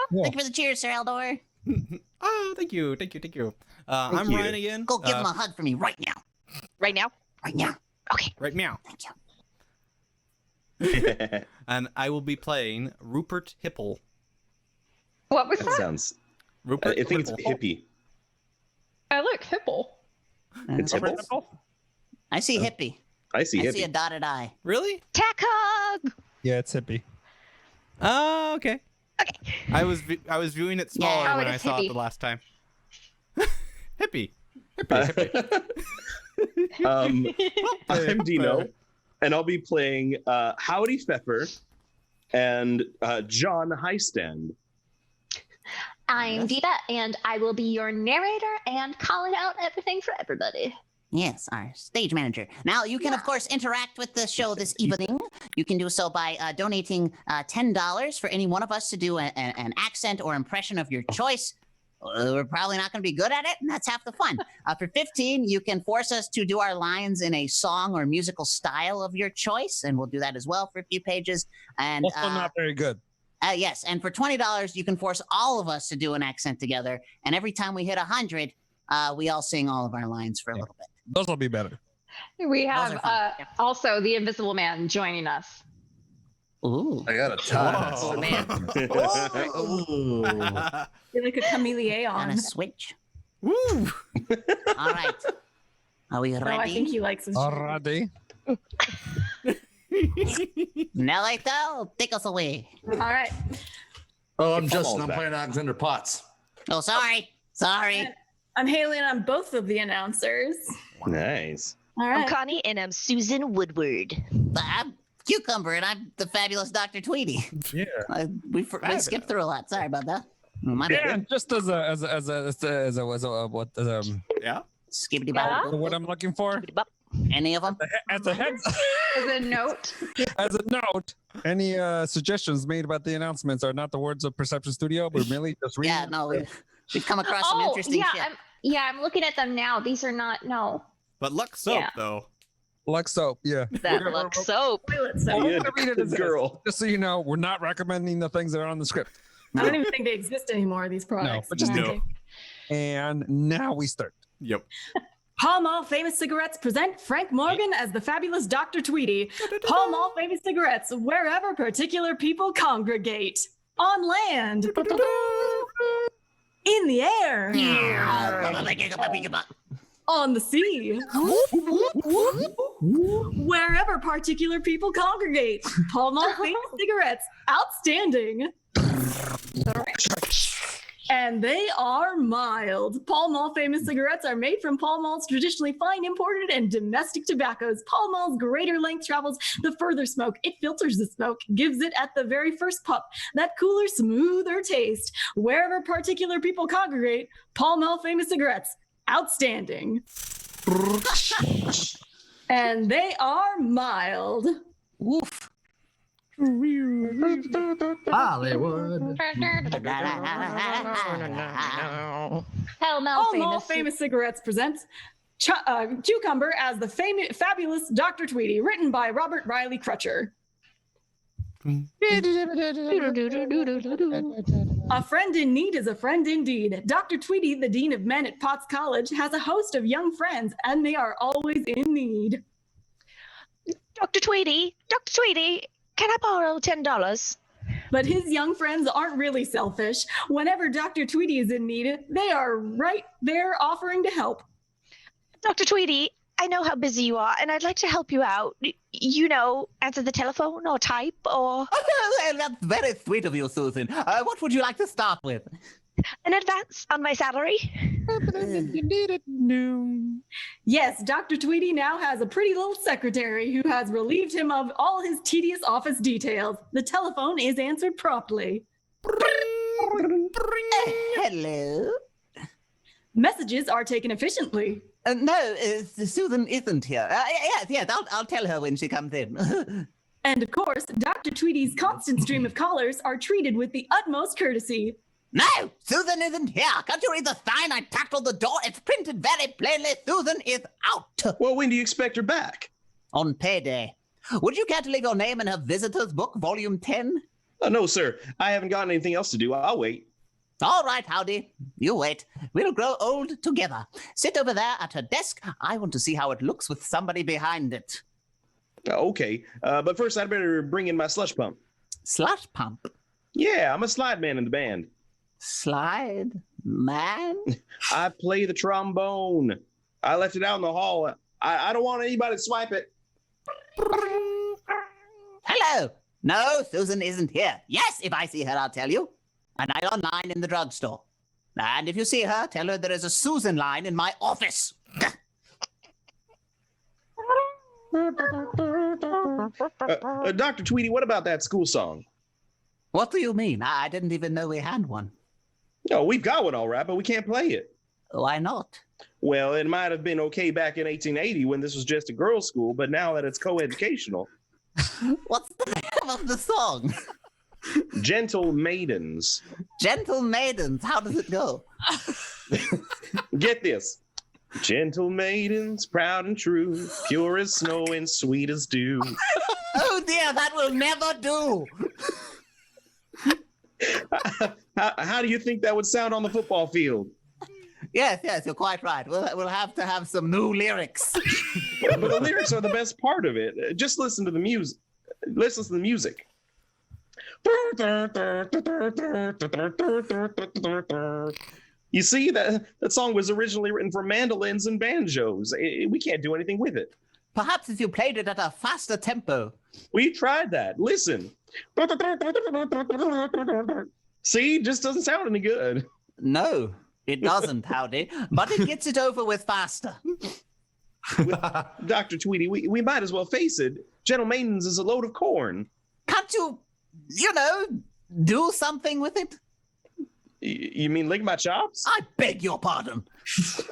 Thank you for the cheers, Sir Eldor. Oh, thank you. I'm you. Ryan again. Go give him a hug for me right now. Right now? Right now. Okay. Right meow. Thank you. And I will be playing Rupert Hipple. What was That that? sounds. Rupert I think it's Hipple. hippie. I look Hipple. It's hippie. I see hippie. I see I hippie. see a dotted eye. Really? Tack hug! Yeah, it's hippie. Oh, okay. Okay. I was viewing it smaller Yeah. Oh, when it I is saw it hippie. the last time. Hippie. I'm Dino, and I'll be playing Howdy Pfeffer and John Highstand. I'm Diva, and I will be your narrator and calling out everything for everybody. Yes, our stage manager. Now, you can, of course, interact with the show this evening. You can do so by donating $10 for any one of us to do an accent or impression of your choice. We're probably not going to be good at it, and that's half the fun. For $15, you can force us to do our lines in a song or musical style of your choice, and we'll do that as well for a few pages. And Also not very good. Yes, and for $20, you can force all of us to do an accent together. And every time we hit 100, we all sing all of our lines for a little bit. Those will be better. We have also the Invisible Man joining us. Ooh. I got a tie. Oh, man. You're like a chameleon. On a switch. Woo! All right. Are we ready? No, I think he likes his Alrighty. Nelito, take us away. All right. Oh, I'm Justin. I'm playing Alexander Potts. Oh, sorry. I'm Haley, and I'm both of the announcers. Nice. All right. I'm Connie, and I'm Susan Woodward. I'm Cucumber, and I'm the fabulous Dr. Tweedy. Yeah. We skipped through a lot. Sorry about that. Yeah, and just as a Skibbity Yeah? bop. what I'm looking for. Any of them? As a heads As a note. As a note, any suggestions made about the announcements are not the words of Perception Studio, but merely just reading. Yeah, no, we've come across some interesting shit. I'm looking at them now. These are not But Lux Soap, Yeah. though. Lux Soap, yeah. That Lux Soap. Toilet Well, soap. we're gonna read it as girl. just so you know, we're not recommending the things that are on the script. I don't even think they exist anymore, these products. but just No. And now we start. Yep. Pall Mall Famous Cigarettes present Frank Morgan as the fabulous Dr. Tweedy. Pall Mall Famous Cigarettes, wherever particular people congregate. On land. In the air. On the sea. Wherever particular people congregate. Pall Mall Famous Cigarettes. Outstanding. And they are mild. Pall Mall Famous Cigarettes are made from Pall Mall's traditionally fine imported and domestic tobaccos. Pall Mall's greater length travels the further smoke. It filters the smoke, gives it at the very first puff that cooler, smoother taste. Wherever particular people congregate, Pall Mall Famous Cigarettes, outstanding. And they are mild. Woof. Hollywood. Pall Pall Mall Famous Cigarettes presents Cucumber as the fabulous Dr. Tweedy, written by Robert Riley Crutcher. A friend in need is a friend indeed. Dr. Tweedy, the dean of men at Potts College, has a host of young friends, and they are always in need. Dr. Tweedy, can I borrow $10? But his young friends aren't really selfish. Whenever Dr. Tweedy is in need, they are right there offering to help. Dr. Tweedy, I know how busy you are, and I'd like to help you out. You know, answer the telephone or type or... That's very sweet of you, Susan. What would you like to start with? An advance on my salary? You need it. No. Yes, Dr. Tweedy now has a pretty little secretary who has relieved him of all his tedious office details. The telephone is answered promptly. Hello. Messages are taken efficiently. No, Susan isn't here. Yes, I'll tell her when she comes in. And of course, Dr. Tweedy's constant stream of callers are treated with the utmost courtesy. No, Susan isn't here. Can't you read the sign I tacked on the door? It's printed very plainly. Susan is out. Well, when do you expect her back? On payday. Would you care to leave your name in her visitor's book, volume 10? No, sir. I haven't got anything else to do. I'll wait. All right, Howdy. You wait. We'll grow old together. Sit over there at her desk. I want to see how it looks with somebody behind it. Okay. But first, I'd better bring in my slush pump. Slush pump? Yeah, I'm a slide man in the band. Slide man? I play the trombone. I left it out in the hall. I don't want anybody to swipe it. Hello. No, Susan isn't here. Yes, if I see her, I'll tell you. And I online in the drugstore. And if you see her, tell her there is a Susan line in my office. Dr. Tweedy, what about that school song? What do you mean? I didn't even know we had one. No, we've got one all right, but we can't play it. Why not? Well, it might have been okay back in 1880 when this was just a girls' school, but now that it's co-educational. What's the name of the song? Gentle Maidens. Gentle Maidens. How does it go? Get this. Gentle maidens, proud and true, pure as snow and sweet as dew. Oh dear, that will never do. How do you think that would sound on the football field? Yes, you're quite right. We'll have to have some new lyrics. But the lyrics are the best part of it. Just listen to the music. Listen to the music. You see, that song was originally written for mandolins and banjos. We can't do anything with it. Perhaps if you played it at a faster tempo. We tried that. Listen. See, just doesn't sound any good. No, it doesn't, Howdy. But it gets it over with faster. Dr. Tweedy, we might as well face it. Gentle Maidens is a load of corn. Can't you, do something with it? You mean lick my chops? I beg your pardon.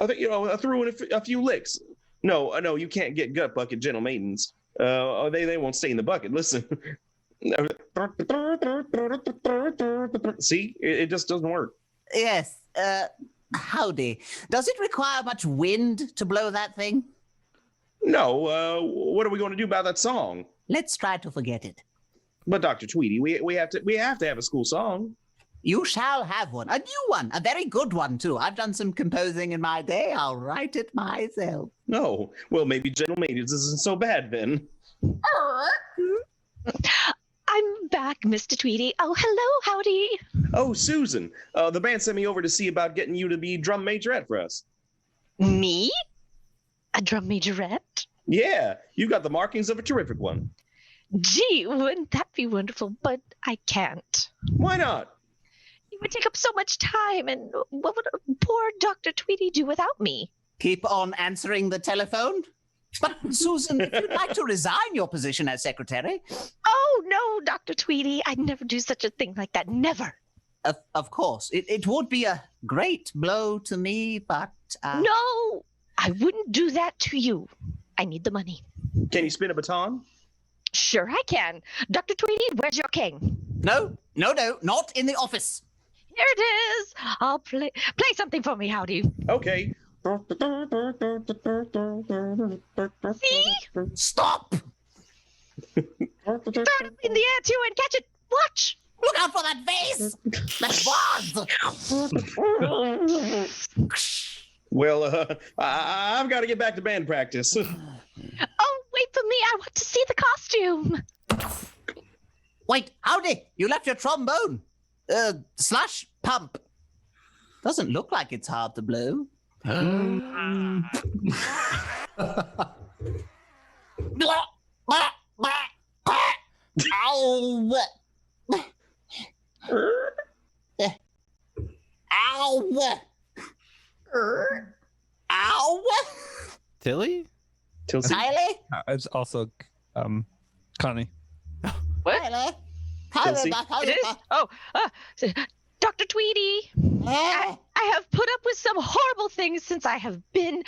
I threw in a few licks. No, you can't get gut bucket Gentle Maidens. They won't stay in the bucket. Listen. See, it just doesn't work. Yes. Howdy. Does it require much wind to blow that thing? No. What are we going to do about that song? Let's try to forget it. But Dr. Tweedy, we have to have a school song. You shall have one. A new one. A very good one, too. I've done some composing in my day. I'll write it myself. No. Well, maybe Gentle Maidens isn't so bad then. I'm back, Mr. Tweedy. Oh, hello, howdy. Oh, Susan. The band sent me over to see about getting you to be drum majorette for us. Me? A drum majorette? Yeah, you got the markings of a terrific one. Gee, wouldn't that be wonderful? But I can't. Why not? It would take up so much time, and what would poor Dr. Tweedy do without me? Keep on answering the telephone? But, Susan, if you'd like to resign your position as secretary... Oh, no, Dr. Tweedy. I'd never do such a thing like that. Never. Of course. It would be a great blow to me, but... No! I wouldn't do that to you. I need the money. Can you spin a baton? Sure I can. Dr. Tweedy, where's your cane? No, not in the office. Here it is. I'll play something for me, howdy. Okay. See? Stop! Throw it in the air, too, and catch it. Watch. Look out for that vase! That vase! Well, I've got to get back to band practice. Oh, wait for me. I want to see the costume. Wait, howdy! You left your trombone. Slash pump. Doesn't look like it's hard to blow. Ow! Ow! Ow! Tilly? Tilsy? Kylie? It's also Connie. What? Tilsy? It is? Oh, Dr. Tweedy. I have put up with some horrible things since I have been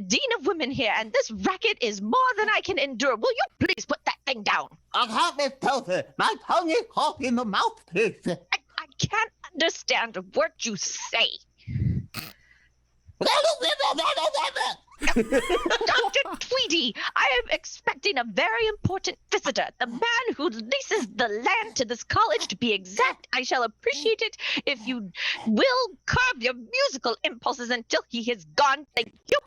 Dean of Women here, and this racket is more than I can endure. Will you please put that thing down? I can't be told. My tongue is caught in the mouthpiece. I can't understand a word you say. Dr. Tweedy, I am expecting a very important visitor. The man who leases the land to this college, to be exact. I shall appreciate it if you will curb your musical impulses until he has gone. Thank you.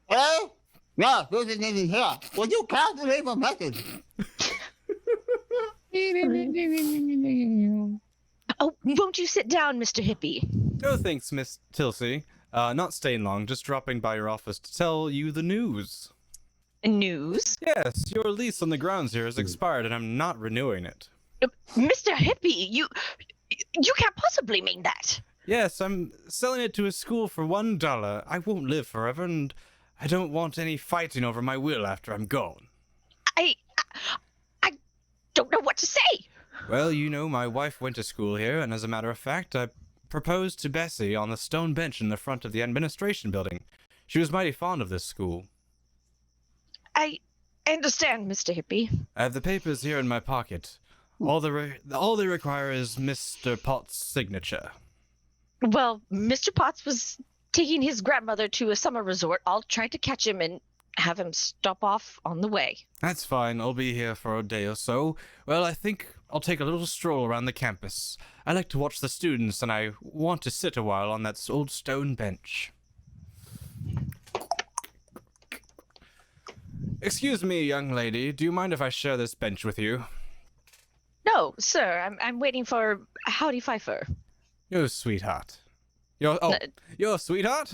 Hello? No, Susan isn't here. Would you kindly leave a message? Oh, won't you sit down, Mr. Hippie? No thanks, Miss Tilsey. Not staying long, just dropping by your office to tell you the news. News? Yes, your lease on the grounds here has expired and I'm not renewing it. Mr. Hippie, you can't possibly mean that. Yes, I'm selling it to a school for $1. I won't live forever, and I don't want any fighting over my will after I'm gone. I don't know what to say. Well, you know, my wife went to school here, and as a matter of fact, I proposed to Bessie on the stone bench in the front of the administration building. She was mighty fond of this school. I understand, Mr. Hippie. I have the papers here in my pocket. All they require is Mr. Potts' signature. Well, Mr. Potts was taking his grandmother to a summer resort. I'll try to catch him and have him stop off on the way. That's fine. I'll be here for a day or so. Well, I think I'll take a little stroll around the campus. I like to watch the students, and I want to sit a while on that old stone bench. Excuse me, young lady. Do you mind if I share this bench with you? No, sir. I'm waiting for Howdy Pfeiffer. Your sweetheart. Your sweetheart?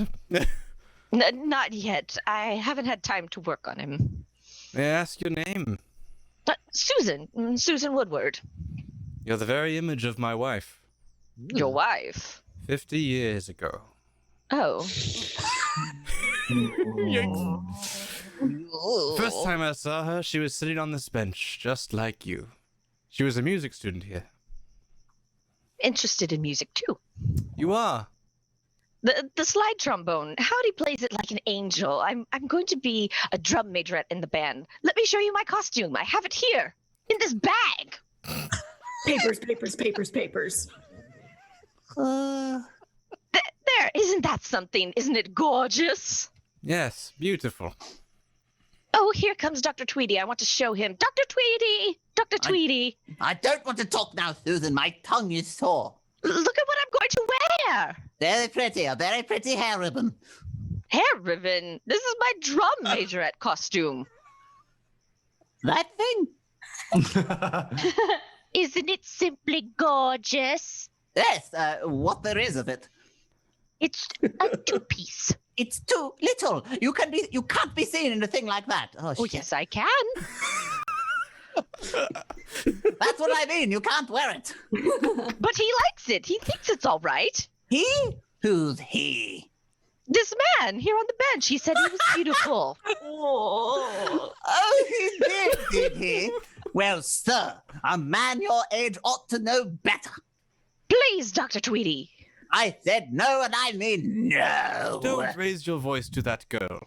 Not yet. I haven't had time to work on him. May I ask your name? Susan. Susan Woodward. You're the very image of my wife. Your wife? 50 years ago. Oh. First time I saw her, she was sitting on this bench, just like you. She was a music student here. Interested in music, too. You are? The slide trombone. Howdy plays it like an angel. I'm going to be a drum majorette in the band. Let me show you my costume. I have it here, in this bag. Papers. There, isn't that something? Isn't it gorgeous? Yes, beautiful. Oh, here comes Dr. Tweedy. I want to show him. Dr. Tweedy! Dr. Tweedy! I don't want to talk now, Susan. My tongue is sore. Look at what I'm going to wear! Very pretty, a very pretty hair ribbon. Hair ribbon? This is my drum majorette costume. That thing? Isn't it simply gorgeous? Yes, what there is of it. It's a two-piece. It's too little. You can't be seen in a thing like that. Oh, shit. Yes, I can. That's what I mean. You can't wear it. But he likes it. He thinks it's all right. He? Who's he? This man here on the bench. He said he was beautiful. Oh, he did he? Well, sir, a man your age ought to know better. Please, Dr. Tweedy. I said no, and I mean no. Don't raise your voice to that girl.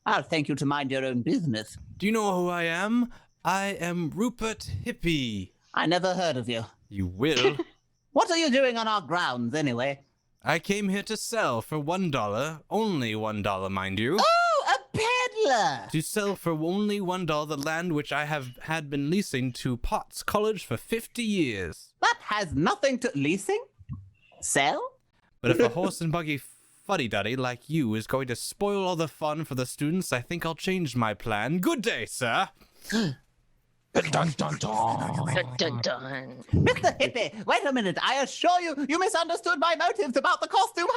I'll thank you to mind your own business. Do you know who I am? I am Rupert Hippie. I never heard of you. You will. What are you doing on our grounds, anyway? I came here to sell for $1, only $1, mind you. Oh, a peddler! To sell for only $1 the land which I had been leasing to Potts College for 50 years. That has nothing to leasing? Sell? But if a horse and buggy fuddy-duddy like you is going to spoil all the fun for the students, I think I'll change my plan. Good day, sir. Dun dun dun. Dun, dun, dun. Mr. Hippie, wait a minute. I assure you, you misunderstood my motives about the costume.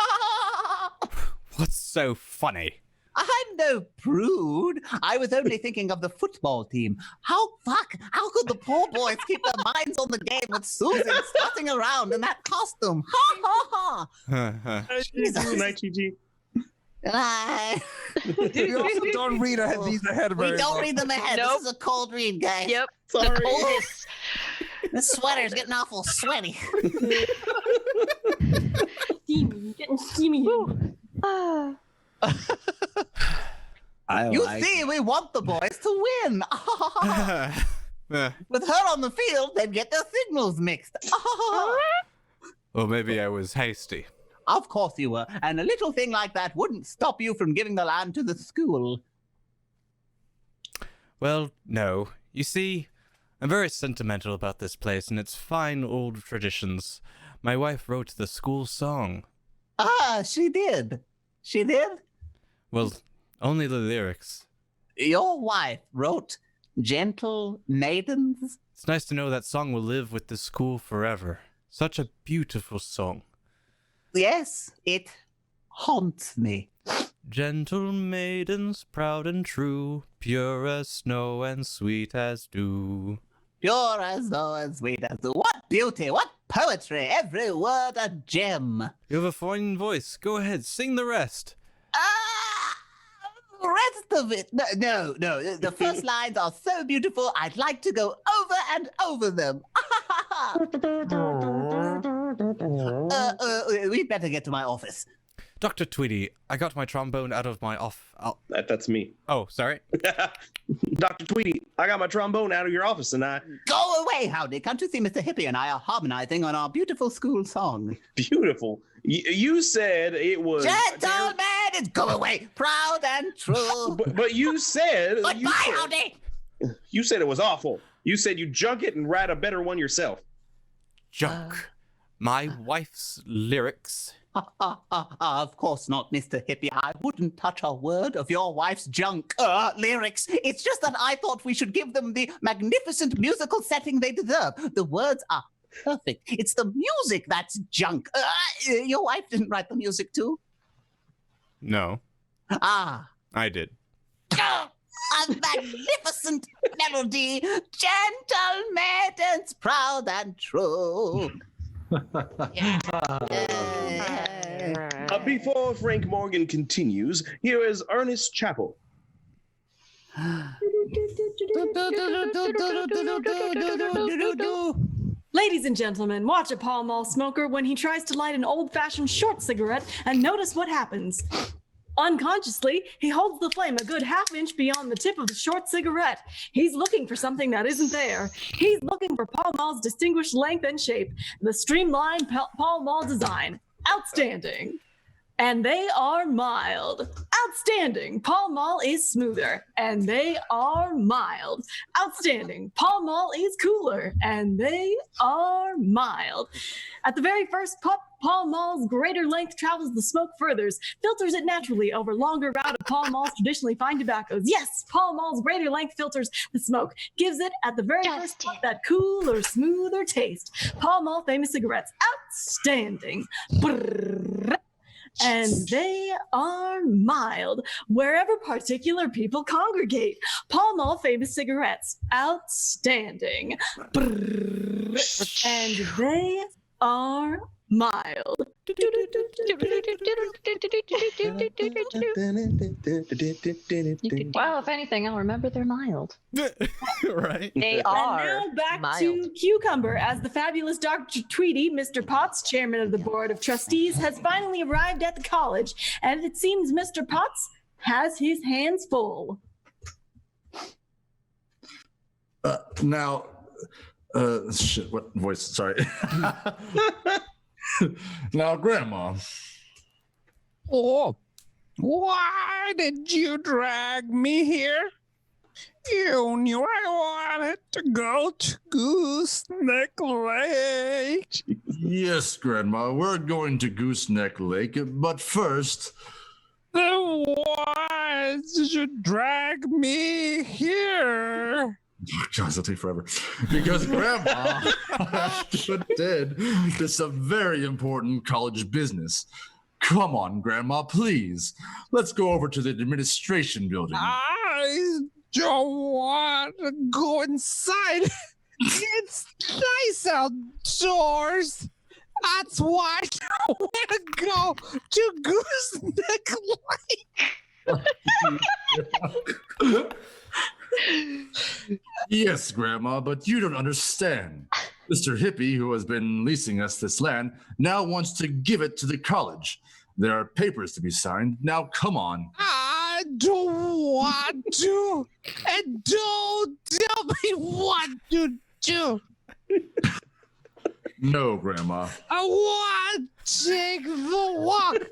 What's so funny? I'm no prude. I was only thinking of the football team. How could the poor boys keep their minds on the game with Susan strutting around in that costume? Ha ha ha! Jesus. Night, GG. You also don't read these ahead. We don't read them ahead. Nope. This is a cold read, guys. Yep. Sorry. The coldest. This sweater's getting awful sweaty. Steamy, getting steamy. You see, we want the boys to win. With her on the field, they'd get their signals mixed. Well, maybe I was hasty. Of course you were, and a little thing like that wouldn't stop you from giving the land to the school. Well, no. You see, I'm very sentimental about this place and its fine old traditions. My wife wrote the school song. Ah, she did. She did? Well, only the lyrics. Your wife wrote Gentle Maidens? It's nice to know that song will live with the school forever. Such a beautiful song. Yes, it haunts me. Gentle maidens, proud and true, pure as snow and sweet as dew. Pure as snow and sweet as dew. What beauty, what poetry, every word a gem. You have a fine voice. Go ahead, sing the rest. The rest of it, no. The first lines are so beautiful, I'd like to go over and over them. We'd better get to my office. Dr. Tweedy, I got my trombone out of my That's me. Oh, sorry. Dr. Tweedy, I got my trombone out of your office and I... Go away, Howdy. Can't you see Mr. Hippie and I are harmonizing on our beautiful school song? Beautiful. You said it was... Gentlemen Let it go away, proud and true. But you said... Goodbye, Howdy! You said it was awful. You said you junk it and write a better one yourself. Junk. My wife's lyrics. Of course not, Mr. Hippie. I wouldn't touch a word of your wife's junk lyrics. It's just that I thought we should give them the magnificent musical setting they deserve. The words are perfect. It's the music that's junk. Your wife didn't write the music too? No. Ah. I did. A magnificent melody, gentle maidens, proud and true. Before Frank Morgan continues, here is Ernest Chappell. Ladies and gentlemen, watch a Pall Mall smoker when he tries to light an old-fashioned short cigarette and notice what happens. Unconsciously, he holds the flame a good half-inch beyond the tip of the short cigarette. He's looking for something that isn't there. He's looking for Pall Mall's distinguished length and shape, the streamlined Pall Mall design. Outstanding. And they are mild. Outstanding. Pall Mall is smoother, and they are mild. Outstanding. Pall Mall is cooler, and they are mild. At the very first puff, Pall Mall's greater length travels the smoke furthers, filters it naturally over longer route of Pall Mall's traditionally fine tobaccos. Yes, Pall Mall's greater length filters the smoke, gives it at the very first puff that cooler, smoother taste. Pall Mall famous cigarettes. Outstanding. Brrr. And they are mild wherever particular people congregate. Pall Mall famous cigarettes. Outstanding. Brrr. And they are mild. Well, if anything, I'll remember they're mild. Right. They And are now back mild. to Cucumber, as the fabulous Dr. Tweedy, Mr. Potts, chairman of the board of trustees, has finally arrived at the college, and it seems Mr. Potts has his hands full. Shit, what voice? Sorry. Now, Grandma. Oh, why did you drag me here? You knew I wanted to go to Gooseneck Lake. Yes, Grandma, we're going to Gooseneck Lake, but first... Then why did you drag me here? Guys, it'll take forever. Because Grandma has to attend to some very important college business. Come on, Grandma, please. Let's go over to the administration building. I don't want to go inside. It's nice outdoors. That's why I don't want to go to Gooseneck Lake. Yes, Grandma, but you don't understand. Mr. Hippie, who has been leasing us this land, now wants to give it to the college. There are papers to be signed. Now, come on. I don't want to. And don't tell me what to do. No, Grandma. I want to take the walk.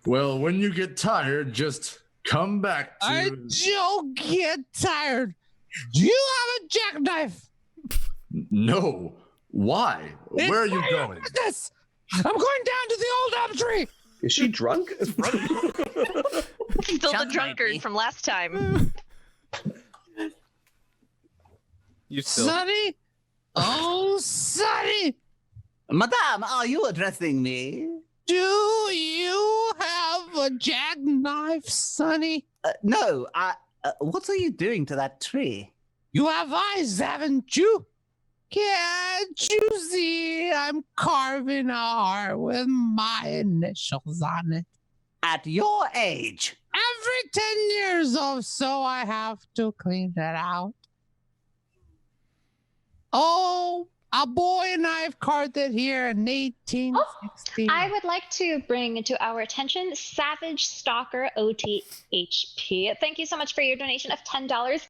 Well, when you get tired, just come back to... I don't get tired. Do you have a jackknife? No. Why? Where are you going? This. I'm going down to the old elm tree. Is she drunk? Still the drunkard from last time. You still. Sonny? Oh, Sonny! Madame, are you addressing me? Do you have a jackknife, Sonny? No, what are you doing to that tree? You have eyes, haven't you? Can't you see I'm carving a heart with my initials on it? At your age? Every 10 years or so, I have to clean it out. Oh, a boy knife carved it here in 1860. I would like to bring to our attention Savage Stalker OTHP. Thank you so much for your donation of $10.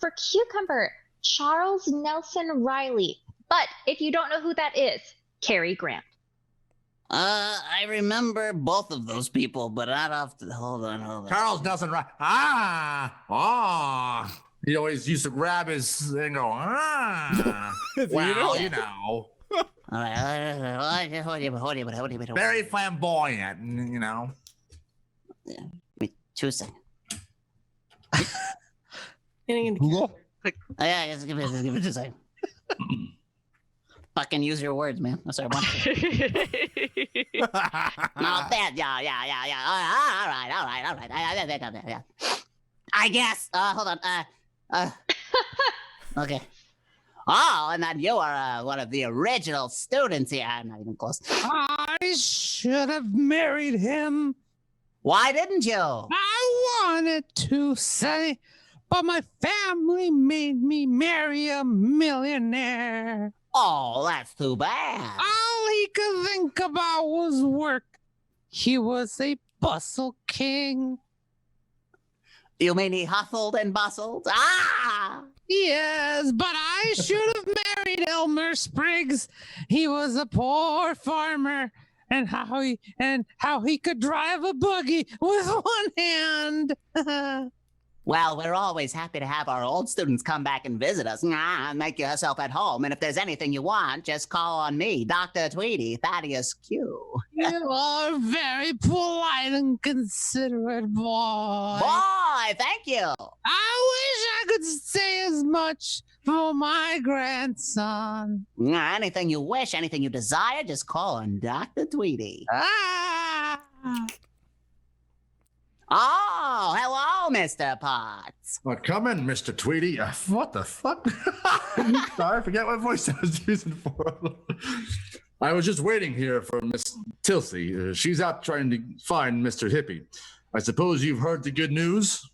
For Cucumber, Charles Nelson Riley. But if you don't know who that is, Cary Grant. I remember both of those people, but not off the... Hold on. Charles Nelson, right? He always used to grab his and go, Well, you know. All right. Hold on. Very flamboyant, you know. Yeah, wait 2 seconds. Google? Yeah, just give it 2 seconds. Fucking use your words, man. That's what I want. Not bad. Yeah. All right. Yeah. I guess. Hold on. Okay. Oh, and then you are one of the original students here. I'm not even close. I should have married him. Why didn't you? I wanted to say, but my family made me marry a millionaire. Oh, that's too bad. All he could think about was work. He was a bustle king. You mean he hustled and bustled? Ah! Yes, but I should have married Elmer Spriggs. He was a poor farmer, and how he could drive a buggy with one hand. Well, we're always happy to have our old students come back and visit us. Make yourself at home, and if there's anything you want, just call on me, Dr. Tweedy, Thaddeus Q. You are a very polite and considerate boy. Boy, thank you. I wish I could say as much for my grandson. Anything you wish, anything you desire, just call on Dr. Tweedy. Oh, hello, Mr. Potts. Well, come in, Mr. Tweedy. What the fuck? Sorry, I forget what voice I was using for. I was just waiting here for Miss Tilsey. She's out trying to find Mr. Hippie. I suppose you've heard the good news?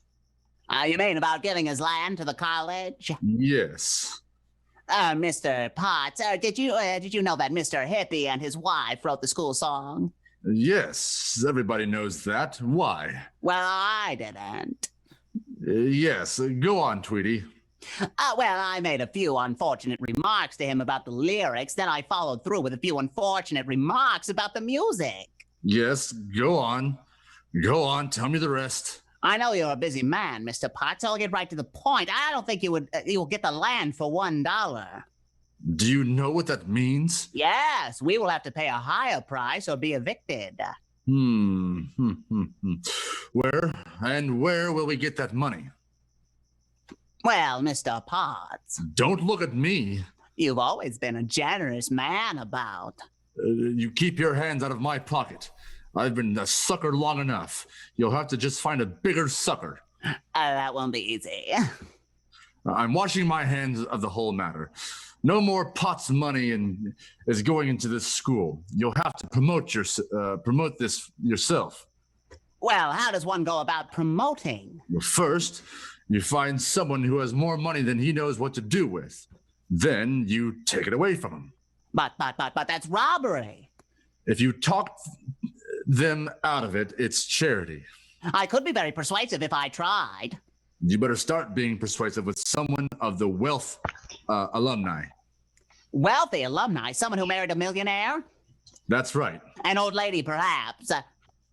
You mean about giving his land to the college? Yes. Mr. Potts, did you know that Mr. Hippie and his wife wrote the school song? Yes, everybody knows that. Why? Well, I didn't. Yes, go on, Tweedy. Well, I made a few unfortunate remarks to him about the lyrics, then I followed through with a few unfortunate remarks about the music. Yes, go on. Go on, tell me the rest. I know you're a busy man, Mr. Potts, so I'll get right to the point. I don't think you will get the land for $1. Do you know what that means? Yes, we will have to pay a higher price or be evicted. Where will we get that money? Well, Mr. Potts. Don't look at me. You've always been a generous man about. You keep your hands out of my pocket. I've been a sucker long enough. You'll have to just find a bigger sucker. That won't be easy. I'm washing my hands of the whole matter. No more Potts money is going into this school. You'll have to promote this yourself. Well, how does one go about promoting? Well, first, you find someone who has more money than he knows what to do with. Then you take it away from him. But that's robbery. If you talk them out of it, it's charity. I could be very persuasive if I tried. You better start being persuasive with someone of the wealth alumni. Wealthy alumni? Someone who married a millionaire? That's right. An old lady, perhaps.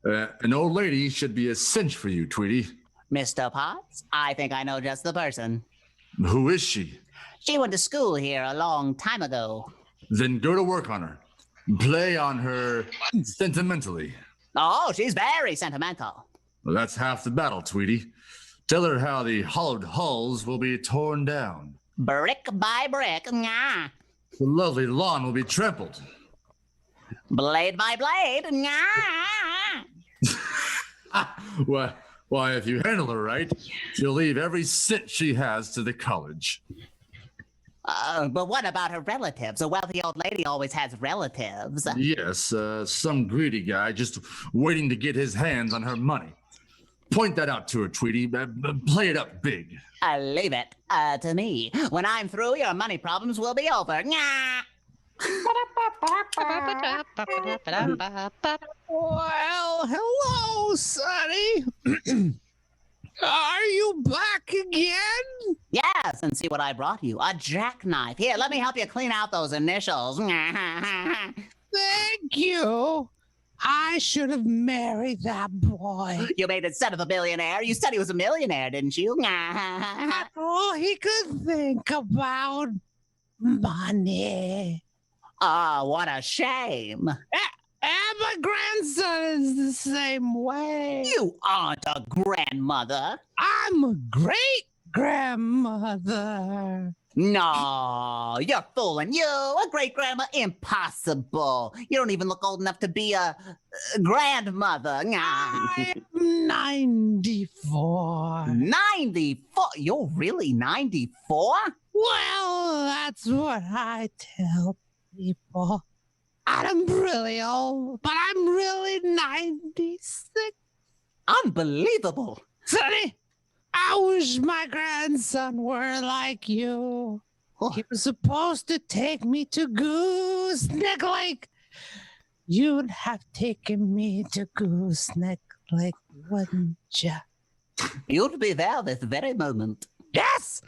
An old lady should be a cinch for you, Tweedy. Mr. Potts, I think I know just the person. Who is she? She went to school here a long time ago. Then go to work on her. Play on her sentimentally. Oh, she's very sentimental. Well, that's half the battle, Tweedy. Tell her how the hollowed hulls will be torn down. Brick by brick. Nyah. The lovely lawn will be trampled. Blade by blade. Nyah. Why, if you handle her right, she'll leave every cent she has to the college. But what about her relatives? A wealthy old lady always has relatives. Yes, some greedy guy just waiting to get his hands on her money. Point that out to her, Tweedy. Play it up big. Leave it to me. When I'm through, your money problems will be over. Nyah. Well, hello, Sonny. Are you back again? Yes, and see what I brought you. A jackknife. Here, let me help you clean out those initials. Thank you. I should have married that boy. You made a son of a billionaire. You said he was a millionaire, didn't you? All he could think about money. Ah, what a shame. And my grandson is the same way. You aren't a grandmother. I'm a great grandmother. No, you're fooling. You, a great grandma? Impossible. You don't even look old enough to be a grandmother. I am 94. 94? You're really 94? Well, that's what I tell people. I'm really old, but I'm really 96. Unbelievable. Sonny, I wish my grandson were like you. He was supposed to take me to Gooseneck Lake. You'd have taken me to Gooseneck Lake, wouldn't you? You'd be there this very moment. Yes!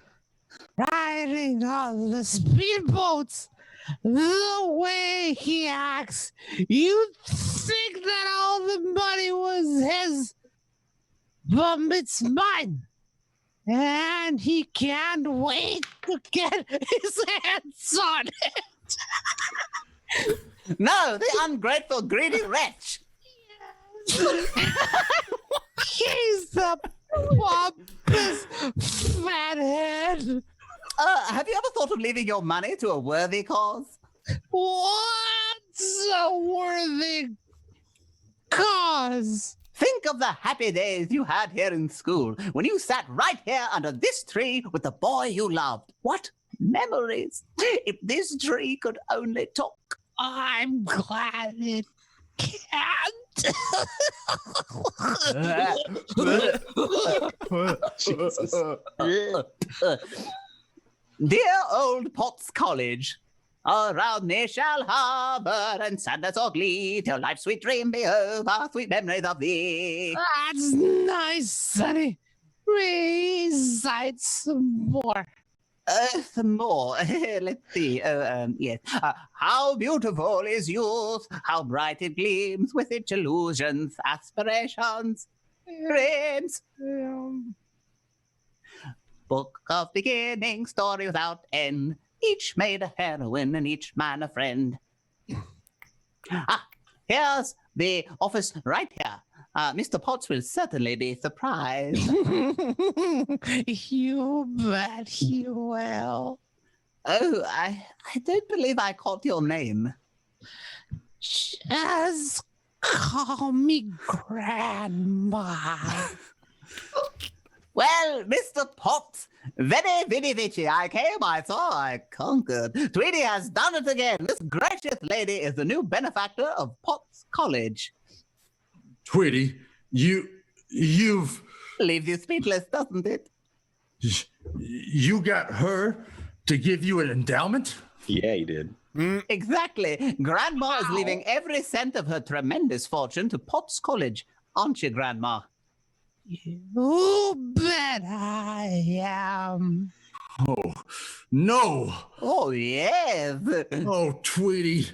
Riding on the speedboats. The way he acts, you'd think that all the money was his, but it's mine. And he can't wait to get his hands on it. No, the ungrateful, greedy wretch. He's the pompous fathead. Have you ever thought of leaving your money to a worthy cause? What's a worthy cause? Think of the happy days you had here in school when you sat right here under this tree with the boy you loved. What memories! If this tree could only talk. I'm glad it can't. Jesus. Dear old Potts College, around me shall harbor and sadness or glee till life's sweet dream be over, sweet memories of thee. That's nice, Sonny. Recite some more. Some more. Let's see. Yes. How beautiful is youth, how bright it gleams with its illusions, aspirations, dreams. Book of beginning, story without end. Each made a heroine and each man a friend. Here's the office right here. Mr. Potts will certainly be surprised. You bet he will. Oh, I don't believe I caught your name. Just call me Grandma. Well, Mr. Potts, very, very witty. I came, I saw, I conquered. Tweedy has done it again. This gracious lady is the new benefactor of Potts College. Tweedy, you've... Leaves you speechless, doesn't it? You got her to give you an endowment? Yeah, he did. Exactly. Grandma is leaving every cent of her tremendous fortune to Potts College. Aren't you, Grandma? You bet I am. Oh, no. Oh, yes. Oh, Tweedy.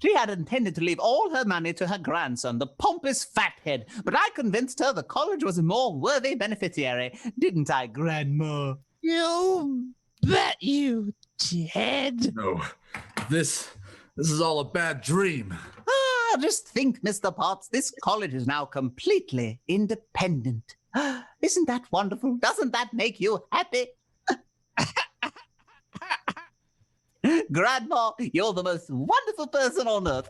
She had intended to leave all her money to her grandson, the pompous fathead, but I convinced her the college was a more worthy beneficiary. Didn't I, Grandma? You bet you did. No, this is all a bad dream. Just think, Mr. Potts, this college is now completely independent. Isn't that wonderful? Doesn't that make you happy? Grandma, you're the most wonderful person on earth.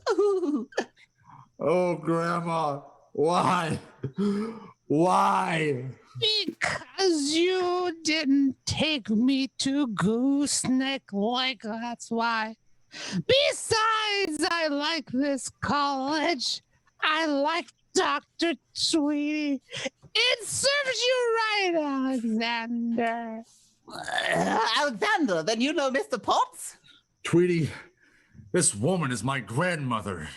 Oh, Grandma, why? Why? Because you didn't take me to Gooseneck Lake, that's why. Besides, I like this college. I like Dr. Tweedy. It serves you right, Alexander. Alexander, then you know Mr. Potts? Tweedy, this woman is my grandmother.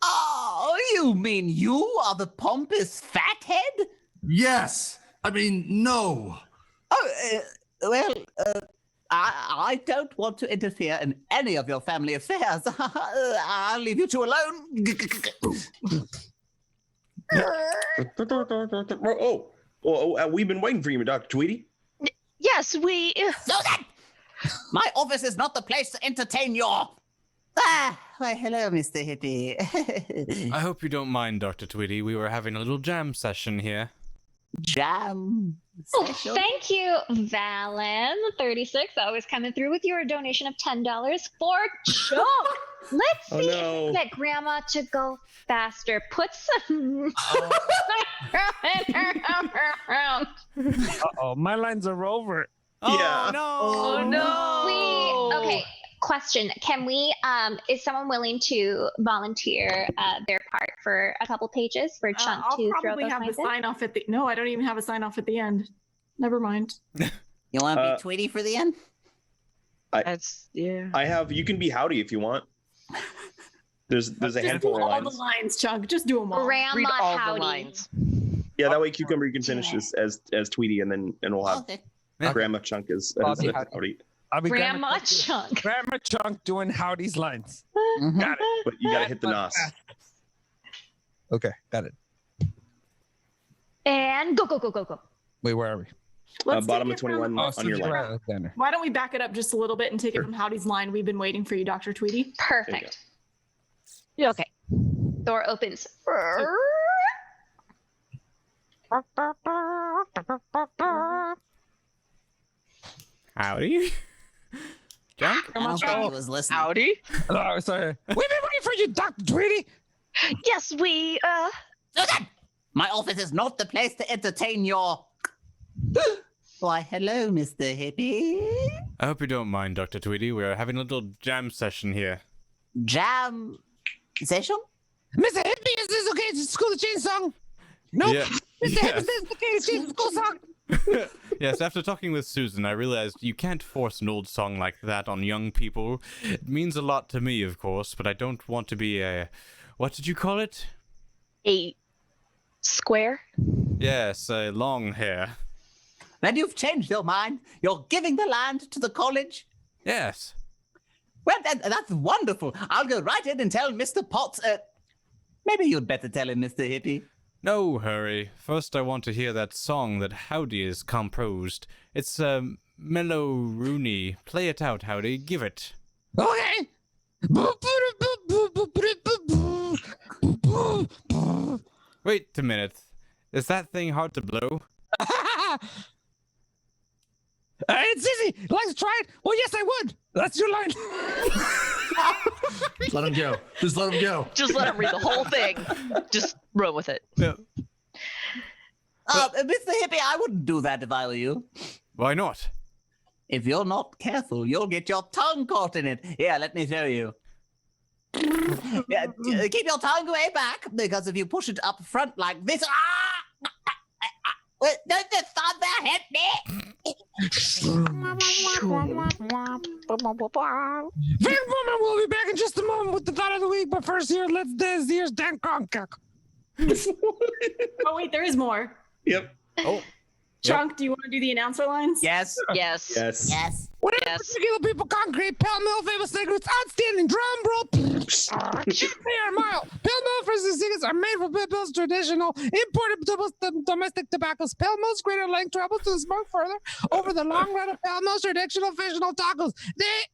Oh, you mean you are the pompous fathead? Yes. I mean, no. Oh, well, I don't want to interfere in any of your family affairs. I'll leave you two alone. We've been waiting for you, Dr. Tweedy. Yes, we. Susan! My office is not the place to entertain your. Why, hello, Mr. Hippie. I hope you don't mind, Dr. Tweedy. We were having a little jam session here. Jam? Oh, thank you, Valen36. Always coming through with your donation of $10 for Joe. Let's see if we can get Grandma to go faster. Put some. Uh-oh, my lines are over. Yeah. Oh, no. Okay. Question: can we? Is someone willing to volunteer their part for a couple pages for Chunk I'll to throw probably those have the lines in? sign off at the. No, I don't even have a sign off at the end. Never mind. You want to be Tweety for the end? Yeah. I have. You can be Howdy if you want. There's a Just do handful of all lines. the lines, Chunk. Just do them all. Grandma Read all the Howdy. lines. Yeah, that way Cucumber you can finish as Tweety, and we'll have Okay. Grandma Chunk as Howdy. Howdy. I'll be Grandma Chunk. Grandma Chunk doing Howdy's lines. Got it. But you gotta hit the nos. Okay, got it. And go, go, go, go, go. Wait, where are we? Let's Bottom take of it from- 21 let's on your take it line. from- Alexander. Why don't we back it up just a little bit and take it from Howdy's line? We've been waiting for you, Dr. Tweedy. Perfect. Yeah, okay. Door opens. Howdy. Junk? I don't think he was listening. Howdy. Oh, sorry. We've been waiting for you, Dr. Tweedy. Yes, we. Susan! My office is not the place to entertain your. Why, hello, Mr. Hippie. I hope you don't mind, Dr. Tweedy. We're having a little jam session here. Jam session? Mr. Hippie, is this okay to school the chain song? Nope. Yeah. Mr. Yes. Hippie, is this okay to change the school song? Yes, after talking with Susan, I realized you can't force an old song like that on young people. It means a lot to me, of course, but I don't want to be a... What did you call it? A square? Yes, a long hair. Then you've changed your mind. You're giving the land to the college. Yes. Well, that's wonderful. I'll go right in and tell Mr. Potts. Maybe you'd better tell him, Mr. Hippie. No hurry. First, I want to hear that song that Howdy has composed. It's Mellow Rooney. Play it out, Howdy. Give it. Okay. Wait a minute. Is that thing hard to blow? It's easy. Like to try it? Well, yes, I would. That's your line. Just let him go. Just let him go. Just let him read the whole thing. Just run with it. Yeah. Mr. Hippie, I wouldn't do that if I were you. Why not? If you're not careful, you'll get your tongue caught in it. Here, let me show you. Yeah, keep your tongue way back, because if you push it up front like this, don't the thunder hit me? Van Woman will be back in just a moment with the thought of the week, but first here, let's dance. Here's Dan Kronk. Oh, wait, there is more. Yep. Oh. Chunk, do you want to do the announcer lines? Yes. Yes. Yes. Yes. Whatever Yes. particular people concrete, Pell Mill famous cigarettes, outstanding drum roll. Fair mile. Pell Mill frizzy cigarettes are made from Pell Mill's traditional imported domestic tobaccos. Pell Mill's greater length travels to smoke further over the long run of Pell Mill's traditional tacos.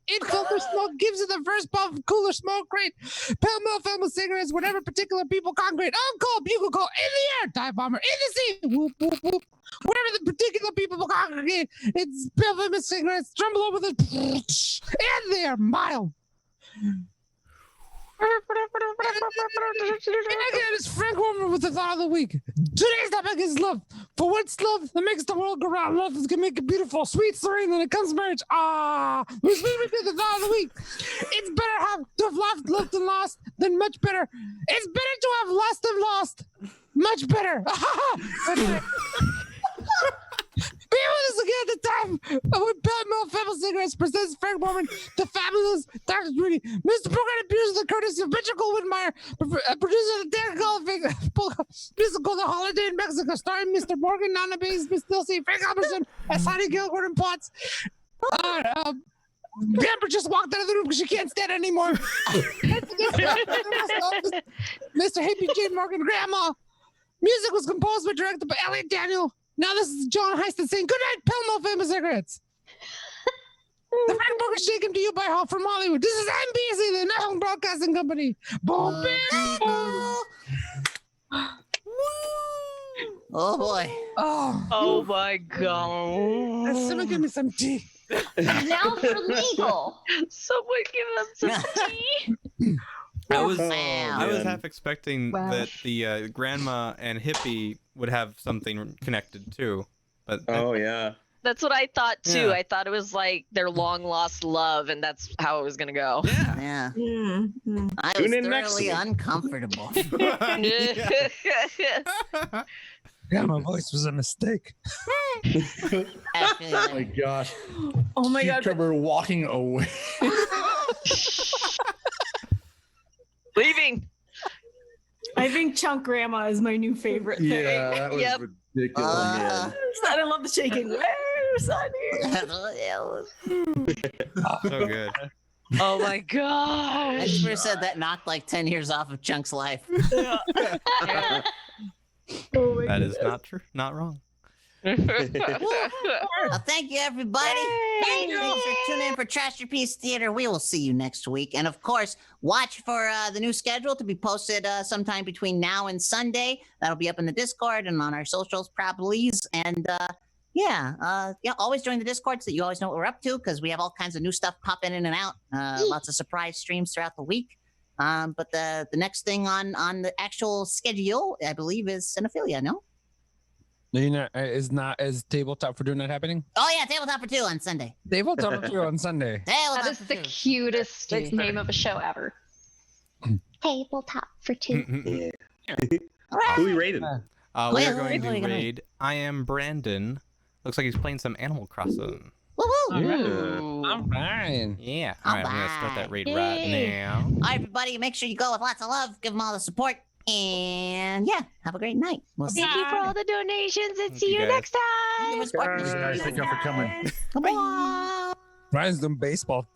It filter smoke gives it the first puff of cooler smoke rate. Pell Mill famous cigarettes, whatever particular people concrete. On call, bugle call, in the air, dive bomber, in the sea, whoop, whoop, whoop. Whatever the particular people congregate, it's Pell Mill cigarettes, tremble over the and they're mild. And again, it's Frank Warmer with the thought of the week. Today's topic is love. For what's love that makes the world go round? Love is gonna make it beautiful, sweet, serene, and it comes marriage. Which made me do the thought of the week. It's better to have loved and lost than much better. It's better to have lost than lost. Much better. Be with us again at the time when Pell Mill Family Cigarettes presents Frank Mormon, the fabulous Dr. Tweedy. Mr. Program appears the courtesy of Richard Goldwyn-Meyer, producer of the Dan musical The Holiday in Mexico, starring Mr. Morgan, Nana Bays, Miss Dilsey, Frank Alberson, and Sonny Gill, Gordon Potts. Amber just walked out of the room because she can't stand it anymore. Mr. Happy Jane Morgan, Grandma. Music was composed and directed by Elliot Daniel. Now this is John Heiston saying, good night, Pelmo Famous Cigarettes. The Frank Book is taken to you by Hall from Hollywood. This is NBC, the National Broadcasting Company. Boom, Oh boy. Oh my god. Someone give me some tea. Now for legal. Someone give us some tea. I was man. half expecting that the grandma and hippie would have something connected too, but Oh yeah. That's what I thought too. Yeah. I thought it was like their long lost love, and that's how it was gonna go. Yeah. I was Tune in next thoroughly week. uncomfortable. Yeah, my voice was a mistake. Oh my gosh. Oh my Keep god. Trevor walking away. Leaving. I think Chunk Grandma is my new favorite thing. Yeah, that was Yep. ridiculous. I love the shaking. Where's Sonny? so good. Oh my god. I swear said that knocked like 10 years off of Chunk's life. That is not true. Not wrong. Well, thank you, everybody. Thanks for tuning in for Trashterpiece Theater. We will see you next week. And of course, watch for the new schedule to be posted sometime between now and Sunday. That'll be up in the Discord and on our socials, probably. And always join the Discord so that you always know what we're up to, because we have all kinds of new stuff popping in and out. Lots of surprise streams throughout the week. But the next thing on the actual schedule, I believe, is Cinephilia, no? Is Tabletop for Doing That happening? Oh, yeah, Tabletop for 2 on Sunday. Tabletop for 2 on Sunday. That is the cutest name of a show ever. Tabletop for 2. Who we rated? We are Well, going to we're gonna- raid I Am Brandon. Looks like he's playing some Animal Crossing. Woohoo! I'm fine. Yeah. All right, I'm going to start that raid right now. All right, everybody, make sure you go with lots of love. Give them all the support. And yeah, have a great night. We'll see Thank you for all the donations, and see you guys. next time. you. Guys, thank you for coming. Bye. Ryan's doing baseball.